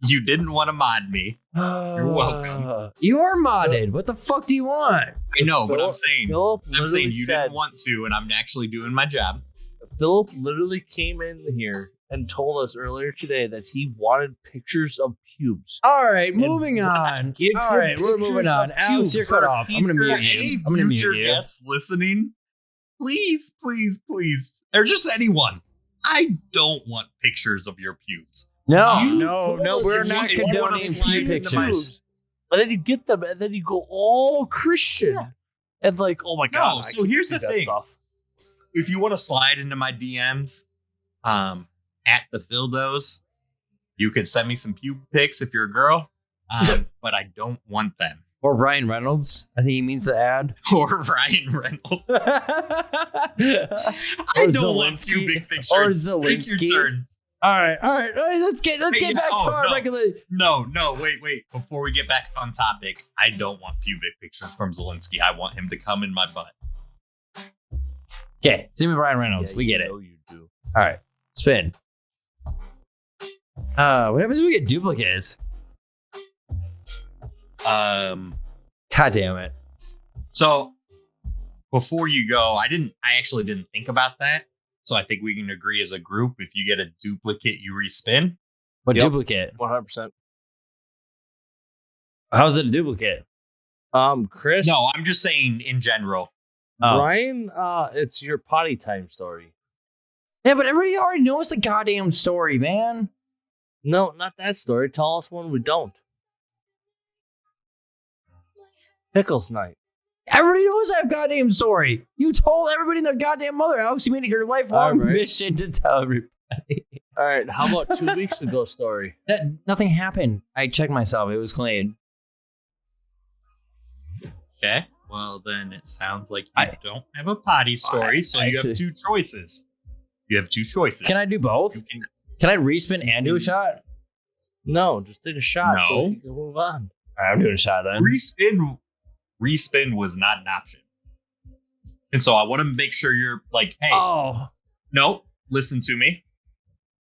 you didn't want to mod me. You're welcome. You are modded. What the fuck do you want? I know, but I'm Philip- saying Philip I'm saying literally you said- didn't want to, and I'm actually doing my job. Philip literally came in here and told us earlier today that he wanted pictures of pubes. All right, And moving when I on. give All him right, we're moving pictures on. of Alex, pubes you're cut for off. I'm gonna For mute any you. I'm gonna mute future you. guests listening, please, or just anyone, I don't want pictures of your pubes. No, You no, told no. us We're you not if you wanna condoning slide pube into my- pictures. But then you get them, and then you go all Christian, Yeah. and like, oh my god. No, I so can here's see the that thing. stuff. If you want to slide into my DMs, at the Phildos, you can send me some pube pics if you're a girl. But I don't want them. Or Ryan Reynolds. I think he means to add. Or Ryan Reynolds. Or I don't want Zelensky. pubic pictures. Or Take Zelensky. your turn. All right. Let's get Hey, back to oh, our no. regular. No, wait. Before we get back on topic, I don't want pubic pictures from Zelensky. I want him to come in my butt. Okay, same with Ryan Reynolds. Yeah, we get you it. know you do. All right, spin. What happens if we get duplicates? Um, God damn it. so before you go, I actually didn't think about that. So I think we can agree as a group, if you get a duplicate, you respin. What Yep. duplicate? 100%. How's it a duplicate? Chris. No, I'm just saying in general. Oh. Ryan, it's your potty time story. Yeah, but everybody already knows the goddamn story, man. No, not that story. Tell us one we don't. Pickles night. Everybody knows that goddamn story. You told everybody and their goddamn mother, Alex. You made it your lifelong Alright. mission to tell everybody. All right, how about 2 weeks ago story? Nothing happened. I checked myself. It was clean. Okay. Well, then it sounds like you don't have a potty story, so you have two choices. You have two choices. Can I do both? Can I respin and do a shot? No, just take a shot so No. you can move on. All right, I'm doing a shot then. Respin was not an option. And so I want to make sure you're like, hey, Oh. no, listen to me.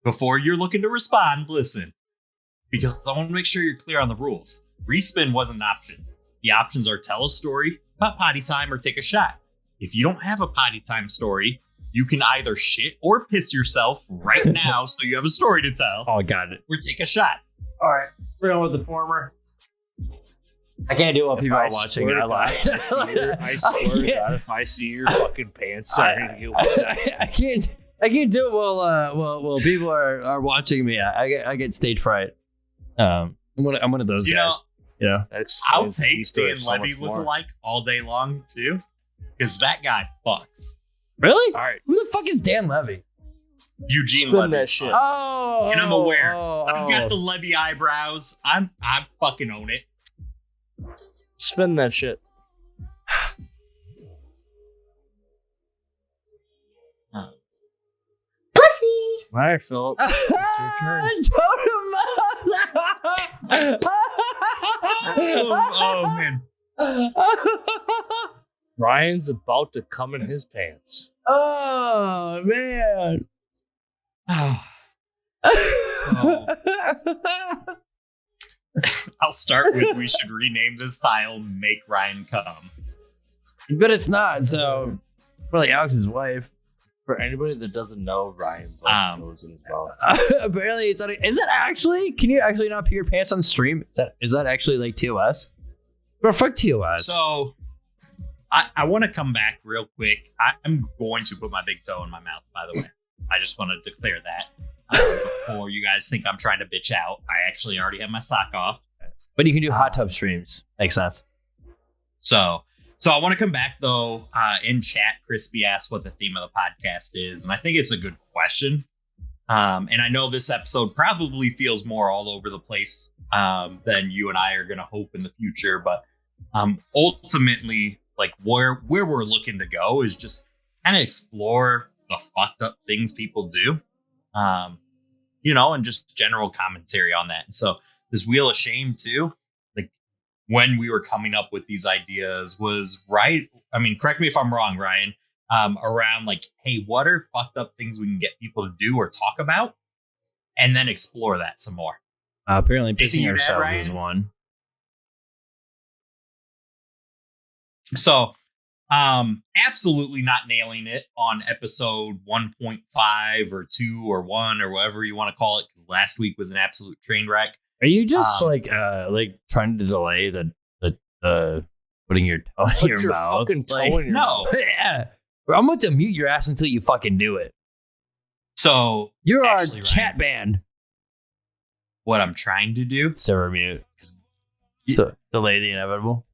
Before you're looking to respond, listen. Because I want to make sure you're clear on the rules. Respin wasn't an option. The options are tell a story about potty time or take a shot. If you don't have a potty time story, you can either shit or piss yourself right now so you have a story to tell. Oh, got it. Or take a shot. All right. We're going with the former. I can't do it while people are watching. I lied. I swear to God, if I see your fucking pants starting to get wet. I can't do it while people are watching me. I get stage fright. I'm one of those guys. You know, I'll take Dan Levy lookalike all day long too, because that guy fucks. Really? All right, Who the fuck is Dan Levy? Eugene spin Levy. that shit. Oh, And I'm aware. Oh, I've got the Levy eyebrows. I fucking own it. Spin that shit. Pussy. All right, Philip. It's your turn. Oh man. Ryan's about to come in his pants. Oh man. I'll start with we should rename this tile Make Ryan Come. But it's not. So probably Alex's wife. For anybody that doesn't know, Ryan goes in his mouth. Apparently, it's. Is it actually? Can you actually not pee your pants on stream? Is that actually like TOS? Bro, fuck TOS. So I want to come back real quick. I'm going to put my big toe in my mouth, by the way. I just want to declare that before you guys think I'm trying to bitch out. I actually already have my sock off. But you can do hot tub streams. Makes sense. So I want to come back, though. In chat, Crispy asked what the theme of the podcast is, and I think it's a good question. And I know this episode probably feels more all over the place than you and I are going to hope in the future. But ultimately, like where we're looking to go is just kind of explore the fucked up things people do, and just general commentary on that. And so this Wheel of Shame, too. When we were coming up with these ideas was right. I mean, correct me if I'm wrong, Ryan, around like, hey, what are fucked up things we can get people to do or talk about and then explore that some more. Apparently Anything pissing you add, ourselves Ryan? is one. So absolutely not nailing it on episode 1.5 or 2 or 1 or whatever you want to call it, because last week was an absolute train wreck. Are you just like trying to delay the putting your toe in your mouth? Fucking toe Like, in your No. mouth. Yeah. Bro, I'm going to mute your ass until you fucking do it. So You're Actually, our chat Ryan, band. what I'm trying to do, Server mute. Yeah. So, delay the inevitable.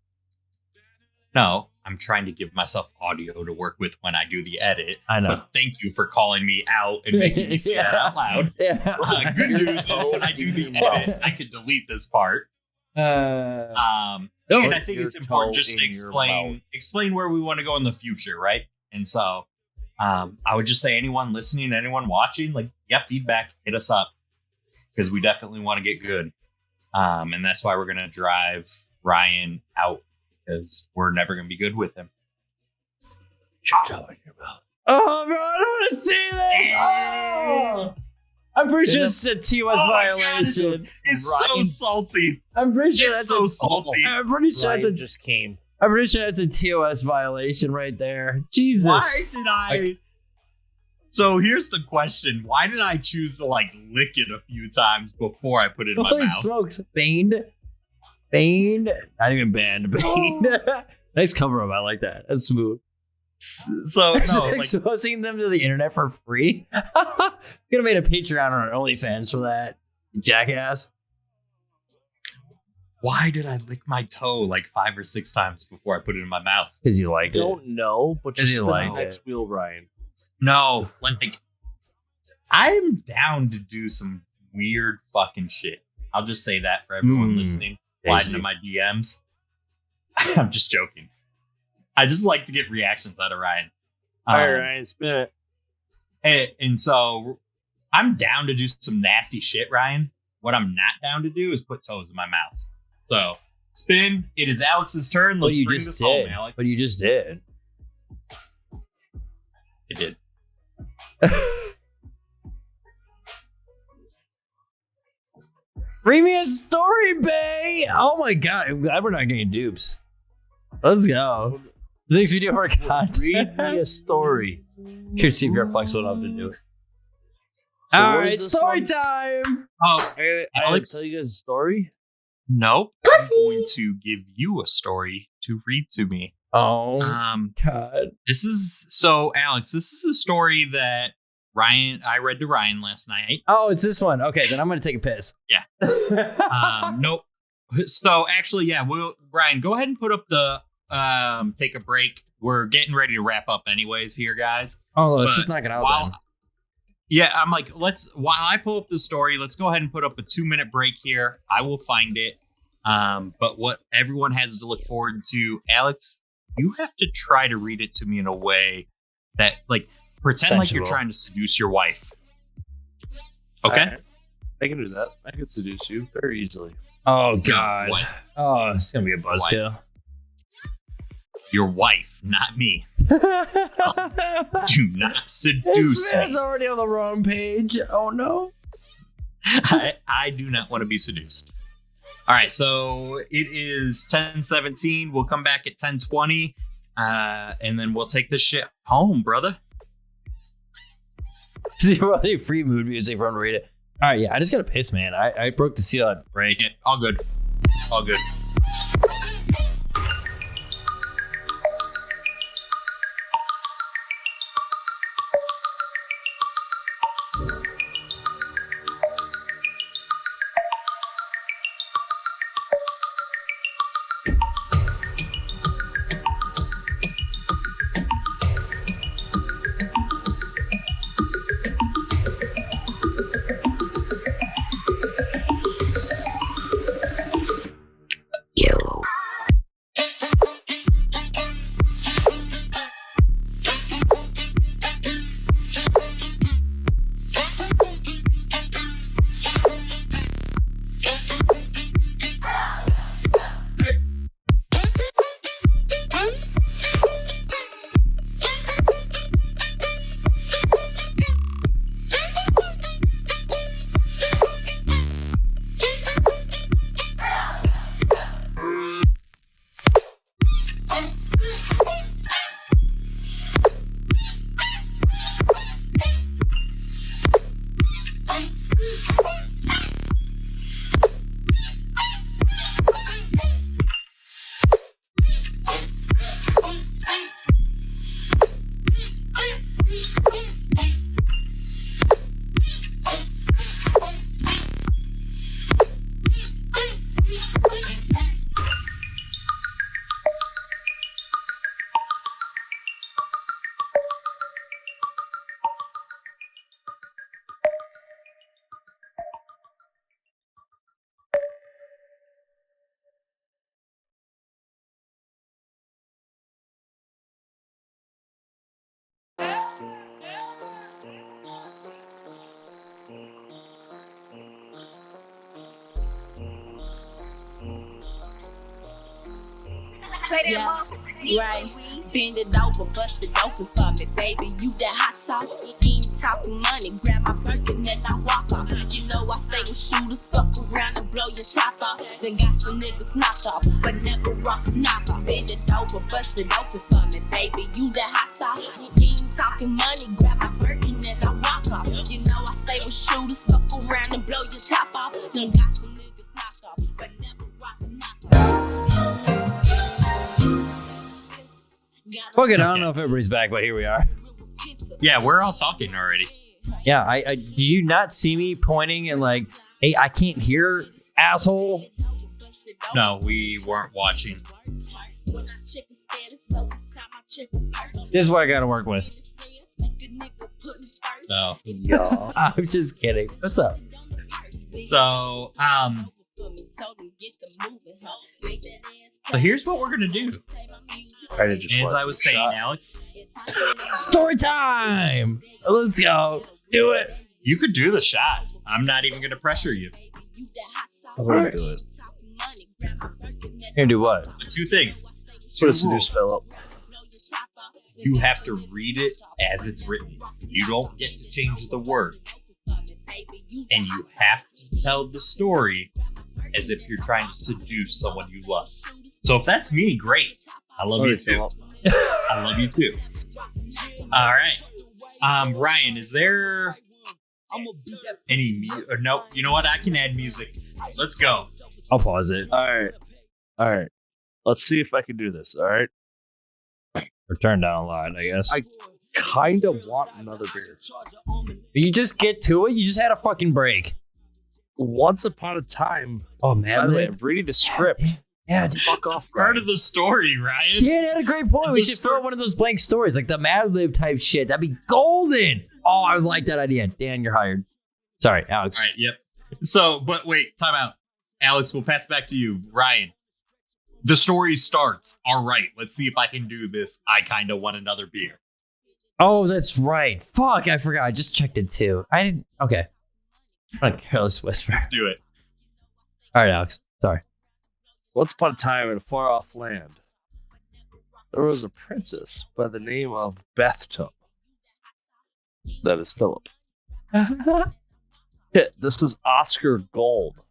no, I'm trying to give myself audio to work with when I do the edit. I know. But thank you for calling me out and making me say that out loud. Yeah. Good news is when I do the edit, I can delete this part. And I think Your it's important toe just in to your explain where we want to go in the future, right? And so I would just say anyone listening, anyone watching, like, yeah, feedback, hit us up, because we definitely want to get good. And that's why we're going to drive Ryan out, because we're never going to be good with him. Oh, bro, I don't want to see this. Oh! I'm pretty sure it's a TOS violation. It's so salty. I'm pretty sure It's that's so a salty. I'm pretty sure Ryan that's a just came. I'm pretty sure that's a TOS violation right there. Jesus. Why did I? So here's the question: why did I choose to like lick it a few times before I put it in my Holy mouth? smokes, Fiend. Bane? Not even banned. Bane. Nice cover up. I like that. That's smooth. So no, like, Exposing them to the internet for free. Could have made a Patreon or an OnlyFans for that, jackass. why did I lick my toe like 5 or 6 times before I put it in my mouth? Because you like I don't know, but Does just he spin like the next it? wheel, Ryan. No, like I'm down to do some weird fucking shit. I'll just say that for everyone listening. Slide into my DMs. I'm just joking. I just like to get reactions out of Ryan. All right, Ryan, spin it. And so I'm down to do some nasty shit, Ryan. What I'm not down to do is put toes in my mouth. So spin. It is Alex's turn. Let's bring this home, Alex. But you just did. It did. Read me a story, Bay. Oh my god. I'm glad we're not getting dupes. Let's go. Next video for content. Read me a story. Here, see if you're flexible enough to do it. So All what right, is this story one? time. Oh, I Alex? tell you guys a story. nope. I'm going to give you a story to read to me. Oh god. This is so, Alex. This is a story that I read to Ryan last night. Oh, it's this one. Okay, then I'm gonna take a piss. Yeah. Nope. So actually, yeah. Ryan, go ahead and put up the take a break. We're getting ready to wrap up, anyways. Here, guys. Oh, let's But just knock it out. while- Then. Yeah, I'm like, while I pull up the story, let's go ahead and put up a 2-minute break here. I will find it. But what everyone has to look forward to, Alex, you have to try to read it to me in a way that, like, pretend like you're Sensual. trying to seduce your wife. Okay? All right. I can do that. I can seduce you very easily. Oh god. What? Oh, it's gonna be a buzzkill. Your wife, not me. Do not seduce This me. man's already on the wrong page. Oh no. I do not want to be seduced. All right, so it is 10:17. We'll come back at 10:20, and then we'll take this shit home, brother. Really free mood music for him to read it. All right, yeah, I just got to piss, man. I broke the seal at break. Yeah, all good. All good. Yeah, right. Bend it over, bust it open for me, baby. You that hot sauce, you ain't talking money. Grab my Birkin and I walk off. You know I stay with shooters, fuck around and blow your top off. Then got some niggas knocked off, but never rock a knock off. Bend it over, bust it open for me, baby. You that hot sauce, you ain't talking money. Grab my Birkin and I walk off. You know I stay with shooters, fuck around and blow your top off. Then got some niggas knocked off, but never rock a knock off. Fuck it, I don't Okay. know if everybody's back, but here we are. Yeah, we're all talking already. Yeah, I do you not see me pointing and like, hey, I can't hear, asshole? No, we weren't watching. This is what I gotta work with. So, Yeah. I'm just kidding. What's up? so here's what we're gonna do. Kind of just As want I to was do a saying, shot. Alex, Story time! Let's go. Do it. you could do the shot. I'm not even gonna pressure you. I'm gonna do it. Here, do what? The two things. Put a Two seduce rules. Philip. You have to read it as it's written. You don't get to change the words. And you have to tell the story as if you're trying to seduce someone you love. So if that's me, great. I love you too. I love you too. All right. Ryan, is there any or nope? You know what? I can add music. Let's go. I'll pause it. All right. Let's see if I can do this. All right. Or turn down a lot, I guess. Kind of want another beer. You just get to it? You just had a fucking break. Once upon a time. Oh, By man. the way, I'm reading the script. Yeah, dude. Fuck That's off, part Ryan. of the story, Ryan. Dan had a great point. We The should fill out one of those blank stories, like the Mad Lib type shit. That'd be golden. Oh, I like that idea. Dan, you're hired. Sorry, Alex. All right. Yep. So, but wait, time out. Alex, we'll pass it back to you. Ryan, the story starts. All right. Let's see if I can do this. I kind of want another beer. Oh, that's right. Fuck, I forgot. I just checked it too. I didn't. Okay. I'm a careless whisper. Do it. All right, Alex. Sorry. Once upon a time in a far off land, there was a princess by the name of Bathtub. That is Philip. This is Oscar Gold.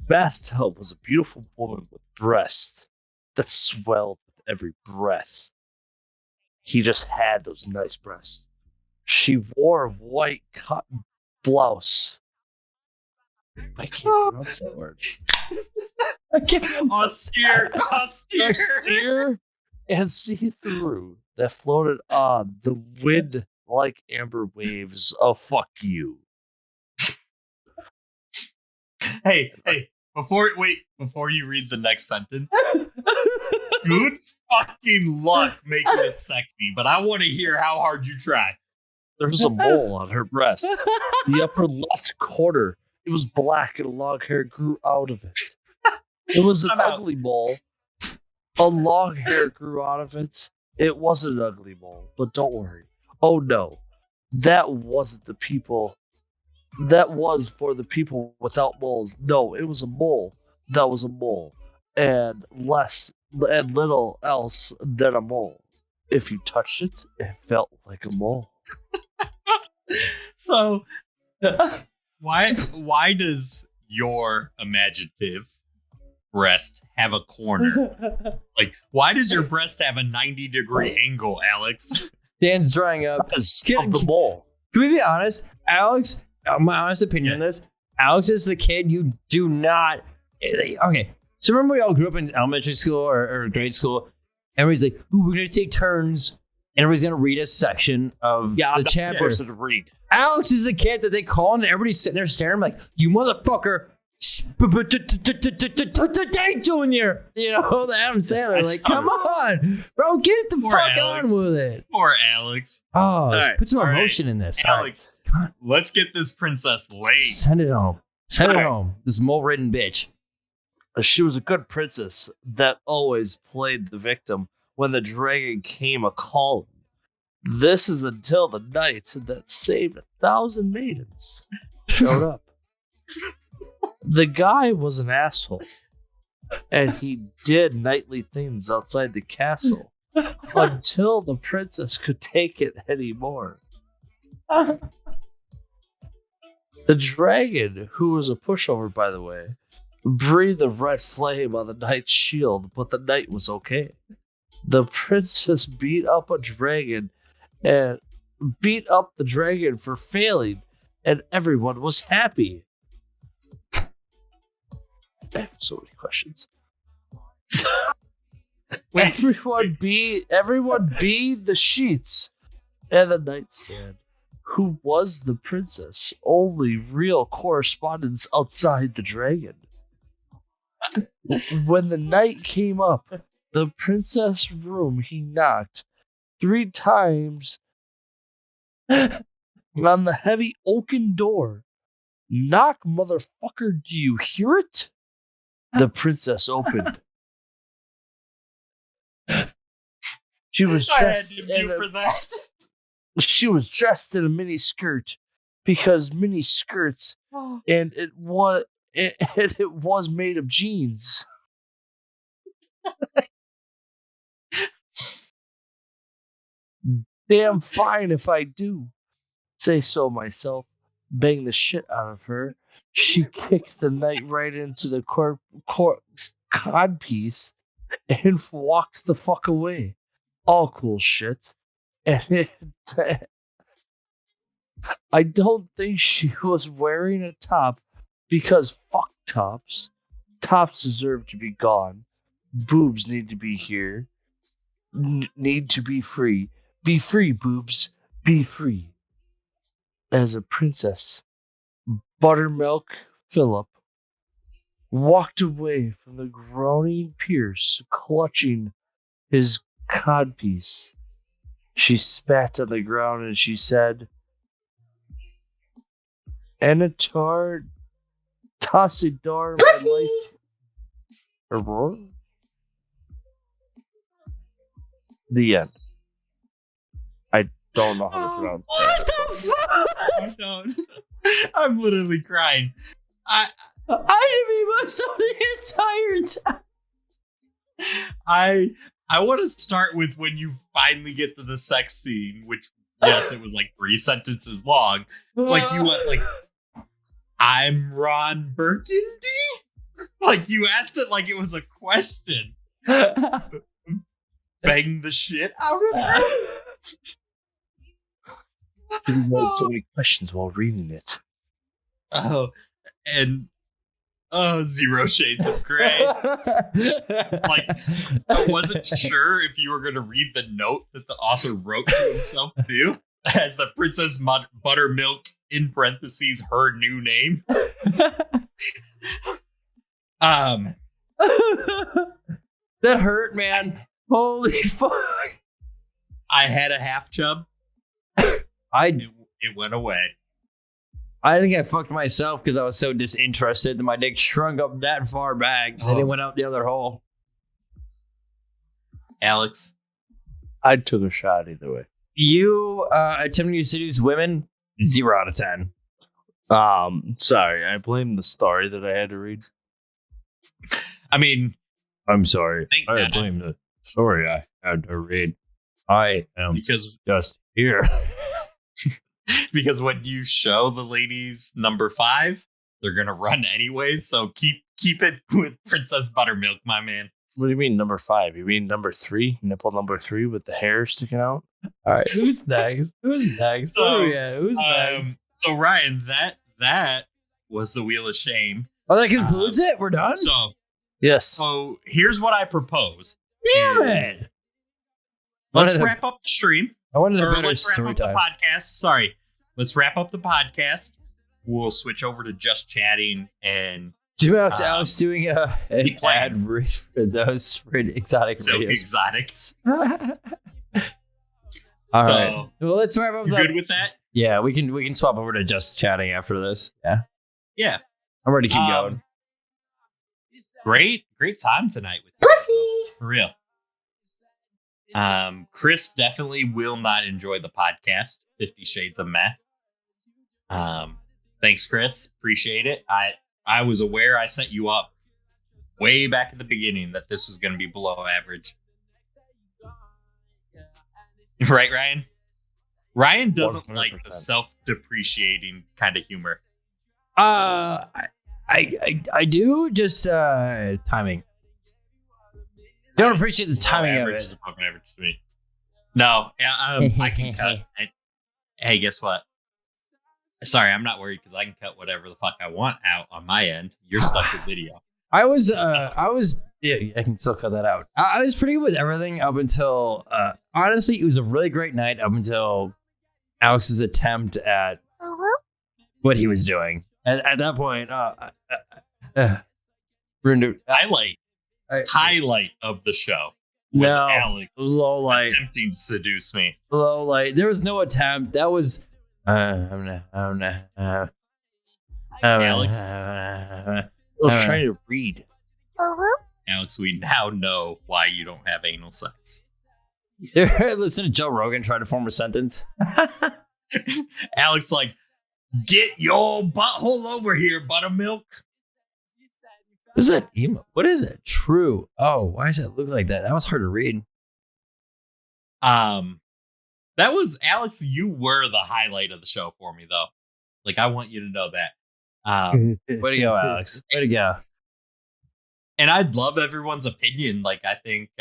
Bathtub was a beautiful woman with breasts that swelled with every breath. He just had those nice breasts. She wore a white cotton blouse. I can't pronounce that word. I can't. Austere. Austere and see-through that floated on the wind like amber waves of fuck you. Hey, before you read the next sentence, good fucking luck making it sexy, but I want to hear how hard you try. There was a mole on her breast. The upper left corner, it was black and long hair grew out of it. It was an Time out. ugly mole. A long hair grew out of it. It was an ugly mole, but don't worry. Oh no, that wasn't the people. That was for the people without moles. No, it was a mole. That was a mole, and little else than a mole. If you touched it, it felt like a mole. So, why does your imaginative breast have a corner? Like, why does your breast have a 90-degree angle, Alex? Dan's drying up. Because Can- of the mole. Can we be honest? Alex, my honest opinion on this, Alex is the kid you do not. Okay. So remember we all grew up in elementary school or grade school? Everybody's like, ooh, we're going to take turns. And everybody's going to read a section of Yeah, the I'm the chapter. person to read. Alex is the kid that they call and everybody's sitting there staring like, you motherfucker. Dang, Junior. You know, the Adam Sandler. Like, come on. Bro, get the Poor fuck Alex. on with it. Poor Alex. Oh, right, put some all right. emotion in this. Alex, Come on. let's get this princess laid. Send it home. Send it Alright. home. This mole-ridden bitch. She was a good princess that always played the victim when the dragon came a-calling. This is until the knight that saved 1,000 maidens showed up. The guy was an asshole, and he did nightly things outside the castle until the princess could take it anymore. The dragon, who was a pushover, by the way, breathed a red flame on the knight's shield, but the knight was okay. The princess beat up the dragon for failing, and everyone was happy. I have so many questions. Everyone be the sheets and the nightstand. Who was the princess? Only real correspondence outside the dragon. When the night came up, the princess' room, he knocked 3 times on the heavy oaken door. Knock, motherfucker, do you hear it? The princess opened. She was dressed She was dressed in a mini skirt because mini skirts, and it was made of jeans. Damn fine if I do say so myself. Bang the shit out of her. She kicked the knight right into the codpiece and walked the fuck away. All cool shit. And I don't think she was wearing a top because fuck tops. Tops deserve to be gone. Boobs need to be here. Need to be free. Be free, boobs. Be free. As a princess, Buttermilk Philip walked away from the groaning Pierce, clutching his codpiece. She spat on the ground and she said, Anatar Tossidar, my life. Aurora? The end. I don't know how to pronounce that. What the fuck? I don't. I'm literally crying. I didn't even listen the entire time. I want to start with when you finally get to the sex scene, which, yes, it was like 3 sentences long. Like, you went like, I'm Ron Burgundy? Like, you asked it like it was a question. Bang the shit out of her? Didn't know so many questions while reading it. Oh, and 0 Shades of Grey. Like, I wasn't sure if you were going to read the note that the author wrote to himself too, as the Princess Buttermilk, in parentheses, her new name. That hurt, man. Holy fuck. I had a half chub. It went away. I think I fucked myself because I was so disinterested that my dick shrunk up that far back and it went out the other hole. Alex, I took a shot either way. You attempting to seduce women? 0 out of 10. Sorry, I blame the story that I had to read. I mean, I'm sorry. I blame the story I had to read. I am because just here. Because when you show the ladies number 5, they're gonna run anyways. So keep it with Princess Buttermilk, my man. What do you mean number 5? You mean number 3? Nipple number 3 with the hair sticking out? All right, who's next? Who's next? So, Who's next? So Ryan, that was the Wheel of Shame. Oh, that concludes it. We're done. Yes. So here's what I propose. Damn it! Let's wrap up the stream. I wanted a better Let's wrap story up the time. podcast. Sorry. Let's wrap up the podcast. We'll switch over to just chatting and Alex doing an ad read for those exotic Silk videos. Exotics. All So, right. Well, let's wrap up. You good with that? Yeah, we can swap over to just chatting after this. Yeah. Yeah. I'm ready to keep going. Great time tonight with Pussy. for real. Chris definitely will not enjoy the podcast 50 Shades of Meh. Thanks, Chris. Appreciate it. I was aware I set you up way back at the beginning that this was going to be below average. Right, Ryan? Ryan doesn't 100%. like the self-depreciating kind of humor. I do just timing. Don't appreciate the timing of average it. is above average to me. No, I can cut. Hey, guess what? Sorry, I'm not worried because I can cut whatever the fuck I want out on my end. You're stuck with video. I was Yeah, I can still cut that out. I was pretty good with everything up until, honestly, it was a really great night up until Alex's attempt at what he was doing. At that point, highlight of the show was Alex low light. attempting to seduce me. Low light. There was no attempt. That was. Alex, I was trying to read. Alex, we now know why you don't have anal sex. Listen to Joe Rogan try to form a sentence. Alex, like, get your butthole over here, buttermilk. What is that emo? What is it? True. Oh, why does it look like that? That was hard to read. That was Alex. You were the highlight of the show for me, though. Like, I want you to know that. Way to go, Alex. Way to go. And I'd love everyone's opinion. Like, I think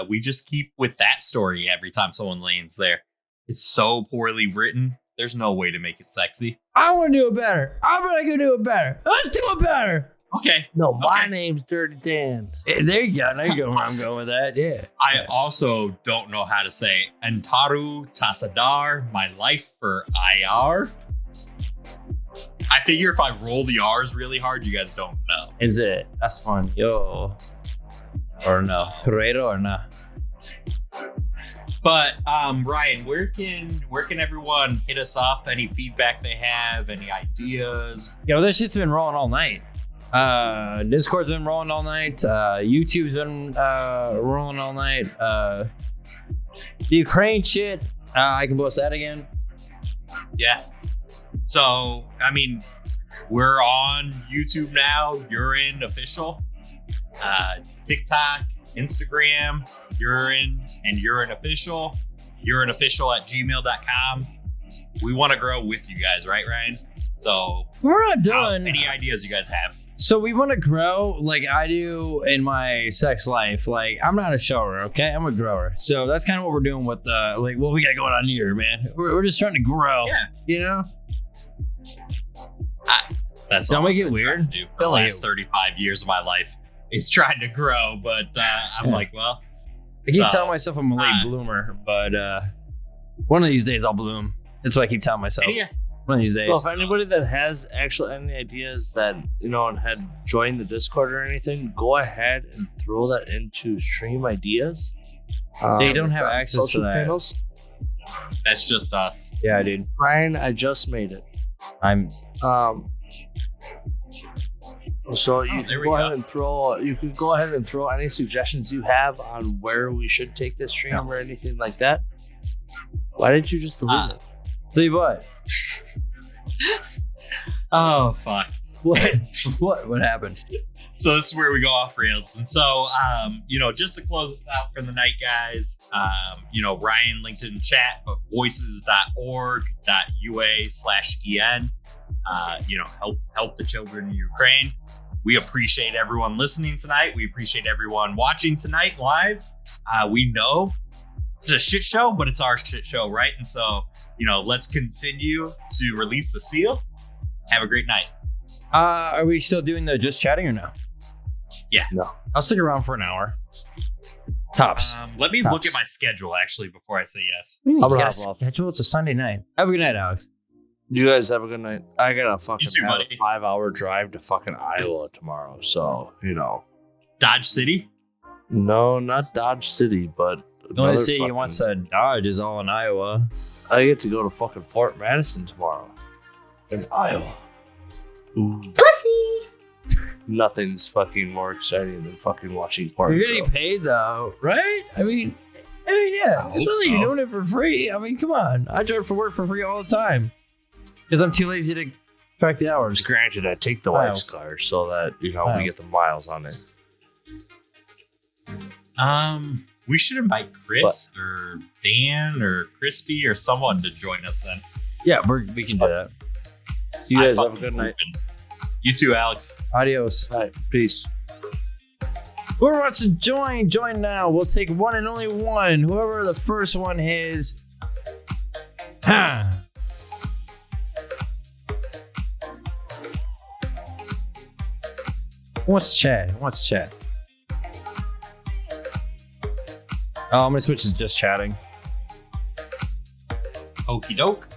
we just keep with that story every time someone lands there. It's so poorly written. There's no way to make it sexy. I want to do it better. I'm going to do it better. Let's do it better. Okay. No, my name's Dirty Dan's. There you go. Now you go where I'm going with that. Yeah. I also don't know how to say Antaru Tasadar, my life for IR. I figure if I roll the R's really hard, you guys don't know. Is it? That's fun. Yo. Or no. Corredo or no? But Ryan, where can everyone hit us up? Any feedback they have? Any ideas? Yo, this shit's been rolling all night. Discord's been rolling all night. YouTube's been rolling all night. The Ukraine shit, I can post that again. Yeah. So, I mean, we're on YouTube now. Urine official. TikTok, Instagram, Urine and Urine official. urineofficial@gmail.com. We want to grow with you guys, right, Ryan? So we're not done. Any ideas you guys have? So we want to grow like I do in my sex life. Like, I'm not a shower, okay? I'm a grower. So that's kind of what we're doing with like what we got going on here, man. We're just trying to grow. Yeah. You know? That's Don't all make it I've been trying weird. to do for the last 35 years of my life. It's trying to grow, but I'm like, well. I keep telling myself I'm a late bloomer, but one of these days I'll bloom. That's what I keep telling myself. Yeah. One of these days. Well, if anybody that has actually any ideas that, and had joined the Discord or anything, go ahead and throw that into stream ideas. They don't have on access to social that. channels. That's just us. Yeah, dude. Ryan, I just made it. So you can go ahead and throw. You can go ahead and throw any suggestions you have on where we should take this stream or anything like that. Why didn't you just delete it? Tell you what. Oh, fuck. What happened? So this is where we go off rails. And so, just to close this out for the night, guys, Ryan linked it in chat, but voices.org.ua/en, help the children in Ukraine. We appreciate everyone listening tonight. We appreciate everyone watching tonight live. We know it's a shit show, but it's our shit show, right? And so, let's continue to release the seal. Have a great night. Are we still doing the just chatting or no? Yeah. No. I'll stick around for an hour. Tops. Let me Tops. look at my schedule, actually, before I say yes. You gonna got a hop off. schedule? It's a Sunday night. Have a good night, Alex. You guys have a good night. I got a fucking You too, buddy. 5-hour drive to fucking Iowa tomorrow. So, Dodge City? No, not Dodge City, but The only city you want to Dodge is all in Iowa. I get to go to fucking Fort Madison tomorrow. In Iowa. Ooh. Pussy. Nothing's fucking more exciting than fucking watching porn. You're getting paid though, right? I mean, yeah. I It's not hope like you're so. doing it for free. I mean, come on. I drive for work for free all the time because I'm too lazy to track the hours. Granted, I take the Miles. wife's car so that, we Miles. get the miles on it. We should invite Chris or Dan or Crispy or someone to join us then. Yeah, we can do that. You guys I have a fucking good night. open. You too, Alex. Adios. All right, peace. Whoever wants to join now. We'll take one and only one. Whoever the first one is. What's chat? Oh, I'm gonna switch to just chatting. Okie doke.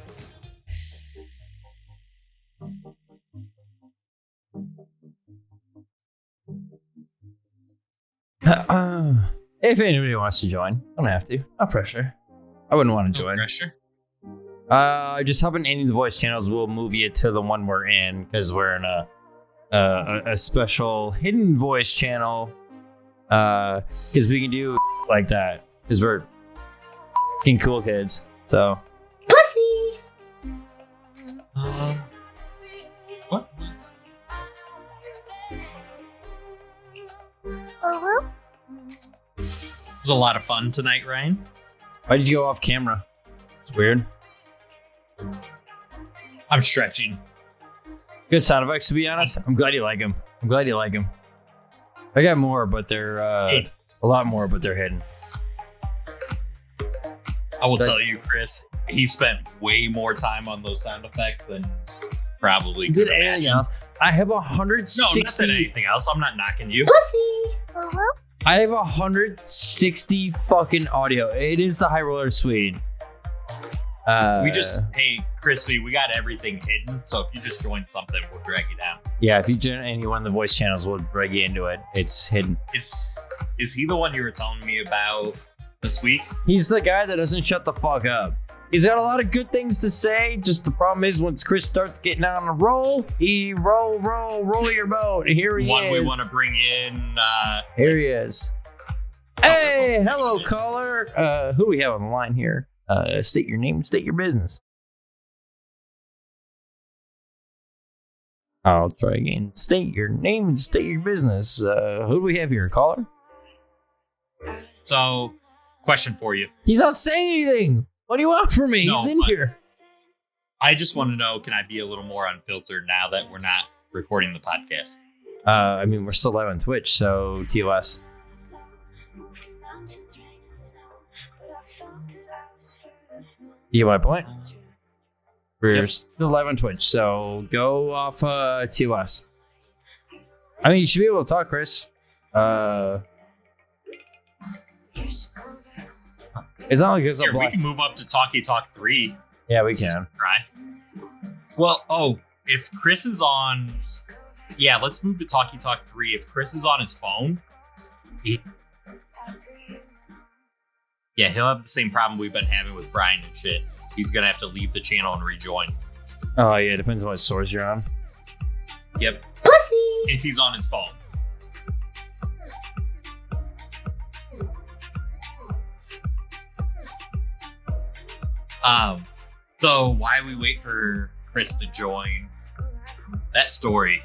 If anybody wants to join, don't have to. No pressure. I wouldn't want to No join. pressure. Just hop in any of the voice channels. We'll move you to the one we're in because we're in a special hidden voice channel. Because we can do like that because we're fucking cool kids. So. Pussy. What? Uh-huh. It was a lot of fun tonight, Ryan. Why did you go off camera? It's weird. I'm stretching. Good sound effects, to be honest. I'm glad you like them. I got more, but they're a lot more, but they're hidden. I will tell you, Chris, he spent way more time on those sound effects than probably could Did anything imagine. else? I have No, 160. not that anything else. I'm not knocking you. Pussy. Uh-huh. I have 160 fucking audio. It is the High Roller Suite. Hey, Crispy, we got everything hidden. So if you just join something, we'll drag you down. Yeah, if you join any one of the voice channels, we'll drag you into it. It's hidden. Is he the one you were telling me about this week? He's the guy that doesn't shut the fuck up. He's got a lot of good things to say. Just the problem is once Chris starts getting on a roll, he roll your boat. Here he One is. we want to bring in. Here he is. Hey, hello, caller. Who we have on the line here? State your name, state your business. I'll try again. State your name and state your business. Who do we have here, caller? So, question for you. He's not saying anything. What do you want from me? No, He's in but- here. I just want to know, can I be a little more unfiltered now that we're not recording the podcast? I mean, we're still live on Twitch, so TOS. You get my point? We're Yep. still live on Twitch, so go off TOS. I mean, you should be able to talk, Chris. It's not like it's a Here, we block. can move up to Talkie Talk 3. Yeah, we can. Try. Well, if Chris is on... Yeah, let's move to Talkie Talk 3. If Chris is on his phone, yeah, he'll have the same problem we've been having with Brian and shit. He's going to have to leave the channel and rejoin. Oh, yeah, depends on what source you're on. Yep, Pussy. if he's on his phone. So why we wait for Chris to join? That story.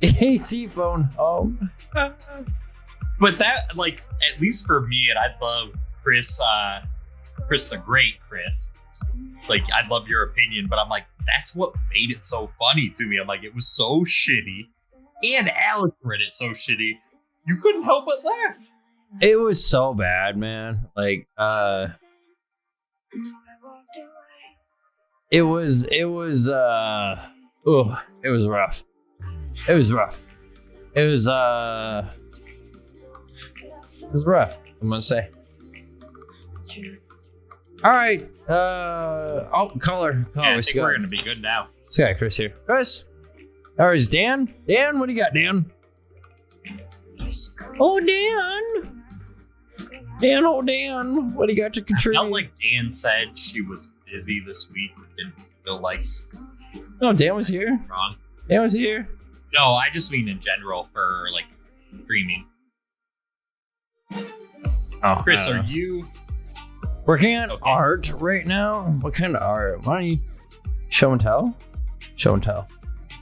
AT phone. But that, like, at least for me, and I'd love Chris, Chris the Great Chris. Like, I'd love your opinion, but I'm like, that's what made it so funny to me. I'm like, it was so shitty, and Alex read it so shitty, you couldn't help but laugh. It was so bad, man. Like, it was rough. It was rough. It was rough, I'm gonna say. All right. Caller. Yeah, I we think got we're gonna be good now. Chris here. Chris. Or is Dan? Dan, what do you got, Dan? Oh, Dan. Dan, what do you got to I contribute? felt like Dan said she was busy this week. Didn't feel like No, Dan was here. wrong. Dan was here. No, I just mean in general for like streaming. Oh, Chris, are you? working on Okay. art right now? What kind of art? Why don't you show and tell? Show and tell.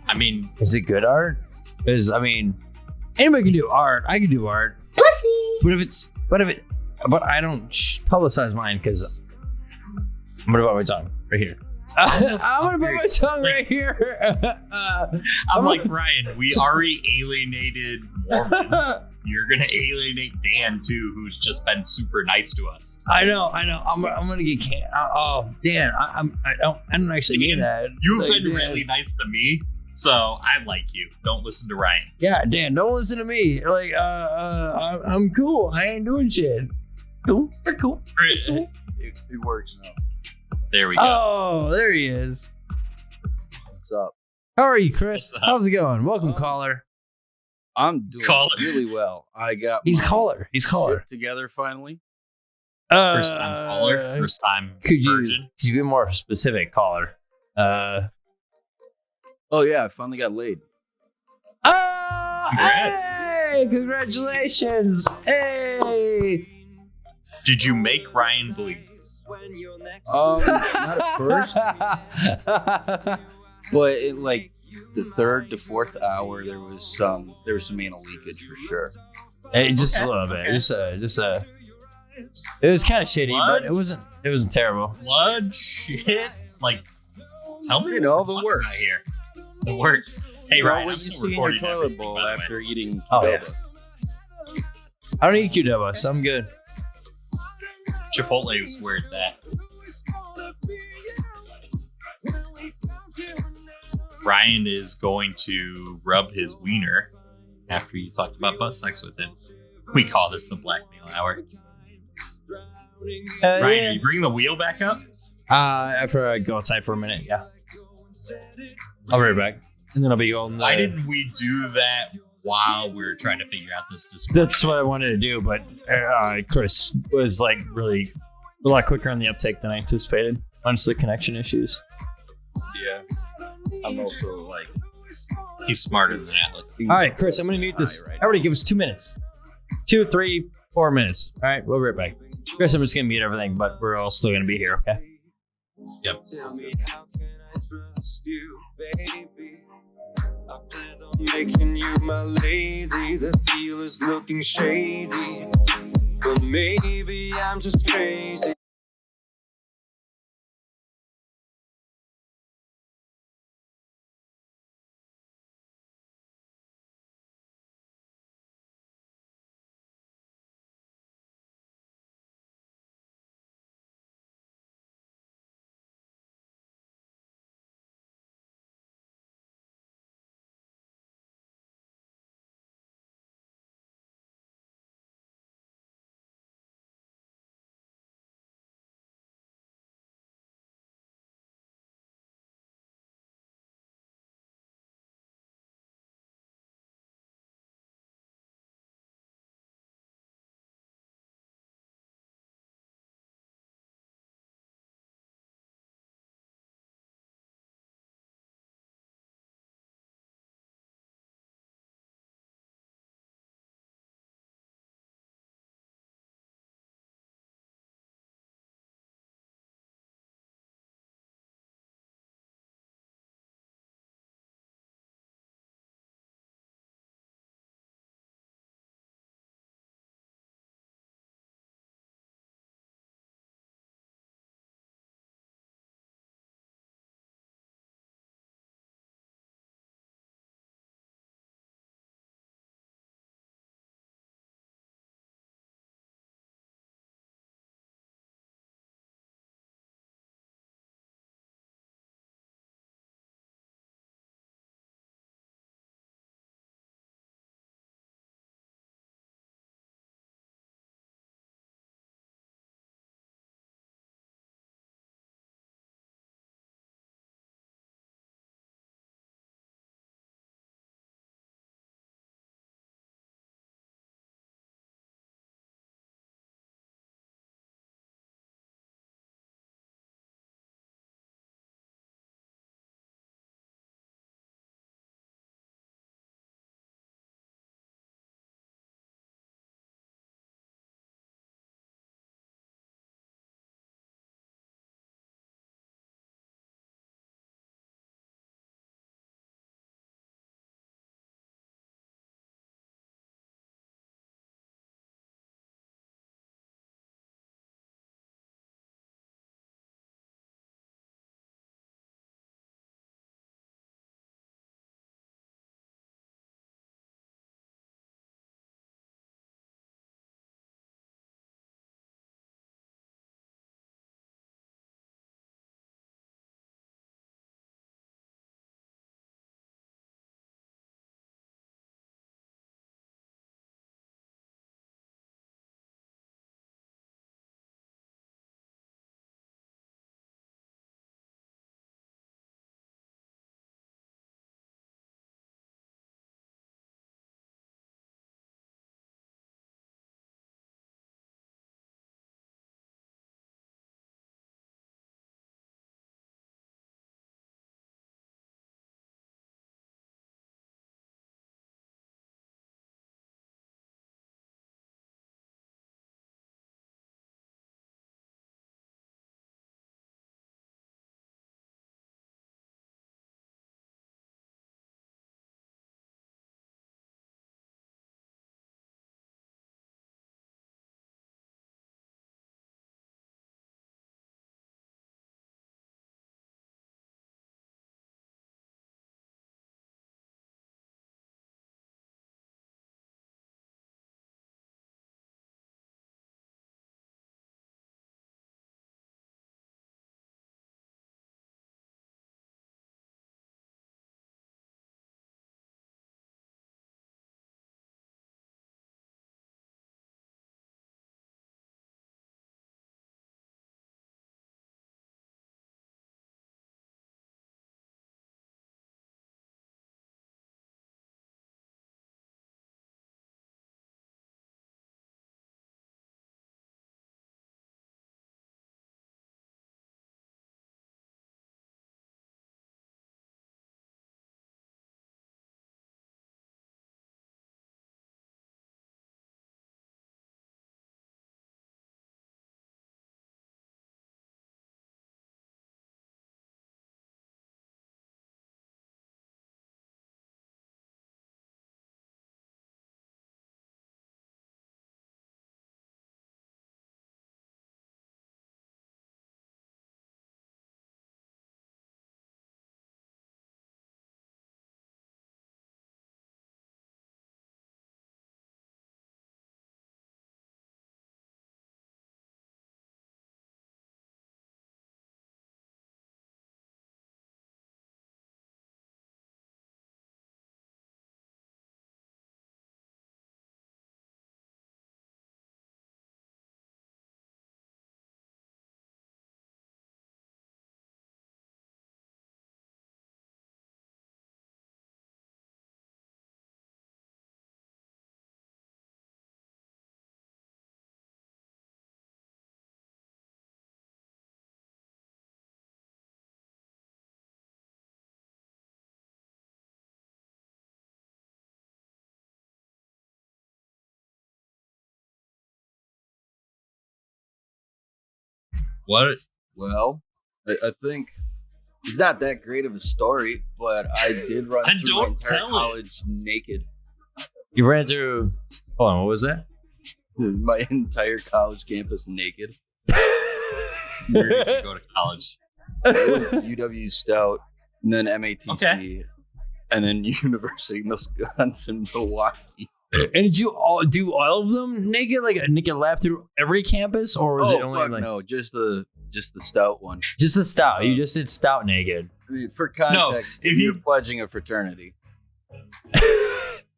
I mean, Is it good art? Because I mean, anybody can do art. I can do art. Pussy. But I don't publicize mine because I'm gonna bite my tongue right here. I'm gonna bite my tongue right here. I'm like, Ryan, we already alienated Mormons. You're gonna alienate Dan too, who's just been super nice to us. I know. I'm gonna get canned. Oh, Dan, I don't actually mean that. You've Like, been Dan. really nice to me, so I like you. Don't listen to Ryan. Yeah, Dan, don't listen to me. Like, I'm cool. I ain't doing shit. Cool. They're cool. It works now. There we go. Oh, there he is. What's up? How are you, Chris? What's up? How's it going? Welcome, caller. I'm doing Caller. really well. I got He's my caller. He's caller. shit together finally. First time caller, first time Could you virgin. be more specific, caller? Oh yeah, I finally got laid. Congrats. Hey, congratulations! Hey. Did you make Ryan bleed? Not at first, but in like the third to fourth hour, there was some anal leakage for sure. Hey, just a little bit. Just a. It was kind of shitty, Blood? but it wasn't terrible. Blood, shit. Like, tell me You know, the what's works. out here. The works. Hey, Well, Ryan, what I'm you still see in your recording toilet everything, bowl by the way. after eating Oh, yeah. Qdoba. I don't eat Qdoba, so I'm good. Chipotle was where it's at. Ryan is going to rub his wiener after you talked about butt sex with him. We call this the blackmail hour. Ryan, are you bringing the wheel back up? After I go outside for a minute, yeah. I'll be right back, and then I'll be going. Why didn't we do that while we were trying to figure out this Discord? That's what I wanted to do, but Chris was like really a lot quicker on the uptake than I anticipated. Honestly, connection issues. Yeah, I'm also like He's smarter than Alex. All right, Chris, I'm gonna mute this. Everybody, give us 2 minutes. 2, 3, 4 minutes. All right, we'll be right back. Chris, I'm just gonna mute everything, but we're all still gonna be here. Okay. Yep. Tell me, how can I trust you, baby? I plan on making you my lady. The deal is looking shady, but maybe I'm just crazy. What? Well, I think it's not that great of a story, but I did run And through my don't entire tell it. college naked. You ran through. Hold on, what was that? My entire college campus naked. Where did you go to college? I went to UW Stout, and then MATC, Okay. and then University of Wisconsin Milwaukee. And did you all do all of them naked, like a naked lap through every campus, or was it only fuck like no, just the Stout one. just a stout? You just did stout naked. I mean, for context, if you're you- pledging a fraternity.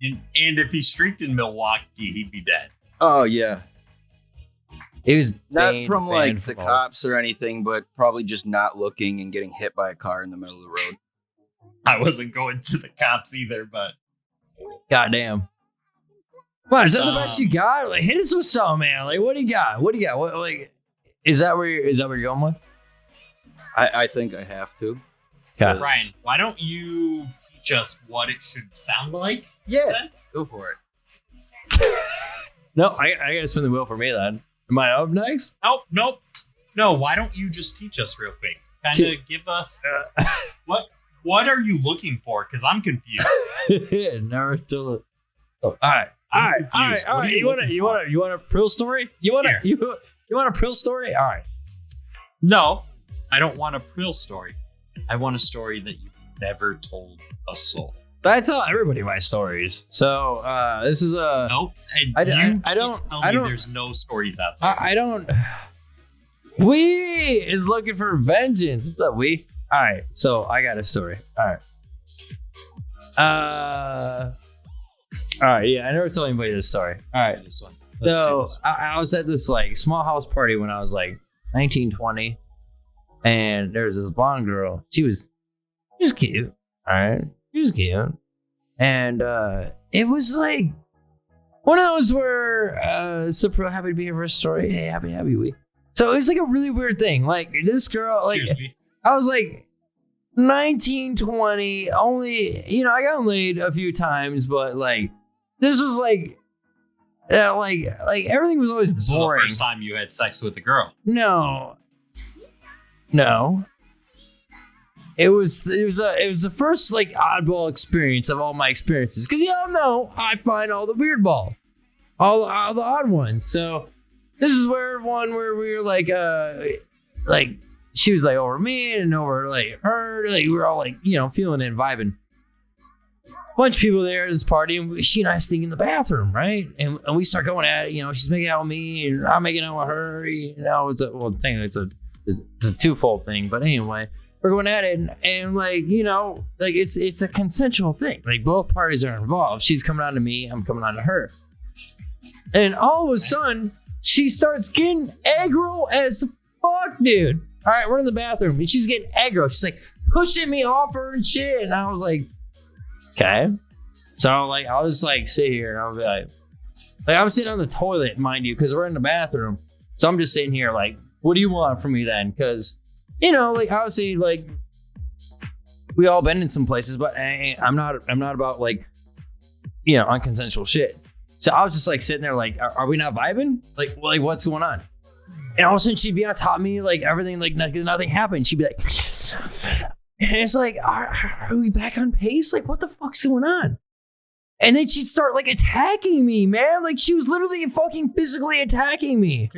And if he streaked in Milwaukee, he'd be dead. Oh yeah, It was not banned- from like banned the from all- cops or anything, but probably just not looking and getting hit by a car in the middle of the road. I wasn't going to the cops either, but Goddamn. Wow, is that the best you got? Like, hit us with something, man. Like, what do you got? What do you got? What, like, is that where you're going with? I think I have to. Okay. Ryan, why don't you teach us what it should sound like? Yeah, go for it. No, I gotta spin the wheel for me then. Am I up next? Nope. No, why don't you just teach us real quick? Kind of give us what are you looking for? Because I'm confused. Never still. Oh, all right. confused. What are you looking You want a Prill story? You want a Prill story? All right. No, I don't want a real story. I want a story that you've never told a soul. But I tell everybody my stories. So this is a. Nope. And I you don't- tell I me don't- there's no stories out there. I don't. We is looking for vengeance. What's up, we? All right. So I got a story. All right. All right. Yeah, I never told anybody this story. All right. This one. Let's do So this one. I was at this like small house party when I was like 19, 20, and there was this blonde girl. She was cute. All right, she was cute, and it was like one of those where super happy to be here for a story. Hey, happy week. So it was like a really weird thing. Like this girl, like Excuse me. I was like 19, 20, only, I got laid a few times, but like this was like everything was always This was the boring. first time you had sex with a girl. No. It was the first like oddball experience of all my experiences, because y'all know I find all the weird ball, all the odd ones. So this is where we were like she was like over me and over like her, like we were all like feeling it and vibing. Bunch of people there at this party, and she and I sneak in the bathroom, right? And we start going at it. She's making out with me, and I'm making out with her. It's a twofold thing, but anyway, we're going at it, and like it's a consensual thing. Like both parties are involved. She's coming on to me, I'm coming on to her, and all of a sudden she starts getting aggro as fuck, dude. All right, we're in the bathroom, and she's getting aggro. She's like pushing me off her and shit, and I was like, okay. So like I'll just like sit here, and I'll be like I'm sitting on the toilet, mind you, because we're in the bathroom. So I'm just sitting here like, what do you want from me then? Because like obviously like we all been in some places, but I'm not about like unconsensual shit. So I was just like sitting there like, are we not vibing? Like what's going on? And all of a sudden she'd be on top of me like everything, like nothing happened. She'd be like, and it's like, are we back on pace? Like what the fuck's going on? And then she'd start like attacking me, man. Like she was literally fucking physically attacking me.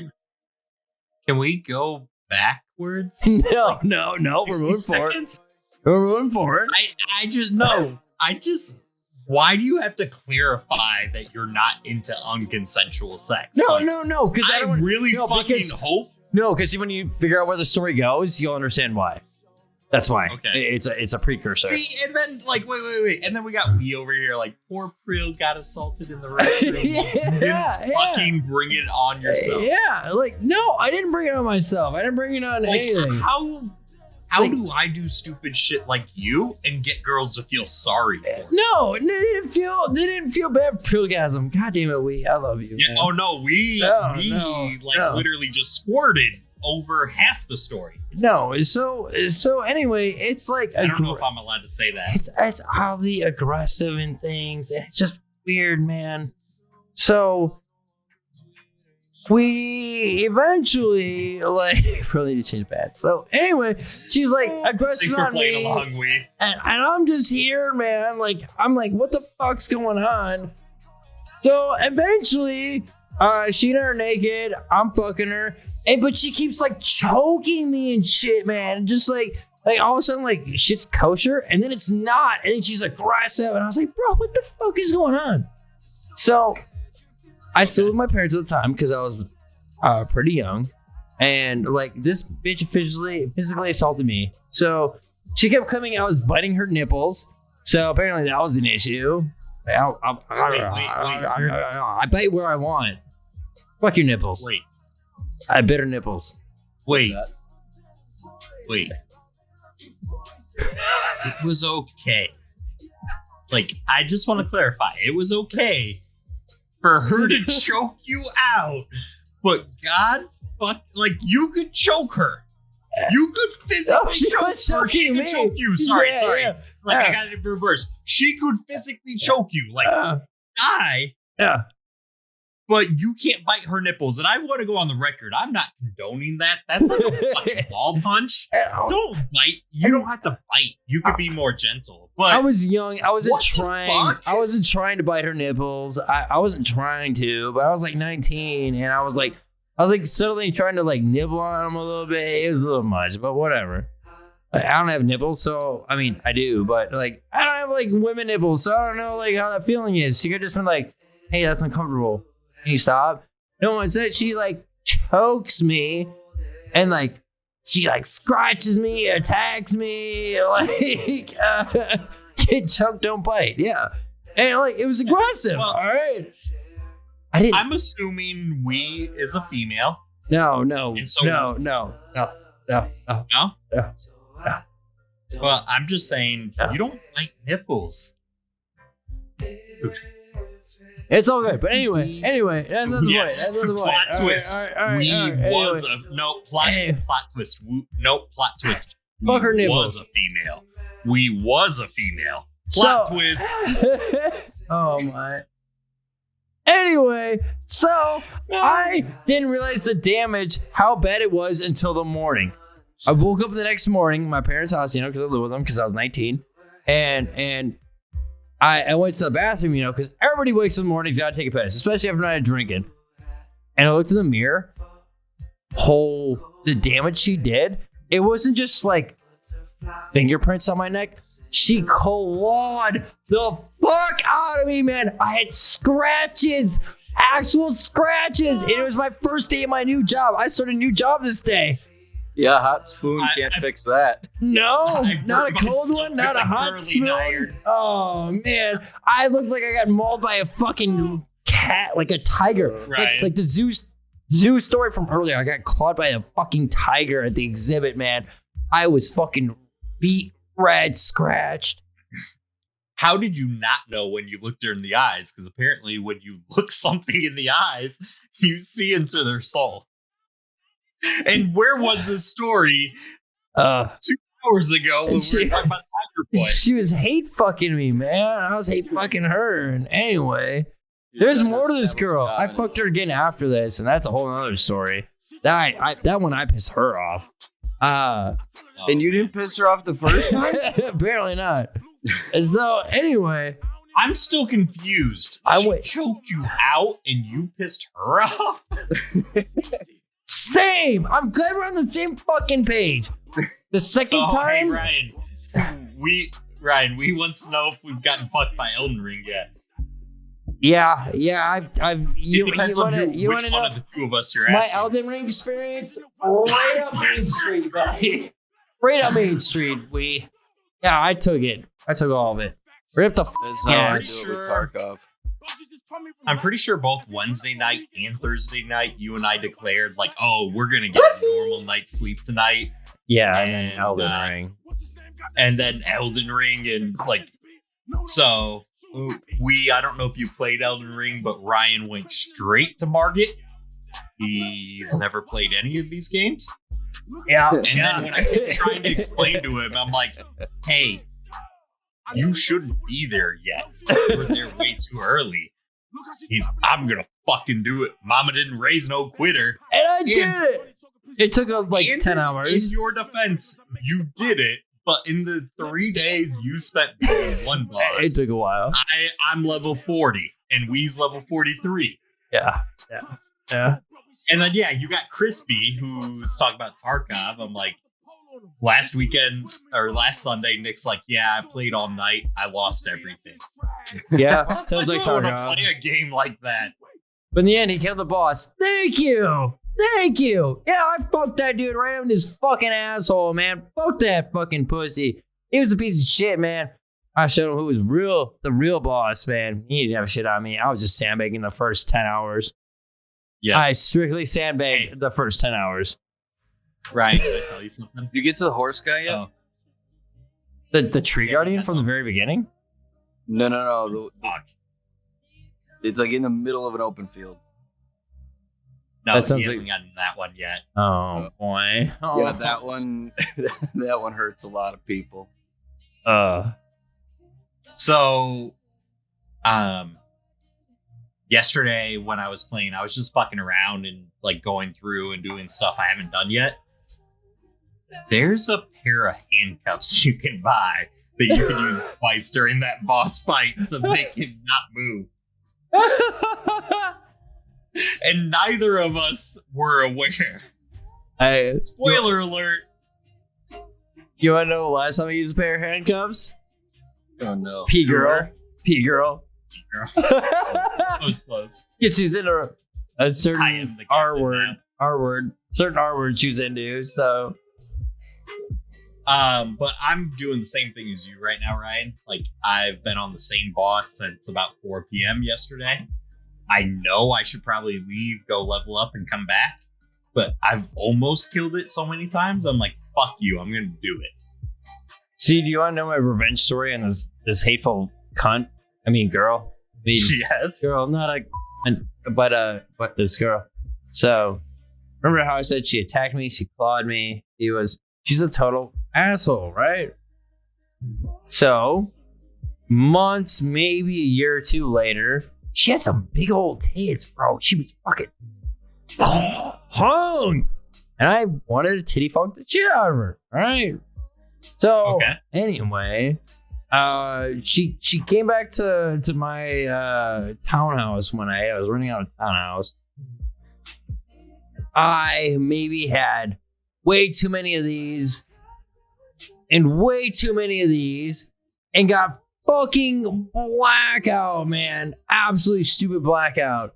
Can we go backwards? No. We're 60 moving for it. seconds? We're moving for it. I just why do you have to clarify that you're not into unconsensual sex? No, Like, no. Because I really fucking hope. No, because when you figure out where the story goes, you'll understand why. That's why. Okay. It's a precursor. See, and then like wait, and then we got me over here like poor Prill got assaulted in the restroom. You didn't fucking bring it on yourself. Yeah, like no, I didn't bring it on myself. I didn't bring it on Like anything. how do I do stupid shit like you and get girls to feel sorry for me? No, they didn't feel bad for Prillgasm. God damn it, I love you. Yeah, man. oh no, we literally just squirted over half the story. No, so anyway, it's like I don't know if I'm allowed to say that. it's oddly aggressive and things, and it's just weird, man. So we eventually like really need to change bad. So anyway, she's like aggressive Thanks for on playing me, along, we. and I'm just here, man. Like I'm like, what the fuck's going on? So eventually, she and her are naked. I'm fucking her, but she keeps like choking me and shit, man. Just like all of a sudden, like shit's kosher, and then it's not, and then she's aggressive, and I was like, bro, what the fuck is going on? So I still with my parents at the time because I was pretty young, and like this bitch physically assaulted me. So she kept coming. I was biting her nipples. So apparently that was an issue. I bite where I want. Fuck your nipples. Wait. I bit her nipples. Wait. It was okay. Like, I just want to clarify. It was okay for her to choke you out. But God, fuck, like, you could choke her. You could physically choke her. She could choke you. Sorry. Yeah. Like, I got it in reverse. She could physically choke you. Like, die. Yeah. But you can't bite her nipples. And I want to go on the record. I'm not condoning that. That's like a fucking ball punch. Don't bite. You don't have to bite. You could be more gentle. But I was young. I wasn't what the trying. fuck? I wasn't trying to bite her nipples. I wasn't trying to, but I was like 19, and I was like suddenly trying to like nibble on them a little bit. It was a little much, but whatever. I don't have nipples, so I mean I do, but like I don't have like women nipples, so I don't know like how that feeling is. She could just been like, "Hey, that's uncomfortable. Can you stop?" No one said. She like chokes me, and like she like scratches me, attacks me, like get choked, don't bite. Yeah, and like it was aggressive. Well, all right. I didn't. I'm assuming we is a female. No. And so- No. No? Yeah. Well, I'm just saying you don't bite nipples. It's all good. But anyway, that's not the Yeah. point. That's not the point. Plot All right, twist. all right, We anyway. was a plot twist. Plot twist. Fuck her We nipples. was a female. We was a female. Plot twist. Oh my. Anyway, so I didn't realize the damage, how bad it was until the morning. I woke up the next morning, my parents' house, because I lived with them because I was 19, and I went to the bathroom, because everybody wakes up in the morning, gotta take a piss, especially after night of drinking. And I looked in the mirror. The damage she did. It wasn't just like fingerprints on my neck. She clawed the fuck out of me, man. I had scratches, actual scratches. And it was my first day of my new job. I started a new job this day. Yeah, hot spoon can't fix that. No, not a burned cold myself one, not with a a hot curling spoon. iron. Oh man, I looked like I got mauled by a fucking cat, like a tiger, Right. like the zoo story from earlier. I got clawed by a fucking tiger at the exhibit, man. I was fucking beat, red, scratched. How did you not know when you looked her in the eyes? Because apparently when you look something in the eyes, you see into their soul. And where was this story 2 hours ago when we were talking about Tiger Boy? She was hate fucking me, man. I was hate fucking her. And anyway, there's more to this girl. I fucked her again after this, and that's a whole other story. That one I pissed her off. And you didn't piss her off the first time? Apparently not. And so anyway, I'm still confused. She choked you out and you pissed her off? same. I'm glad we're on the same fucking page. The second time, hey, Ryan, we want to know if we've gotten fucked by Elden Ring yet. yeah. It depends on which one of the two of us you're my asking. Elden Ring experience, right up Main Street, buddy. Right up Main Street. Yeah, I took it. I took all of it. Rip the That's not yeah. what I do with Tarkov. I'm pretty sure both Wednesday night and Thursday night, you and I declared, like, oh, we're going to get a normal night's sleep tonight. Yeah, And, and then Elden Ring. And then Elden Ring. And, like, so I don't know if you played Elden Ring, but Ryan went straight to Margit. He's never played any of these games. Yeah. And then when I kept trying to explain to him, I'm like, hey, you shouldn't be there yet. We're there way too early. I'm gonna fucking do it. Mama didn't raise no quitter. And I did it. It took like And 10 In hours. your defense, you did it, but in the 3 days you spent beating one boss, It took a while. I'm level 40 and Wee's level 43. Yeah. And then you got Crispy, who's talking about Tarkov. I'm like, last weekend or last Sunday, Nick's like, yeah, I played all night. I lost everything. Yeah. Sounds like I don't want to Tarkov. play a game like that. But in the end, he killed the boss. Thank you. Yeah, I fucked that dude right up in his fucking asshole, man. Fuck that fucking pussy. He was a piece of shit, man. I showed him who was the real boss, man. He didn't have shit on me. I was just sandbagging the first 10 hours. Yeah. I strictly sandbagged the first 10 hours. Ryan, can I tell you something? You get to the horse guy yet? Oh. The tree guardian from the very beginning? No. Fuck. It's like in the middle of an open field. No, That sounds he like- hasn't gotten that one yet. Oh, boy. Oh. Yeah, that one. That one hurts a lot of people. So, yesterday when I was playing, I was just fucking around and like going through and doing stuff I haven't done yet. There's a pair of handcuffs you can buy that you can use twice during that boss fight to make him not move. And neither of us were aware. Hey, Spoiler alert. you want to know the last time I used a pair of handcuffs? Oh no. P-girl. That was close. Yes, she's in a I am certain the R captain word. now. R word. Certain R word she's into. So But I'm doing the same thing as you right now, Ryan. Like, I've been on the same boss since about 4 p.m. yesterday. I know I should probably leave, go level up, and come back. But I've almost killed it so many times. I'm like, fuck you. I'm going to do it. see, do you want to know my revenge story on this hateful cunt? I mean girl. I mean, Yes. girl, not but this girl. So remember how I said she attacked me, she clawed me, she's a total asshole, right? So months, maybe a year or two later, she had some big old tits, bro. She was fucking hung. And I wanted to titty fuck the shit out of her. Right. So Okay. anyway, she came back to my townhouse one night. I was running out of townhouse. I maybe had way too many of these and got fucking blackout, man. Absolutely stupid blackout.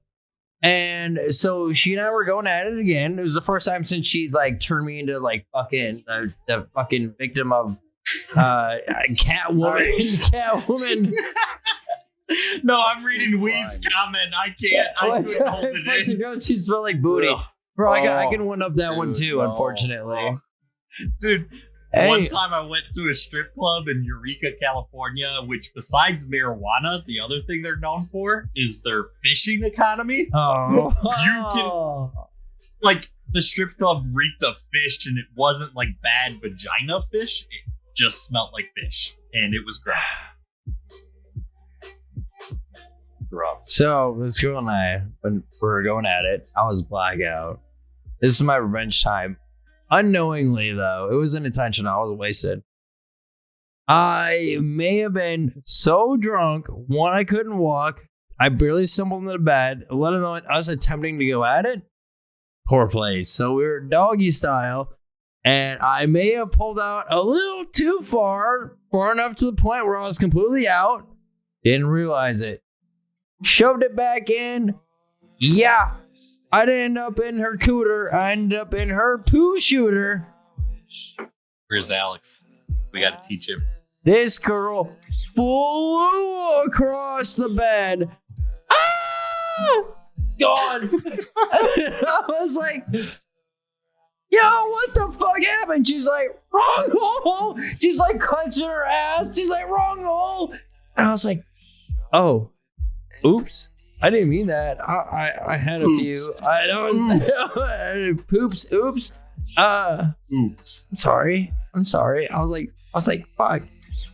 And so she and I were going at it again. It was the first time since she like turned me into like fucking the fucking victim of Catwoman. No, I'm reading Wee's comment. I can't. I couldn't hold it in. She smelled like booty. Ugh. Bro, I can one up that one Dude, too, no. unfortunately. Dude, Hey. one time I went to a strip club in Eureka, California, which besides marijuana, the other thing they're known for is their fishing economy. Oh. Like, the strip club reeked of fish, and it wasn't like bad vagina fish. It just smelled like fish, and it was gross. So this girl and I, when we were going at it, I was blackout. This is my revenge time. Unknowingly, though, it wasn't intentional. I was wasted. I may have been so drunk, one, I couldn't walk. I barely stumbled into the bed, let alone us attempting to go at it. Poor place. So we were doggy style, and I may have pulled out a little too far enough to the point where I was completely out. Didn't realize it. Shoved it back in. Yeah. I didn't end up in her cooter. I ended up in her poo shooter. Where's Alex? We got to teach him. This girl flew across the bed. Ah! God. I was like, yo, what the fuck happened? She's like, wrong hole. She's like clenching her ass. She's like, wrong hole. And I was like, oh, oops. I didn't mean that. I had a few. I know. Poops. Oops. Oops. I'm sorry. I was like, fuck.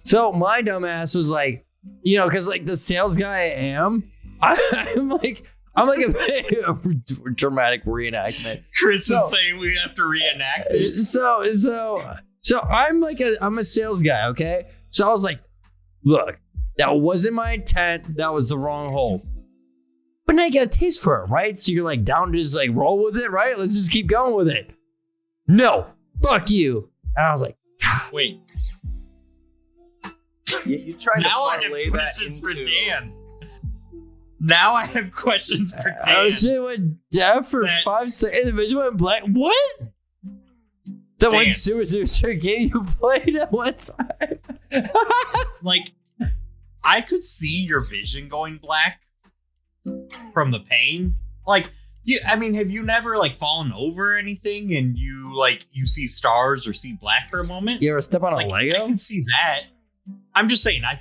So my dumb ass was like, you know, because like the sales guy I am, I'm like a dramatic reenactment. Chris So- is saying we have to reenact it. So I'm a sales guy, okay? So I was like, look, that wasn't my intent. That was the wrong hole. But now you got a taste for it, right? So you're like down to just like roll with it, right? Let's just keep going with it. No, fuck you. And I was like, Wait, You tried now I to have parlay that questions for into Dan. Now I have questions for I Dan. just went deaf for That- 5 seconds. The vision went black. What? The one Dan. Suicide game you played at one time. Like, I could see your vision going black from the pain. Like, I mean, have you never like fallen over or anything and you see stars or see black for a moment? You ever step on a Like, I Lego? can see that. I'm just saying, I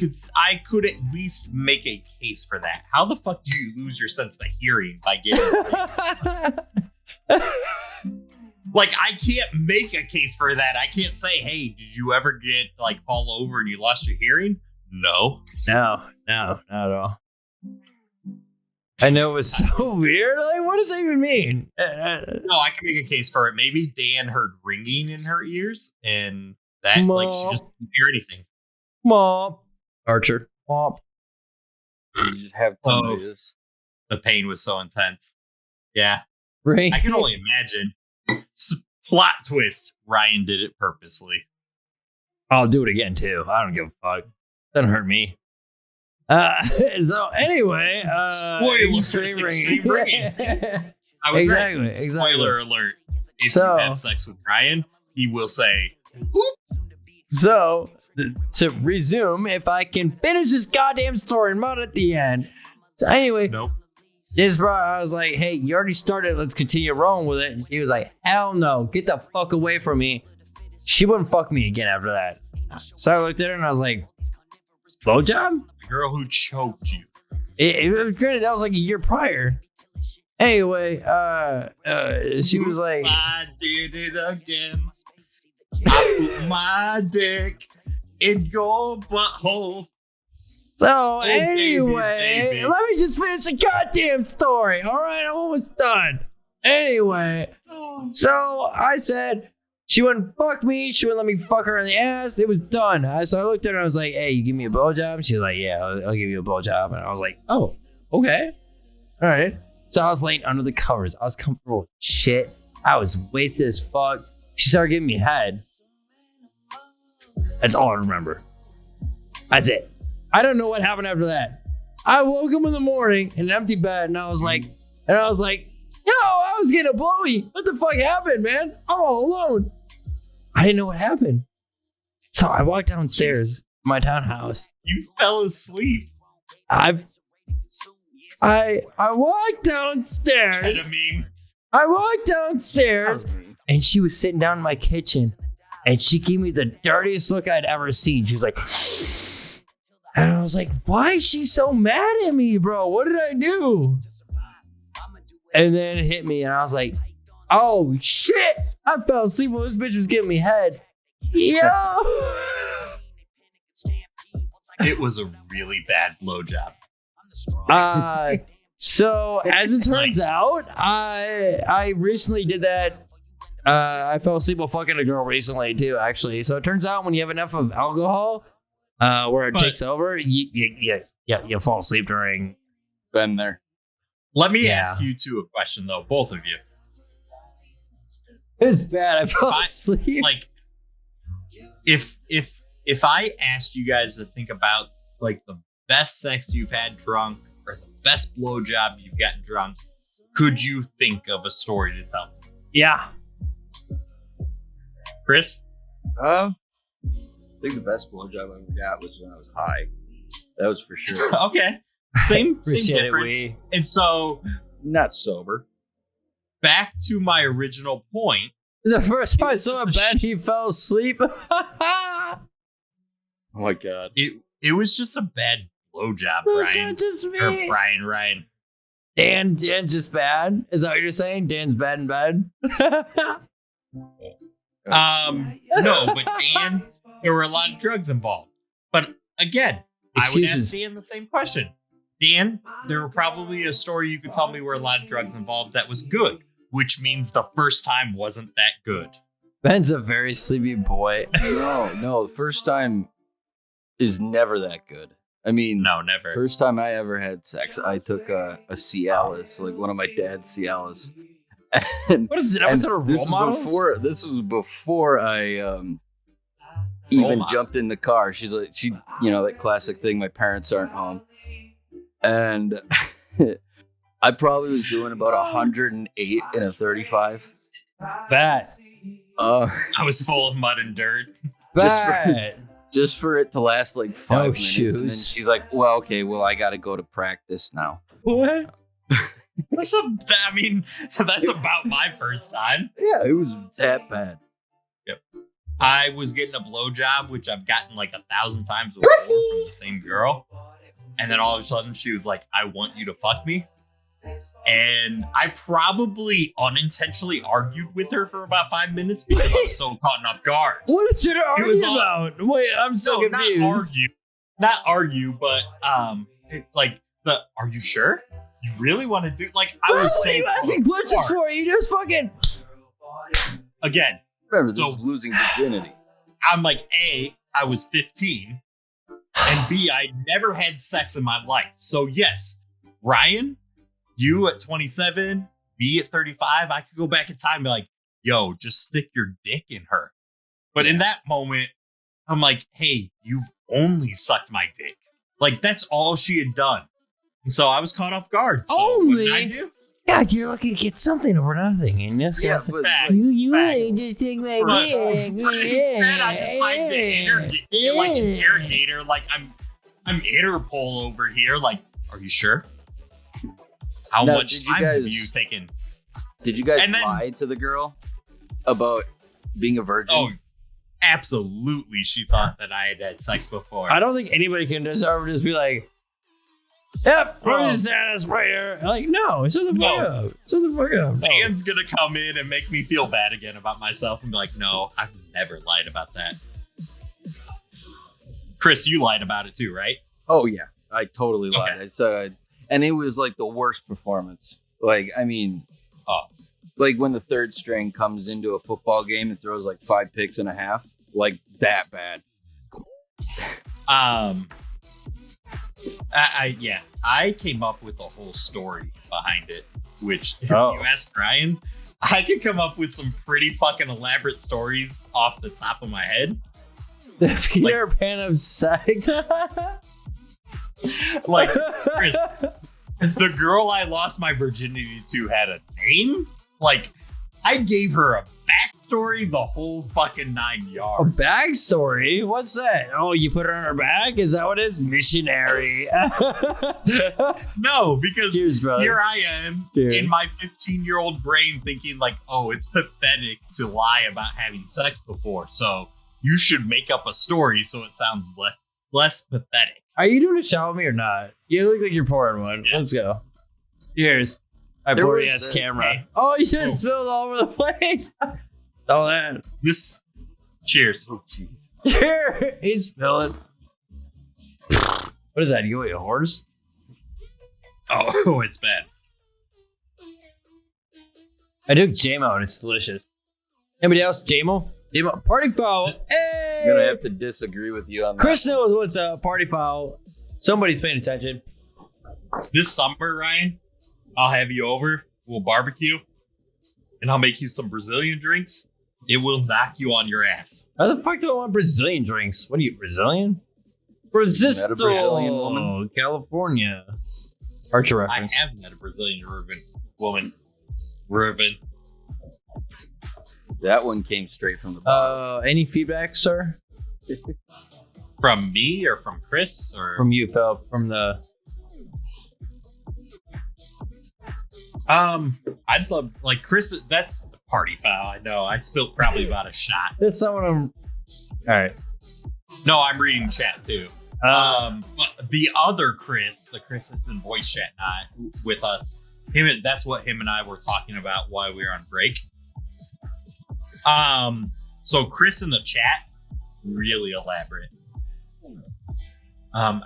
could at least make a case for that. How the fuck do you lose your sense of hearing by getting? Like, I can't make a case for that. I can't say, hey, did you ever get like fall over and you lost your hearing? No. No, not at all. I know it's so weird. Like, what does that even mean? No, I can make a case for it. Maybe Dan heard ringing in her ears and that like she just didn't hear anything. Mom. Archer. Mom. You just have Oh. tinnitus. The pain was so intense. Yeah. Right. I can only imagine. Plot twist. Ryan did it purposely. I'll do it again too. I don't give a fuck. Doesn't hurt me. So anyway, Spoiler, extreme ringing. I was Exactly, right. Spoiler alert. If So- you have sex with Ryan, he will say, So to resume, if I can finish this goddamn story, I'm not at the end. So anyway, nope. this bro, I was like, hey, you already started. Let's continue rolling with it. And he was like, hell no, get the fuck away from me. She wouldn't fuck me again after that. So I looked at her and I was like, blowjob? The girl who choked you. Granted, that was like a year prior. Anyway, she was like, I did it again. I put my dick in your butthole. so baby, anyway, baby. let me just finish the goddamn story. All right, I'm almost done. Anyway, so I said she wouldn't fuck me. She wouldn't let me fuck her in the ass. It was done. So I looked at her and I was like, hey, you give me a blowjob? She's like, yeah, I'll give you a blowjob. And I was like, oh, okay. All right. So I was laying under the covers. I was comfortable with shit. I was wasted as fuck. She started giving me head. That's all I remember. That's it. I don't know what happened after that. I woke up in the morning in an empty bed and I was like, yo, I was getting a blowy. What the fuck happened, man? I'm all alone. I didn't know what happened. So I walked downstairs to my townhouse. You fell asleep. I walked downstairs. Ketamine. I walked downstairs and she was sitting down in my kitchen and she gave me the dirtiest look I'd ever seen. She was like, and I was like, why is she so mad at me, bro? What did I do? And then it hit me and I was like, oh shit. I fell asleep while this bitch was giving me head. Yo. It was a really bad blowjob. So as it turns out, I recently did that. I fell asleep while fucking a girl recently too, actually. So it turns out when you have enough of alcohol, where it But- takes over, you fall asleep during. Been there. Let me Yeah. ask you two a question though, both of you. It's bad. I fell I- asleep. Like, if I asked you guys to think about like the best sex you've had drunk or the best blowjob you've gotten drunk, could you think of a story to tell? Yeah. Chris? I think the best blowjob I ever got was when I was high. That was for sure. Okay. Same Appreciate it, difference. we. And so Not sober. back to my original point. The first time I saw a bed, he fell asleep. Oh my god. It was just a bad blowjob, That's Brian. not just Or me. Ryan. Dan's just bad. Is that what you're saying? Dan's bad in bed. No, but Dan, there were a lot of drugs involved. But again, I would ask Excuses. Dan the same question. Dan, there were probably a story you could tell me where a lot of drugs involved that was good, which means the first time wasn't that good. Ben's a very sleepy boy. No, the first time is never that good. I mean, No, never. first time I ever had sex, I took a Cialis, like one of my dad's Cialis. And, What is it? Episode of Role Models? this was before I even models. jumped in the car. She's like, that classic thing. My parents aren't home, and I probably was doing about 108 in a 35. Bad. Uh, I was full of mud and dirt. Bad. just for it to last like 5 No minutes. And then shoes. she's like, well, okay, I got to go to practice now. What? That's about my first time. Yeah, it was that bad. I was getting a blowjob, which I've gotten like 1,000 times before from the same girl. And then all of a sudden she was like, I want you to fuck me. And I probably unintentionally argued with her for about 5 minutes because I was so caught off guard. What is it to argue was all- about? Wait, I'm so No, confused. not argue, but are you sure? You really want to do I was What so are you asking caught questions off guard. for? You just fucking. Again, Remember, this So- is losing virginity. I'm like, A, I was 15, and B, I never had sex in my life. So yes, Ryan, you at 27, me at 35, I could go back in time and be like, yo, just stick your dick in her. But in that moment, I'm like, hey, you've only sucked my dick. Like, that's all she had done. And so I was caught off guard. So what did I Only? do? God, you're lucky to get something over nothing. And this guy's like, Facts, you facts. ain't just take my But dick. instead, I decided to interrogate her like I'm Interpol over here. Like, are you sure? How Now, much did you time have guys- you taken? Did you guys And then- lie to the girl about being a virgin? Oh, absolutely. She thought that I had sex before. I don't think anybody can just be like, yep, Well- I'm just satisfied. Like, no, shut the fuck No. up. Shut the fuck up. No. Dan's gonna come in and make me feel bad again about myself and be like, no, I've never lied about that. Chris, you lied about it too, right? Oh yeah, I totally lied. Okay. I said, and it was like the worst performance. Like, I mean, like when the third string comes into a football game and throws like 5 picks and a half, like that bad. I came up with the whole story behind it, which if Oh. you ask Ryan, I could come up with some pretty fucking elaborate stories off the top of my head. Peter Pan of sex. Like, Chris, the girl I lost my virginity to had a name. Like, I gave her a backstory, the whole fucking 9 A yards. backstory? What's that? Oh, you put her on her back? Is that what it is? Missionary. No, because Cheers, brother. here I am Cheers. in my 15-year-old brain thinking like, oh, it's pathetic to lie about having sex before. So you should make up a story so it sounds less pathetic. Are you doing a shot with me or not? You look like you're pouring one. Yeah. Let's go. Cheers. I There poured was ass the- camera. Hey. Oh, you just Oh. spilled all over the place. Oh, that. Cheers. Oh jeez. Here, he's spilling. What is that? You eat a horse? Oh, it's bad. I took JMO and it's delicious. Anybody else? JMO? JMO. Party foul. Hey! I'm gonna have to disagree with you on that. Chris knows what's a party foul. Somebody's paying attention. This summer, Ryan, I'll have you over. We'll barbecue. And I'll make you some Brazilian drinks. It will knock you on your ass. How the fuck do I want Brazilian drinks? What are you, Brazilian? Resisto, Met a Brazilian woman? California. Archer I reference. have met a Brazilian woman. Reuben. That one came straight from the bottom. Any feedback, sir? From me or from Chris? Or From you, Phil, from the... I'd love like Chris. That's a party foul. I know. I spilled probably about a shot. There's someone I'm... Alright. No, I'm reading chat too. But the other Chris, the Chris that's in voice chat not with us, that's what him and I were talking about while we were on break. So Chris in the chat, really elaborate.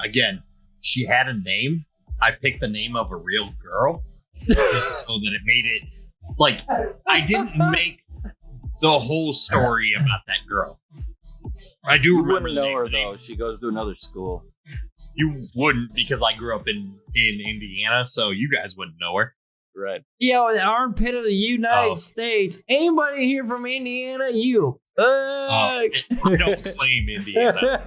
Again, she had a name, I picked the name of a real girl just so that it made it like I didn't make the whole story about that girl. I do You remember wouldn't the know name her of the name. though. She goes to another school. You wouldn't because I grew up in Indiana, so you guys wouldn't know her. Right. Yo, the armpit of the United States. Anybody here from Indiana? You. I don't claim Indiana.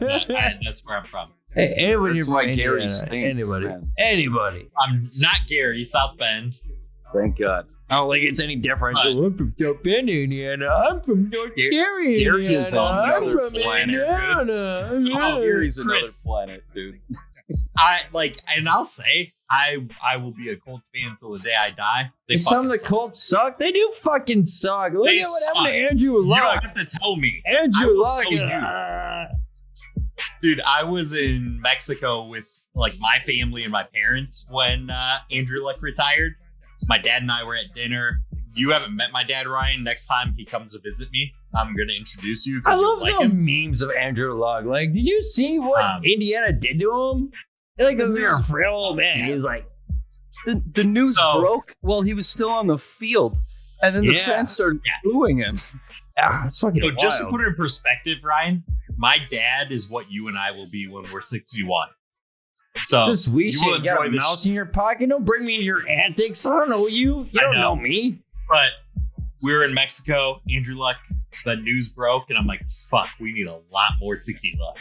That's where I'm from. Hey, anybody That's here why from Gary Indiana? stinks, Anybody. man. Anybody. I'm not Gary, South Bend. Thank God. I don't think it's any different. But- I'm from South Bend, Indiana. I'm from North Gary, Gary is Indiana. on the I'm other from planet, Indiana. Oh, Yeah. Gary's another Chris. planet, dude. And I'll say, I will be a Colts fan till the day I die. They Some of fucking the suck. Colts suck. They do fucking suck. Look They at what suck. happened to Andrew You don't Luck. have to tell me. Andrew I will Luck. tell you. Dude, I was in Mexico with like my family and my parents when Andrew Luck retired. My dad and I were at dinner. You haven't met my dad, Ryan. Next time he comes to visit me, I'm gonna introduce you. 'cause I you'll love like the him. memes of Andrew Luck. Like, did you see what Indiana did to him? They're like, this is a frail old man. He's like, The news So- broke while he was still on the field, and then the Yeah. fans started Yeah. booing him. ah, that's fucking So just to wild. put it in perspective, Ryan, my dad is what you and I will be when we're 61. So This wee you will shit, you got a enjoy this. mouse in your pocket. Don't bring me into your antics. I don't know you. You I don't know. know me. But we were in Mexico. Andrew Luck, the news broke, and I'm like, fuck, we need a lot more tequila.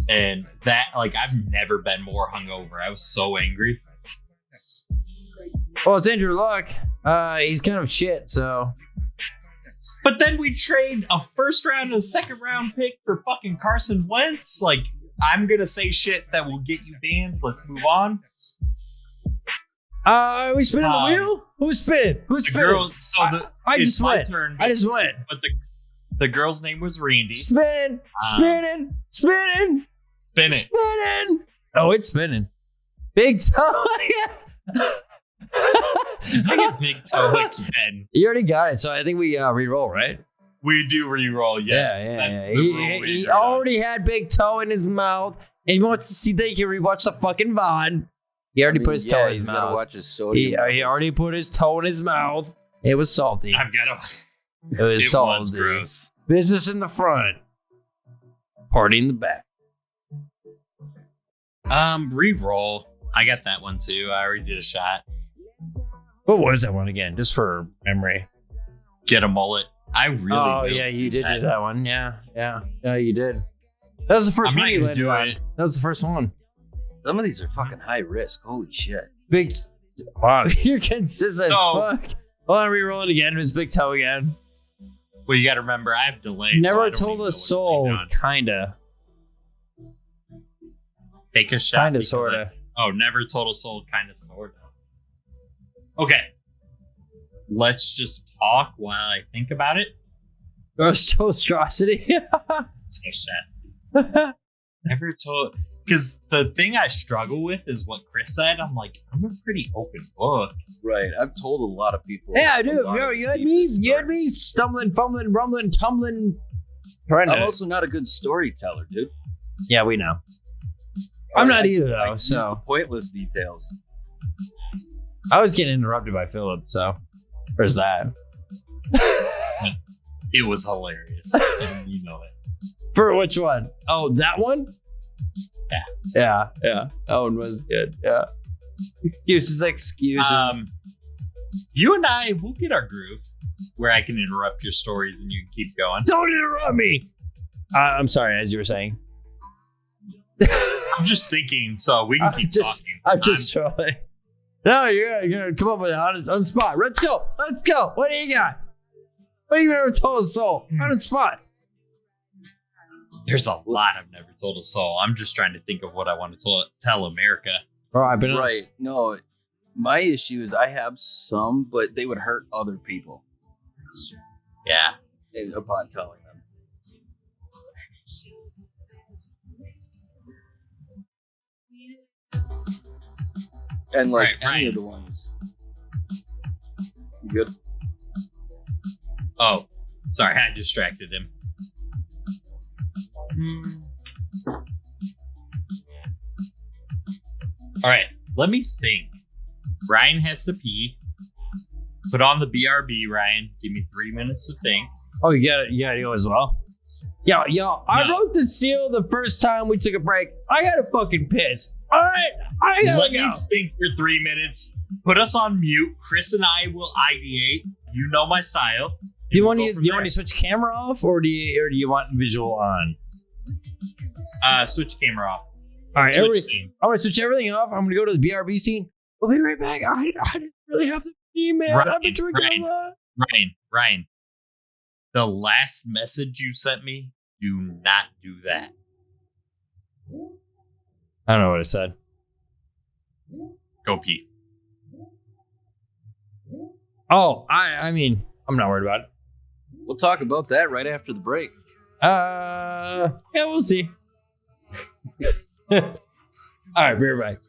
And that, like, I've never been more hungover. I was so angry. Well, it's Andrew Luck. He's kind of shit, so. But then we trade a first round and a second round pick for fucking Carson Wentz. Like, I'm gonna say shit that will get you banned. Let's move on. Are we spinning the Um, wheel? Who's spinning? Who's The spinning? girl, so I it's just my went. turn. I just went. But the girl's name was Randy. Spinning, spinning, spinning, Spin it. spinning. Oh, it's spinning. Big toe. I get big toe again. You already got it, so I think we re-roll, right? We do re-roll, yes. That's the rule we He agreed on. already had big toe in his mouth, and he wants to see that he can rewatch the fucking VOD. He already put his toe in his He's gotta mouth. watch his sodium. He levels. already put his toe in his mouth. It was salty. I've got to. It was It salty. was gross. Business in the front, party in the back. Re-roll. I got that one too. I already did a shot. What was that one again? Just for memory. Get a mullet. I really. Oh really yeah, you need did do that one. Yeah, you did. That was the first I'm one not you gonna landed do on. it. That was the first one. Some of these are fucking high risk. Holy shit. Big. Wow, you're consistent So- as fuck. Hold on, re-roll it again. It was big toe again. Well, you got to remember, I have delay. so I Never don't even told know a what's soul. going on. Kinda. Take a shot. Kinda, because sorta. that's- Oh, never told a soul. Kinda, sorta. Okay. Let's just talk while I think about it. Gross toastrosity. Take a shot. Never told. Because the thing I struggle with is what Chris said. I'm like, I'm a pretty open book. Right. I've told a lot of people. Yeah, I a do. lot Yo, of you had decent me. You had stories. me stumbling, fumbling, rumbling, tumbling. Trying I'm to. also not a good storyteller, dude. Yeah, we know. I'm not either I though. use the So pointless details. I was getting interrupted by Philip. So there's that. It was hilarious. And you know it. For which one? Oh, that one? Yeah. Yeah. That one was good. Yeah. Excuses, excuses. You and I, we'll get our groove where I can interrupt your stories and you can keep going. Don't interrupt me. I'm sorry, as you were saying. I'm just thinking, so we can keep talking. I'm just trolling. No, you're gonna come up with it on the spot. Let's go. Let's go. What do you got? What do you ever told a soul? On the spot. There's a lot I've never told a soul. I'm just trying to think of what I want to tell America. Oh, I've been Right. No, my issue is I have some, but they would hurt other people Yeah. upon telling them. And like Right, any right. of the ones. You good? Oh, sorry, I distracted him. All right, Let me think. Ryan has to pee. Put on the BRB, Ryan. Give me 3 minutes to think. Oh, you gotta go as well. Yo, I No. wrote the seal the first time we took a break. I gotta fucking piss. All right, I gotta Let go. me think for 3 minutes. Put us on mute. Chris and I will ideate. You know my style. Do you want We'll to go from there. switch camera off, or do you want visual on? Switch camera off. All right, Switch everybody. scene. I'm gonna switch everything off. I'm gonna go to the BRB scene. We'll be right back. I didn't really have to pee, man. Ryan, I've been drinking Ryan. a lot. Ryan. The last message you sent me, do not do that. I don't know what I said. Go pee. Oh, I mean, I'm not worried about it. We'll talk about that right after the break. Yeah, we'll see. All right, be right back.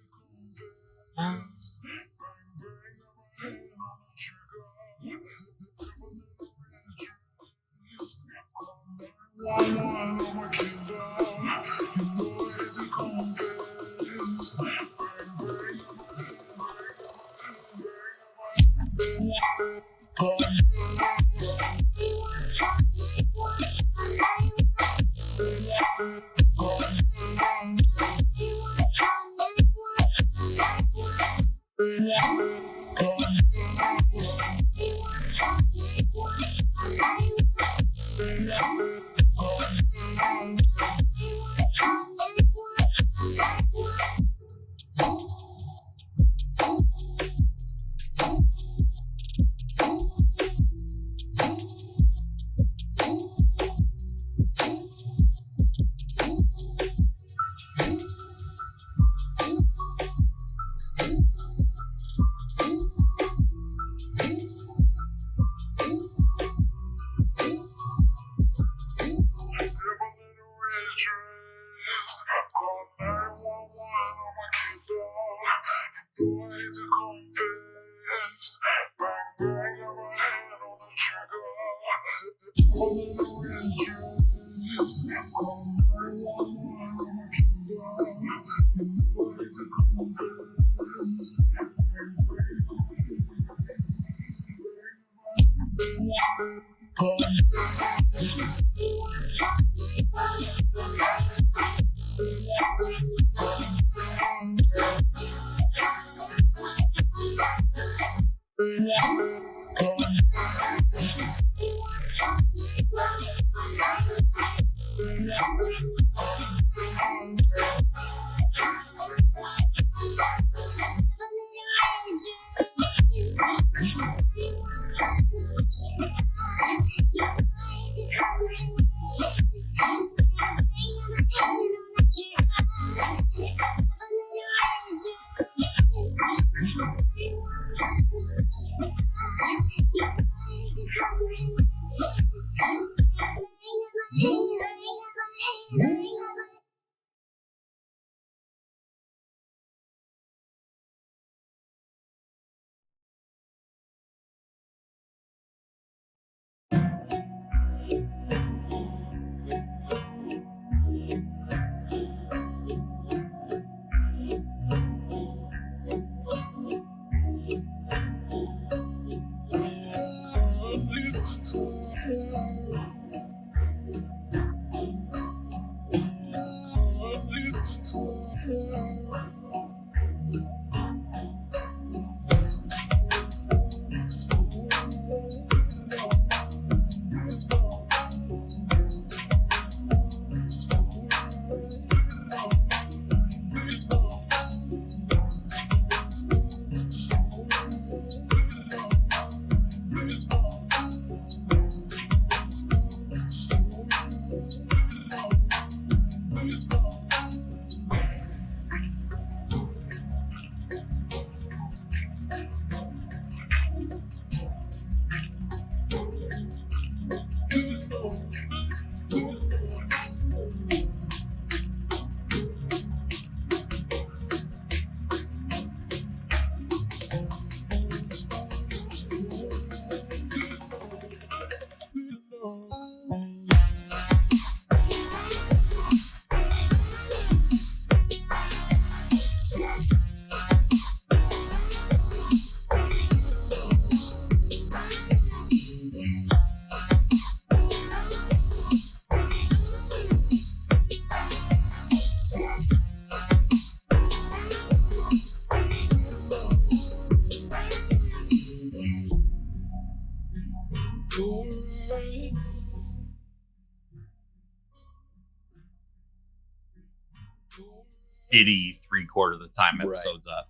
shitty 3/4 of the time Right. episodes up.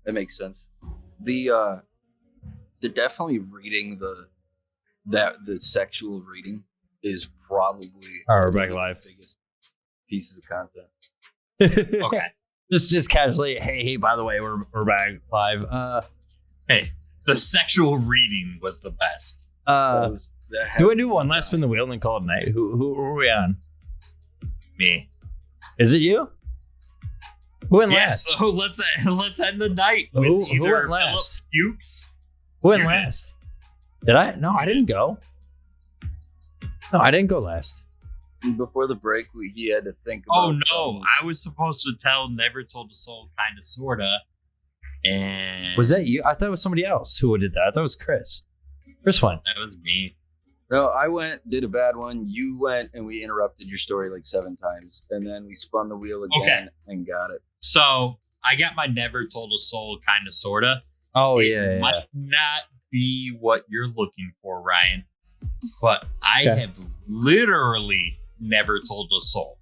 That makes sense. The definitely reading the sexual reading is probably Our one back of the live. biggest pieces of content. Okay. Just casually. Hey, by the way, we're back live. Hey, the sexual reading was the best. Do I do one last spin the wheel and then call it a night? Who are we on? Me. Is it you? Who went Yeah, last? so let's end the night with Who either went Philip last? Fuchs. Who went You did. last? Did I? No, I didn't go. No, I didn't go last. Before the break, he had to think Oh about no, something. I was supposed to tell Never Told a Soul kinda sorta. And Was that you? I thought it was somebody else who did that. I thought it was Chris. Chris went. that was me. No, I went, did a bad one. You went, and we interrupted your story like 7 times, and then we spun the wheel again and got it. So I got my Never Told a Soul kinda sorta. Oh It yeah. might not be what you're looking for, Ryan, but I Okay. have literally never told a soul.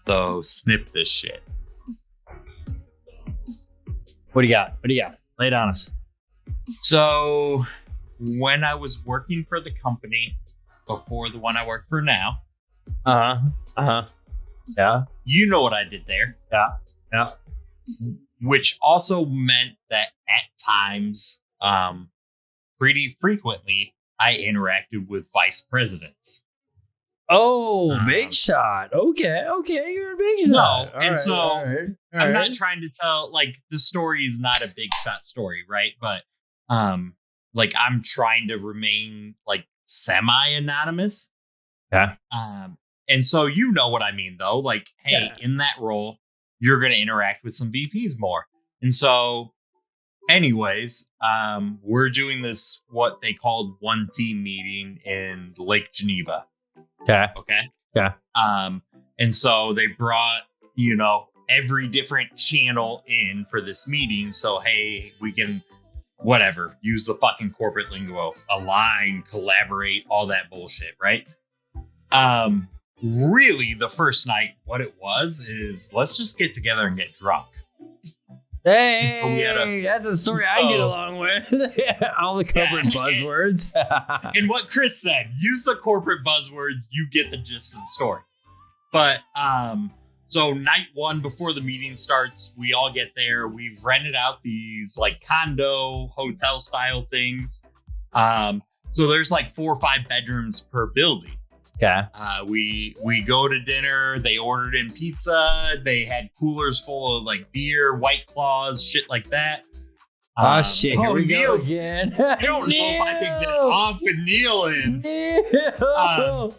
So snip this shit. What do you got? What do you got? Lay it on us. So when I was working for the company before the one I work for now, Yeah. you know what I did there. Yeah. Which also meant that at times, pretty frequently, I interacted with vice presidents. Oh, big shot. Okay, you're a big No, shot. and so all I'm right. not trying to tell, like, the story is not a big shot story, right? But like, I'm trying to remain like semi-anonymous. Yeah. And so you know what I mean, though. Like, hey, Yeah. in that role, you're gonna interact with some VPs more. And so anyways, we're doing this what they called one team meeting in Lake Geneva. Okay. Okay. Yeah. And so they brought, every different channel in for this meeting. So, hey, we can, whatever, use the fucking corporate lingo, align, collaborate, all that bullshit, right? Really, the first night, what it was is let's just get together and get drunk. Hey, And so we had that's a story I get along with. All the corporate buzzwords. And what Chris said, use the corporate buzzwords, you get the gist of the story. But so night one before the meeting starts, we all get there. We've rented out these like condo hotel style things. So there's like 4 or 5 bedrooms per building. Okay. We go to dinner. They ordered in pizza. They had coolers full of like beer, White Claws, shit like that. Oh shit! Here we go Neil's- again. I don't know if I can get off with Neil in. Neil!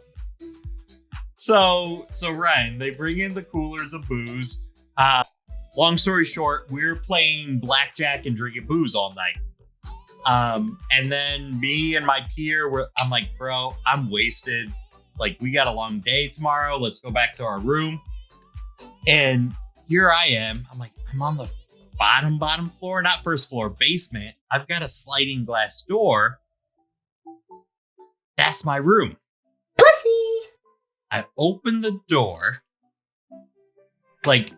So Ryan, they bring in the coolers of booze. Long story short, we're playing blackjack and drinking booze all night. And then me and my peer, I'm like, bro, I'm wasted. Like, we got a long day tomorrow. Let's go back to our room. And here I am. I'm like, I'm on the bottom floor, not first floor, basement. I've got a sliding glass door. That's my room. Pussy. I open the door. Like,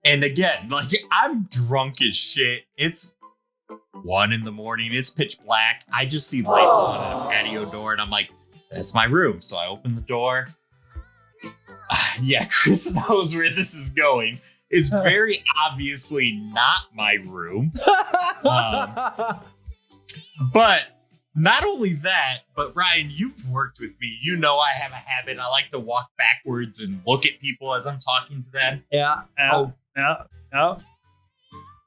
and again, like, I'm drunk as shit. It's 1 a.m. It's pitch black. I just see lights on and a patio door, and I'm like, that's my room. So I open the door. Yeah, Chris knows where this is going. It's very obviously not my room. But not only that, but Ryan, you've worked with me. You know I have a habit. I like to walk backwards and look at people as I'm talking to them. Yeah.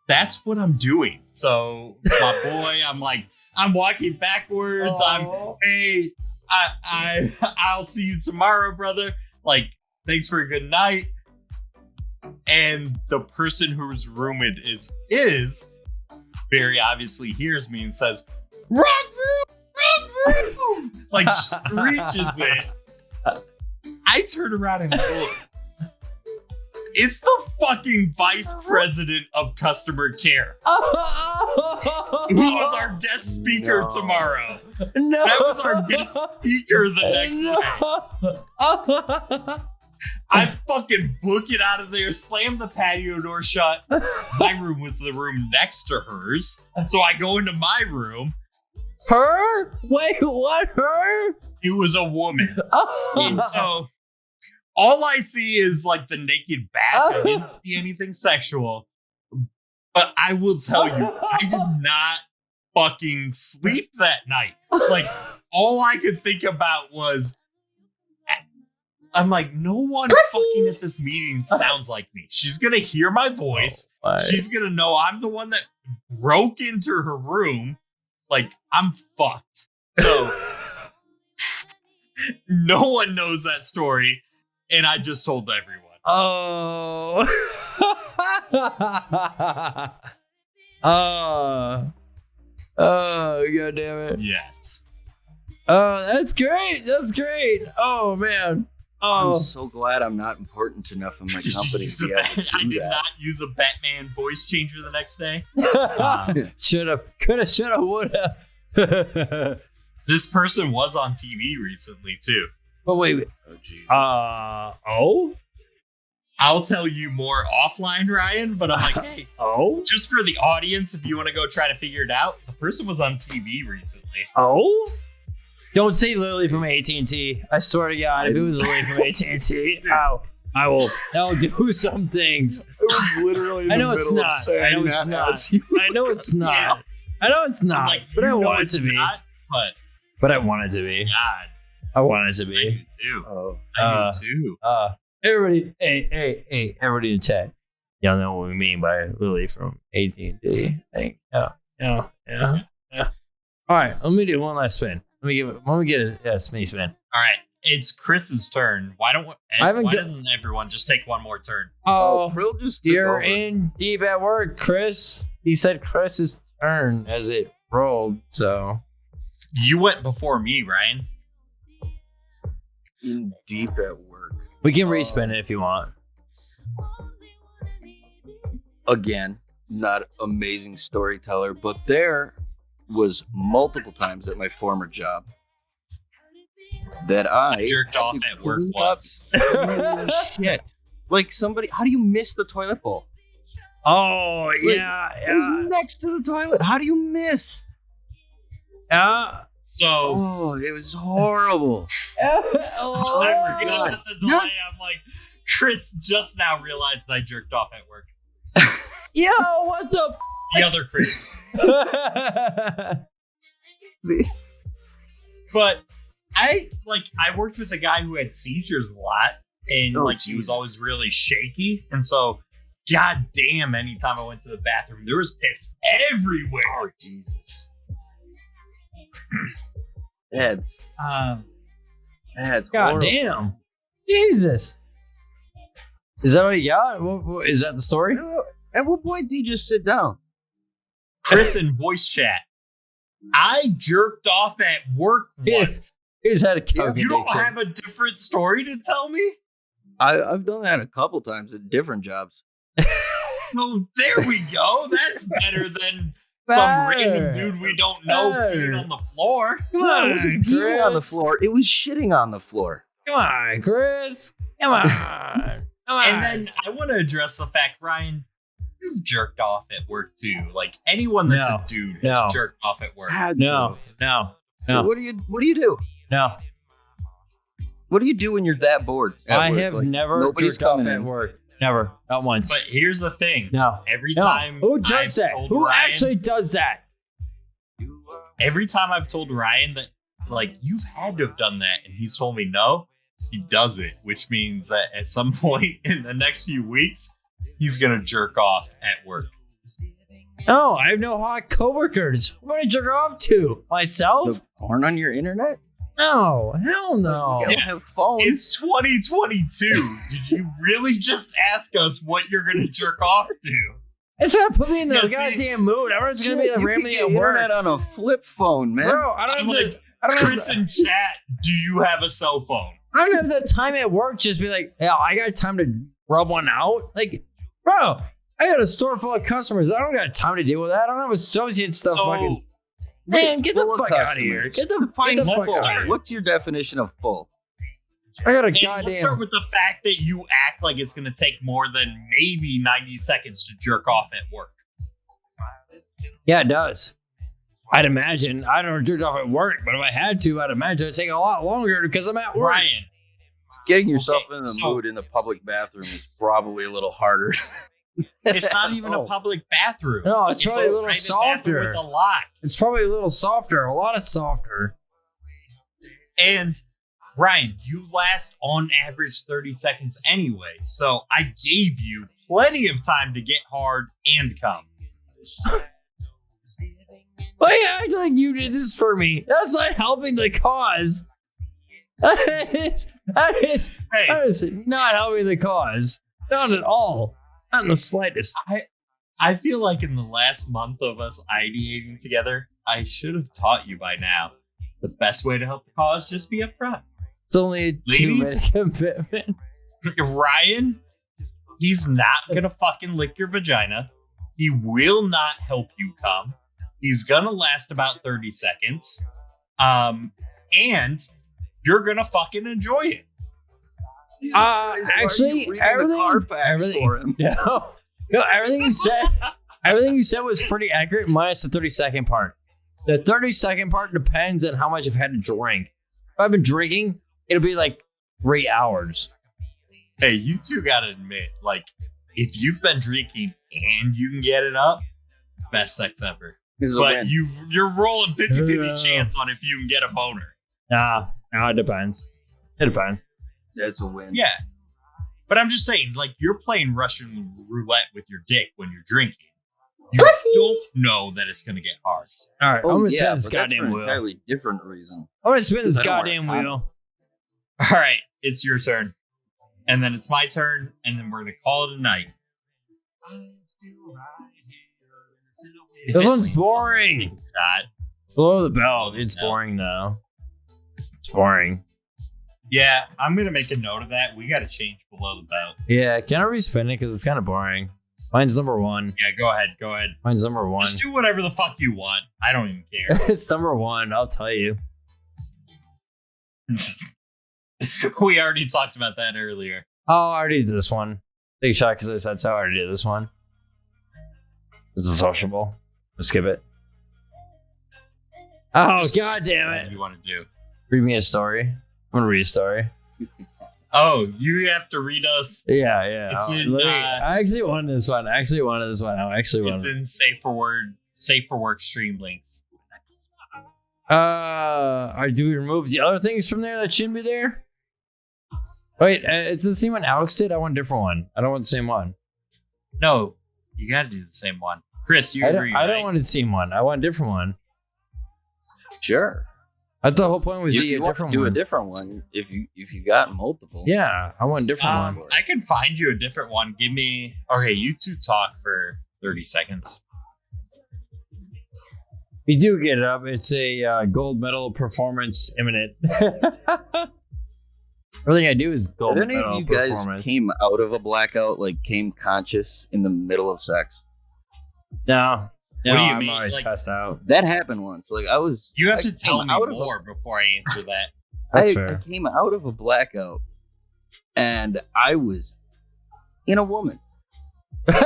That's what I'm doing. So my boy, I'm walking backwards. Hey, I'll see you tomorrow, brother. Like, thanks for a good night. And the person whose room it is very obviously hears me and says, "Wrong room!" Like, screeches it. I turn around and look. It's the fucking vice president of customer care, who was our guest speaker tomorrow. No. That was our guest speaker the next day. I fucking book it out of there, slam the patio door shut. My room was the room next to hers. So I go into my room. Her? Wait, what? Her? It was a woman. Oh. And so all I see is like the naked back. I didn't see anything sexual. But I will tell you, I did not fucking sleep that night. Like, all I could think about was, I'm like, no one fucking at this meeting sounds like me. She's gonna hear my voice. She's gonna know I'm the one that broke into her room. Like, I'm fucked. So, no one knows that story. And I just told everyone. Oh. Oh, god damn it. Yes. Oh, that's great. That's great. Oh, man. Oh. I'm so glad I'm not important enough in my Did you company use to be a able to Bat- I do did that. not use a Batman voice changer the next day. Should have, could have, should have, would have. This person was on TV recently too. But wait. Oh, geez. Oh? I'll tell you more offline, Ryan, but I'm like, hey, Oh? just for the audience, if you want to go try to figure it out, the person was on TV recently. Oh? Don't say Lily from AT&T. I swear to God, if it was Lily from AT&T, I'll do some things. It was literally. I know it's not. I know it's not. I know it's not. I know it's I'm not. like, But I you know want it it's to be. not, but But I want it to be. God, I want it to I be. do too. Oh. I do too. Everybody, hey, everybody in chat. Y'all know what we mean by Lily from AT&T. Yeah. All right, let me do one last spin. Let me get a spinny spin. All right, it's Chris's turn. Why doesn't everyone just take one more turn? Oh, Krill just took you're over. in deep at work, Chris. He said Chris's turn as it rolled, so. You went before me, Ryan. in deep at work. We can respin it if you want. Again, not amazing storyteller, but there was multiple times at my former job that I jerked off at work once. Holy shit. Like somebody, how do you miss the toilet bowl? Oh, Like, yeah. It was next to the toilet. How do you miss? So Oh, it was horrible. I forgot the delay. I'm like, Chris just now realized I jerked off at work. Yo, what the? The other Chris. But I worked with a guy who had seizures a lot, and Oh, he was Jesus. always really shaky, and so god damn, anytime I went to the bathroom, there was piss everywhere. Oh, Jesus. That's God horrible. damn. Jesus. Is that what you got? Is that the story? At what point do you just sit down? Chris in voice chat. I jerked off at work Yeah. once. Here's how to coke You don't addiction. have a different story to tell me? I've done that a couple times at different jobs. No, there we go. That's better than some random dude we don't know peeing on the floor. Come No, on, it wasn't peeing on the Chris. floor. It was shitting on the floor. Come on, Chris. Come on. Come on. And then I want to address the fact, Ryan, you've jerked off at work too. Like anyone that's No. a dude has No. jerked off at work. Had No. to. What do you do? No. What do you do when you're that bored? at I work? have Like, never nobody's jerked off coming at in. work. Never. Not once. But here's the thing. No. Every No. time Who I've does that? told Who Ryan- actually does that? Every time I've told Ryan that, you've had to have done that, and he's told me no, he does it, which means that at some point in the next few weeks, he's going to jerk off at work. No, I have no hot coworkers. Who am I to jerk off to? Myself? The porn on your internet? No. Hell no. You don't have phones. It's 2022. Did you really just ask us what you're going to jerk off to? It's gonna put me in the Yeah, see- goddamn mood. Everyone's gonna be Shit, like you randomly can at get work. internet on a flip phone, man. Bro, I don't I'm have like, I don't Chris have in chat, do you have a cell phone? I don't have the time at work just be like, yeah, I got time to rub one out. Like, bro, I got a store full of customers. I don't got time to deal with that. I don't have associate stuff. So, Fucking, man, get the full of fuck out of here. customers. Get the Define fuck let's out of start. here. What's your definition of full? I got a And let's start goddamn. with the fact that you act like it's going to take more than maybe 90 seconds to jerk off at work. Yeah, it does. I'd imagine. I don't jerk off at work, but if I had to, I'd imagine it'd take a lot longer because I'm at work. Ryan, Getting yourself Okay, in the so- mood in the public bathroom is probably a little harder. it's not even a public bathroom. No, it's probably a little private softer. bathroom with a lock. It's probably a little softer, a lot softer. And Ryan, you last on average 30 seconds anyway, so I gave you plenty of time to get hard and come. Why you act like you did this for me? That's not helping the cause. That is Hey, not helping the cause. Not at all. Not in the slightest. I feel like in the last month of us ideating together, I should have taught you by now. The best way to help the cause, just be upfront. It's only a 2-minute Ladies? commitment. Ryan, he's not gonna fucking lick your vagina. He will not help you come. He's gonna last about 30 seconds. And you're gonna fucking enjoy it. Actually, everything. No, everything you said was pretty accurate, minus the 30-second part. The 30-second part depends on how much I've had to drink. If I've been drinking, it'll be like 3 hours. Hey, you two gotta admit, like, if you've been drinking and you can get it up, best sex ever. But you're rolling 50-50 chance on if you can get a boner. Nah, it depends. It depends. That's a win. Yeah. But I'm just saying, like, you're playing Russian roulette with your dick when you're drinking. You don't know that it's gonna get hard. All right, I'm Oh, gonna yeah, spin this but that's for goddamn an wheel. entirely different reason. I'm gonna spin this I don't want goddamn to wheel. All right, it's your turn. And then it's my turn, and then we're gonna call it a night. This one's boring. God. Below the belt. It's boring now. It's boring. Yeah, I'm gonna make a note of that. We gotta change below the belt. Yeah, can I respin it? Because it's kind of boring. Mine's number one. Yeah, go ahead. Mine's number one. Just do whatever the fuck you want. I don't even care. It's number one, I'll tell you. We already talked about that earlier. Oh, I already did this one. Take a shot because I said so. I already did this one. This is sociable. Let's skip it. Oh, god damn What do it. you want to do? Read me a story. I'm gonna read a story. Oh, you have to read us. Yeah. It's in, I actually wanted this one. I actually wanted this one. It's in safe for work stream links. Do we remove the other things from there that shouldn't be there? Wait, it's the same one Alex did. I want a different one. I don't want the same one. No, you gotta do the same one. Chris, you I agree, don't right? want the same one. I want a different one. Sure. I thought the whole point was If to get you a want to different do one. a different one, if you got multiple. Yeah, I want a different one. I can find you a different one. Give me. Okay, you two talk for 30 seconds. If you do get it up, it's a gold medal performance imminent. Everything I do is gold Did any medal of you guys performance. came out of a blackout, like came conscious in the middle of sex? No, What do you I'm mean? always Like- passed out. That happened once. Like I was. You have I to tell came me out of a- more before I answer that. That's I fair. came out of a blackout, and I was in a woman. That's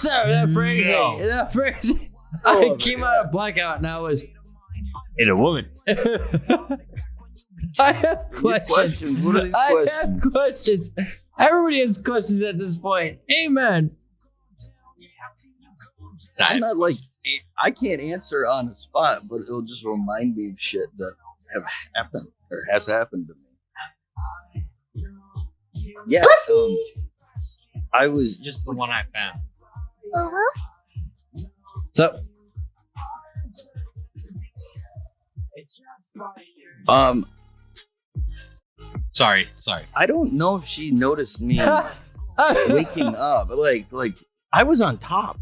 not that phrasing. No. That phrasing. Oh, I came out of blackout and I was in a woman. I have questions. What are these I questions? have questions. Everybody has questions at this point. Amen. I'm not like I can't answer on the spot, but it'll just remind me of shit that have happened or has happened to me. Yeah, I was just The one I found. So, Sorry. I don't know if she noticed me waking up. Like I was on top.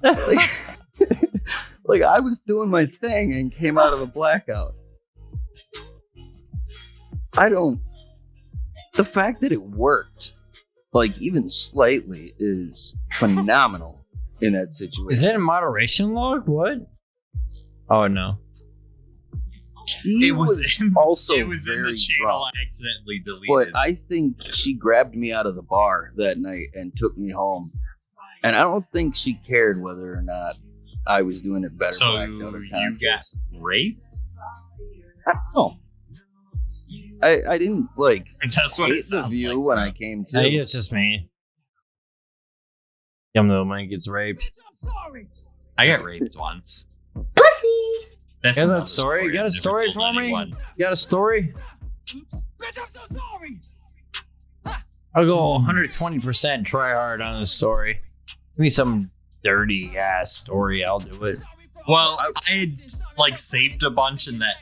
Like, like I was doing my thing and came out of a blackout. The fact that it worked, like even slightly, is phenomenal in that situation. is it a moderation log? What? Oh no. She It was in, also it was in the very channel drunk. I accidentally But deleted. I think she grabbed me out of the bar that night and took me home. And I don't think she cared whether or not I was doing it better. So blacked out or you conscious. got raped? I don't know. I didn't like That's what hate it the sounds view like. when I came to. Hey, it's just me. Young little man gets raped. I got raped once. Pussy. That's You got another that story? You got a I've never story told for me? anyone. You got a story? I'll go 120% try hard on this story. Give me some dirty ass story. I'll do it. Well, I had like saved a bunch in that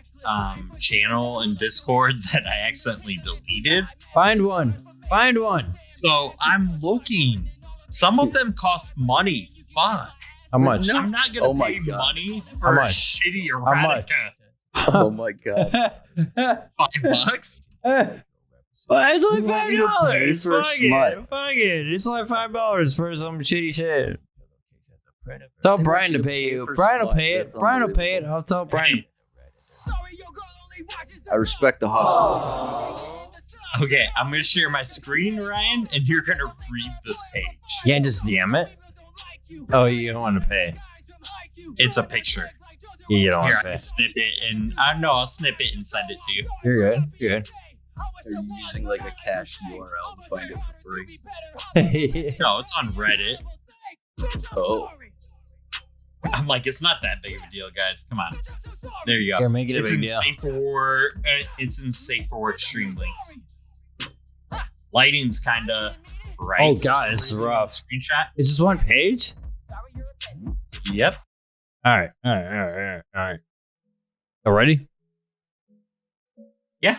channel in Discord that I accidentally deleted. Find one. Find one. So I'm looking. Some of them cost money. Fuck. How much? I'm not gonna Oh my pay God. money How for much? shitty How much? erotica. Oh my god! $5? Well, it's only You want me to pay $5. for Fuck smut? it. Fuck it. It's only $5 for some shitty shit. Tell Brian to pay you. For Brian will smut, pay it. that's Brian will pay it. unbelievable. I'll tell Brian. I respect the hustle. Okay, I'm gonna share my screen, Ryan, and you're gonna read this page. You can't just DM it. Oh, you don't want to pay. It's a picture. You don't Here, want I to can pay. snip it, and I know I'll snip it and send it to you. You're good. You're Are you using like a cache URL to find it for free? good. No, it's on Reddit. Oh, I'm like, it's not that big of a deal, guys. Come on. There you go. Here, make it a It's big in deal. safe for work. It's in safe for work stream links. Lighting's kind of bright. Oh, God, it's rough. Screenshot. It's just one page? Yep. All right. All right. All right. All right. You ready? Yeah.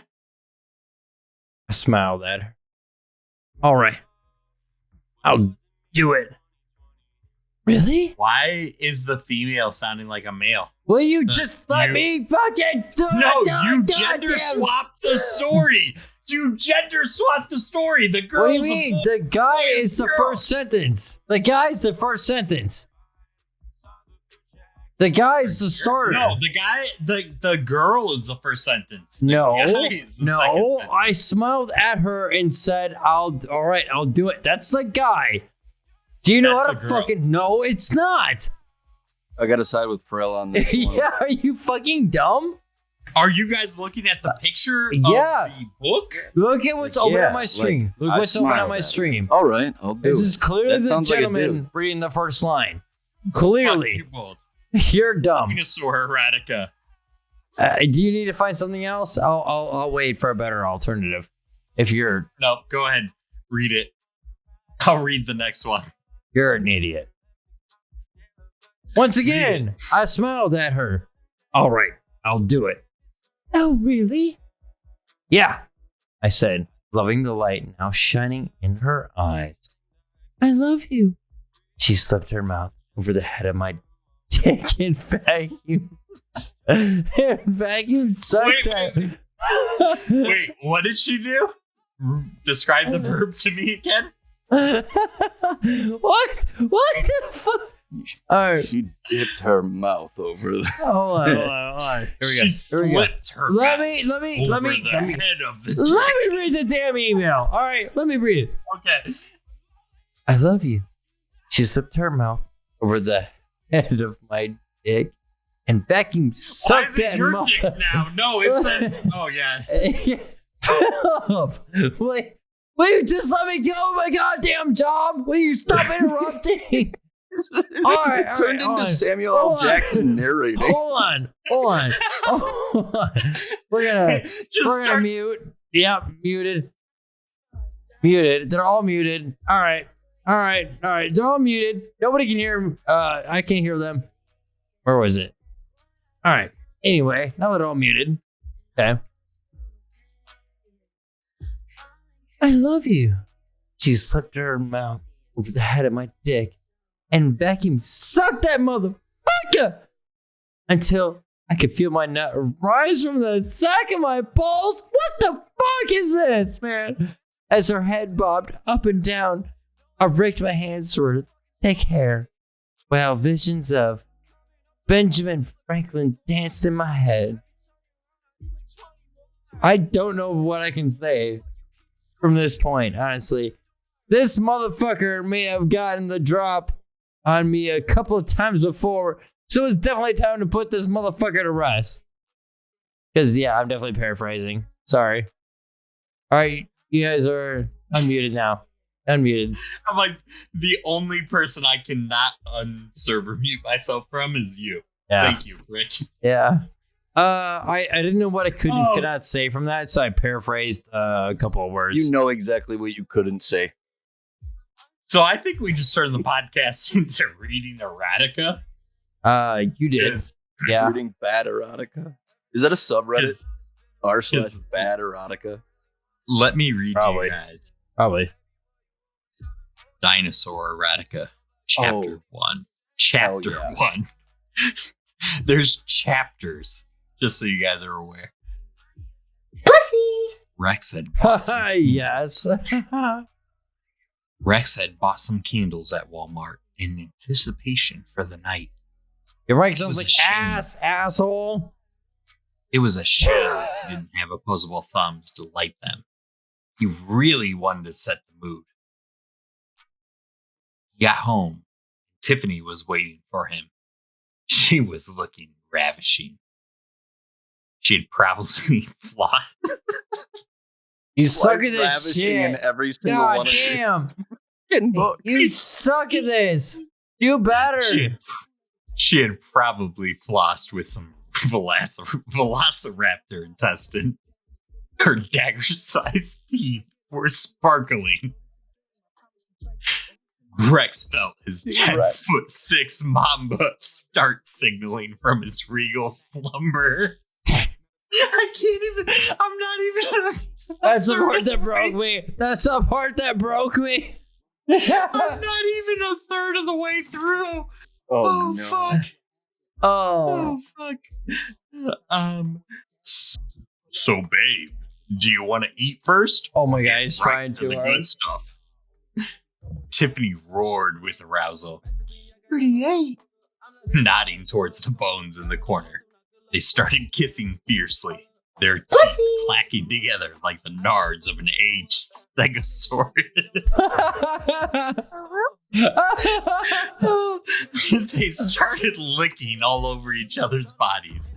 I smiled at her. All right. I'll do it. Really? Why is the female sounding like a male? Will you just let you- me fucking do No, it? you gender swapped the story. You gender swapped the story. The girl. What do you mean? The guy is the girl. first sentence. The guy's the first sentence. The guy's the starter. No, the guy. The girl is the first sentence. The No, guy is the second no. sentence. I smiled at her and said, all right, I'll do it. That's the guy. Do you know That's how the to girl. fucking... No, it's not. I gotta side with Perel on this one. Yeah, are you fucking dumb? Are you guys looking at the picture yeah. of the book? Look at what's open Yeah, on my stream. like, Look I what's open on smiled my at it. stream. All right, I'll do This it. is clearly That the sounds like a gentleman dude. reading the first line. Fuck Clearly. you both. You're dumb. Dinosaur erotica. Do you need to find something else? I'll wait for a better alternative. If you're No, go ahead. Read it. I'll read the next one. You're an idiot. Once again, I smiled at her. All right, I'll do it. Oh, really? Yeah, I said, loving the light now shining in her eyes. I love you. She slipped her mouth over the head of my dick and vacuum sucked Wait, that. Wait, what did she do? Describe the verb to me again. What? What the fuck? All right. She dipped her mouth over the. Hold on. Here we go. She Here we go. slipped her Let mouth me over the head of the let me read the damn email. All right, let me read it. Okay. I love you. She slipped her mouth over the head of my dick and vacuum Why sucked is it that your mouth. dick now? No, it says. Oh yeah. Philip, wait, will you just let me go my goddamn job? Will you stop interrupting? All right, It turned hold into on. Samuel Hold L. on. Jackson narrating. Hold on. We're gonna Just mute. Yep, muted. Muted. They're all muted. All right. They're all muted. Nobody can hear them. I can't hear them. Where was it? All right. Anyway, now they're all muted. Okay. I love you. She slipped her mouth over the head of my dick and vacuum sucked that motherfucker until I could feel my nut rise from the sack of my balls. What the fuck is this, man? As her head bobbed up and down, I raked my hands through her thick hair while visions of Benjamin Franklin danced in my head. I don't know what I can say from this point, honestly. This motherfucker may have gotten the drop on me a couple of times before, so it's definitely time to put this motherfucker to rest. Because, yeah, I'm definitely paraphrasing. Sorry. All right, you guys are unmuted now. Unmuted. I'm like, the only person I cannot unserver mute myself from is you. Yeah. Thank you, Rick. Yeah. I didn't know what I could and could not say from that, so I paraphrased a couple of words. You know exactly what you couldn't say. So I think we just turned the podcast into reading erotica. You did. Yeah. Reading bad erotica. Is that a subreddit? r/bad erotica. Let me read Probably. you guys. Probably. Dinosaur erotica, chapter 1. Chapter Hell yeah. 1. There's chapters, just so you guys are aware. Pussy. Rex had bought some, Yes. Rex had bought some candles at Walmart in anticipation for the night. Your mic It sounds was like a shame. asshole. It was a shame he didn't have opposable thumbs to light them. He really wanted to set the mood. He got home. Tiffany was waiting for him. She was looking ravishing. She had probably flossed. You suck at this Ravishing in shit. every single God one of these damn. fucking books. You suck at this. Do better. She had probably flossed with some velociraptor intestine. Her dagger-sized teeth were sparkling. Rex felt his 10'6" Mamba start signaling from his regal slumber. I can't even. I'm not even. That's the part that broke me. That's the part that broke me. I'm not even a third of the way through. Oh, no. Fuck. Oh. Fuck. So, babe, do you want to eat first? Oh my god, he's Right trying to too the hard. good stuff. Tiffany roared with arousal. 38. Nodding towards the bones in the corner. They started kissing fiercely, their teeth clacking together like the nards of an aged stegosaurus. They started licking all over each other's bodies.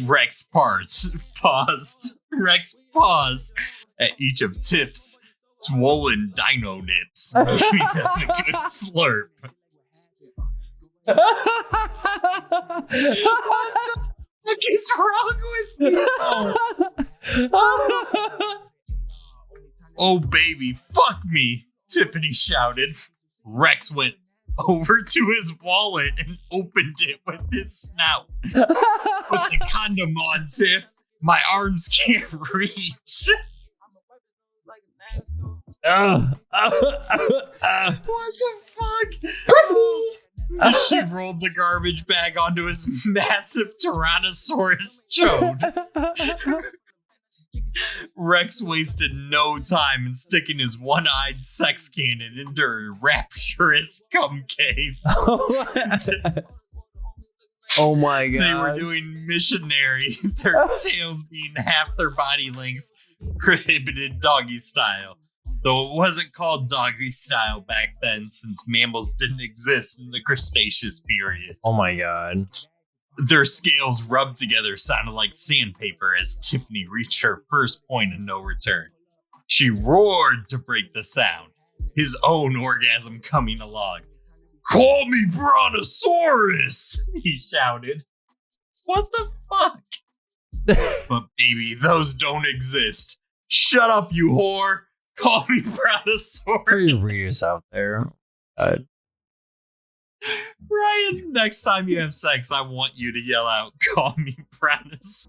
Rex paused at each of Tiff's swollen dino nips, giving them a good slurp. What is wrong with me? Oh, baby, fuck me, Tiffany shouted. Rex went over to his wallet and opened it with his snout. Put the condom on, Tiff. My arms can't reach. What the fuck? Pussy. She rolled the garbage bag onto his massive Tyrannosaurus chode. Rex wasted no time in sticking his one-eyed sex cannon into her rapturous cum cave. Oh my god. They were doing missionary, their tails being half their body lengths, prohibited doggy style. Though it wasn't called doggy style back then, since mammals didn't exist in the Cretaceous period. Oh my god. Their scales rubbed together sounded like sandpaper as Tiffany reached her first point of no return. She roared to break the sound, his own orgasm coming along. "Call me Brontosaurus!" he shouted. What the fuck? But baby, those don't exist. Shut up, you whore! Call me Brontosaurus! Put your readers out there. Ryan, next time you have sex, I want you to yell out, "Call me Brontosaurus."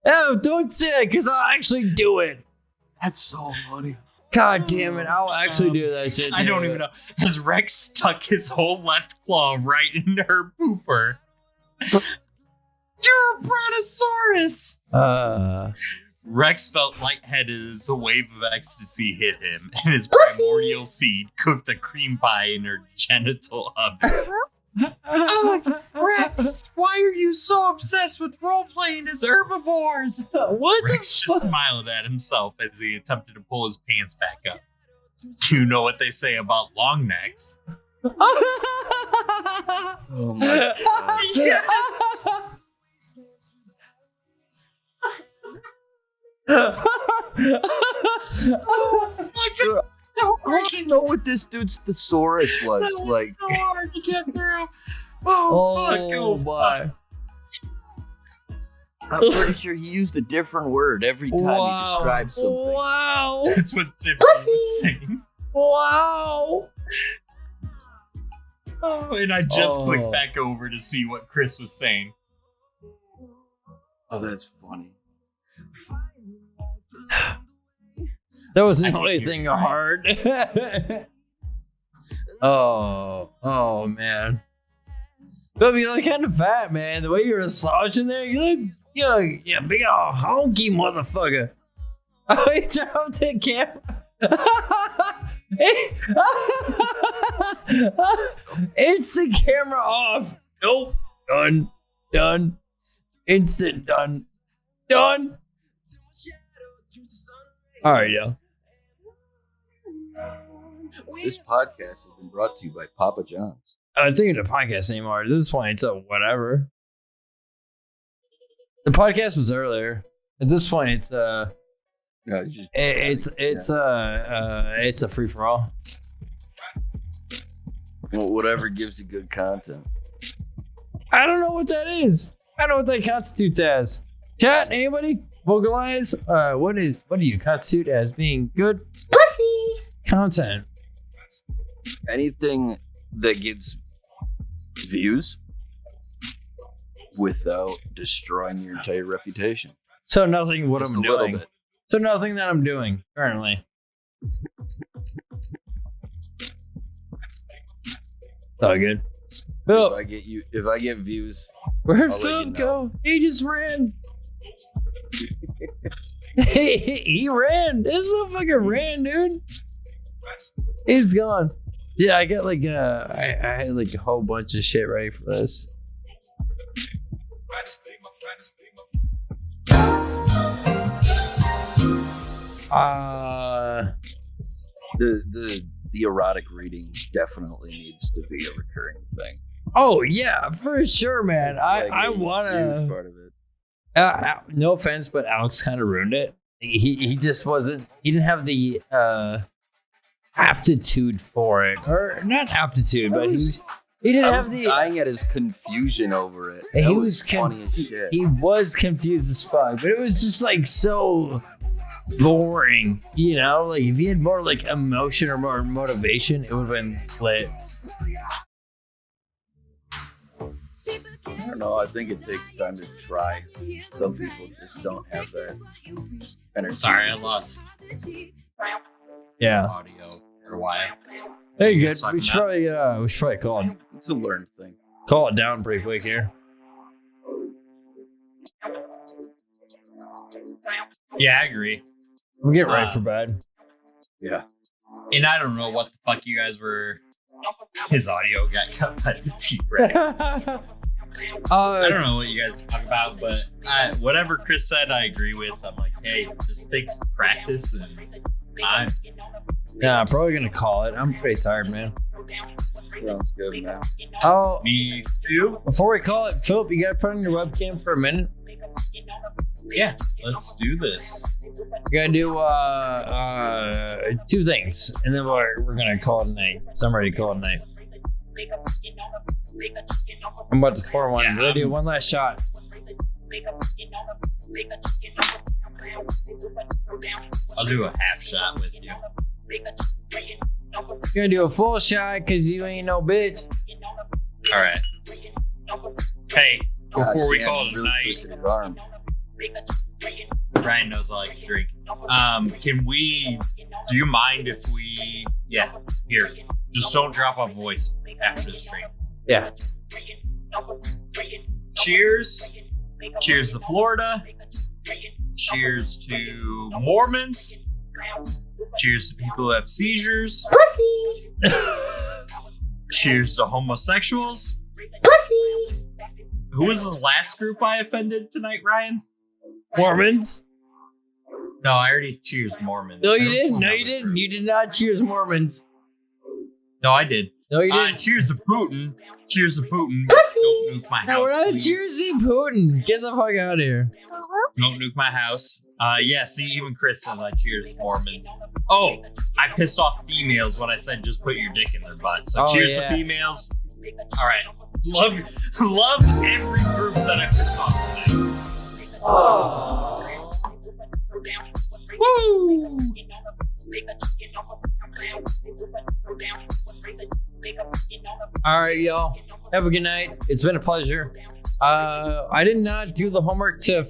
Oh, don't say it, because I'll actually do it. That's so funny. God damn it, I'll actually do that shit. I don't even know. Has Rex stuck his whole left claw right into her pooper? You're a Brontosaurus! Rex felt lightheaded as a wave of ecstasy hit him, and his primordial seed cooked a cream pie in her genital oven. Rex, why are you so obsessed with role playing as herbivores? What Rex just smiled at himself as he attempted to pull his pants back up. You know what they say about long necks. Oh my god. Yes. Dude, I want to know what this dude's thesaurus was. That was Like, so hard to get through. oh fuck. my. I'm pretty sure he used a different word every time he described something. Wow. That's what Tiffany was saying. Wow. Oh, and I just Oh. clicked back over to see what Chris was saying. Oh, that's funny. That was the I only think you're thing right. hard. oh man. But you look kind of fat, man. The way you were slouching there, you look big old honky motherfucker. Oh, he dropped the camera. It's the camera off. Nope. Done. Instant done. All right, yeah. This podcast has been brought to you by Papa John's. I was thinking the podcast anymore. At this point, it's a whatever. The podcast was earlier. At this point, it's No, you just it's a free for all. well, whatever gives you good content. I don't know what that is. I don't know what that constitutes as. Chat, anybody? Vocalize. What do you constitute as being good Pussy. content? Anything that gets views without destroying your entire reputation. So nothing what Just I'm a little doing. bit. So nothing that I'm doing currently. It's all good. Phil, If I get views, where'd I'll let Phil you know. go? He just ran. he ran. This motherfucker ran, dude. He's gone. Dude, I got like I had like a whole bunch of shit ready for this. the erotic reading definitely needs to be a recurring thing. Oh yeah, for sure, man. Like I a huge wanna. part of it. No offense, but Alex kind of ruined it. He just wasn't. He didn't have the aptitude for it, or not aptitude, but he didn't I have was the. dying at his confusion over it. He That was funny as shit. He was confused as fuck, but it was just like so boring, you know. Like if he had more like emotion or more motivation, it would have been lit. I don't know. I think it takes time to try. Some people just don't have that energy. Sorry, I lost Yeah. audio for a while. Hey, good. Suck We should nut. probably It's a learned thing. call it down pretty quick here. Yeah, I agree. We get ready for bed. Yeah. And I don't know what the fuck you guys were. His audio got cut by the T-Rex. I don't know what you guys talk about, but whatever Chris said, I agree with. I'm like, hey, it just takes practice and time. Yeah, I'm probably gonna call it. I'm pretty tired, man. Sounds good, man. Oh, Me too. before we call it, Philip, you gotta put on your webcam for a minute. Yeah, let's do this. We gotta do two things, and then we're gonna call it a night. So I'm ready to call it a night. I'm about to pour one. Yeah, We're gonna do one last shot. I'll do a half shot with you. You're gonna do a full shot because you ain't no bitch. All right. Hey, before we Goddamn, call it a really night, twisted his arm. Ryan knows I like to drink. Can we? Do you mind if we? Yeah. Here, just don't drop a voice after the stream. Yeah. Cheers. Cheers to Florida. Cheers to Mormons. Cheers to people who have seizures. Pussy. Cheers to homosexuals. Pussy. Who was the last group I offended tonight, Ryan? Mormons? No, I already cheers Mormons. No, you There was didn't. one No, other you didn't. group. You did not cheers Mormons. No, I did. No, you didn't. Cheers to Putin. Cheers to Putin. Pussy. Don't nuke my No, we're house, not please. cheersing Putin. Get the fuck out of here. Don't nuke my house. Yeah, see, even Chris said I cheers Mormons. Oh, I pissed off females when I said just put your dick in their butt. So Oh, cheers yeah. to females. All right. Love every group that I pissed off today. Woo! All right, y'all. Have a good night. It's been a pleasure. I did not do the homework to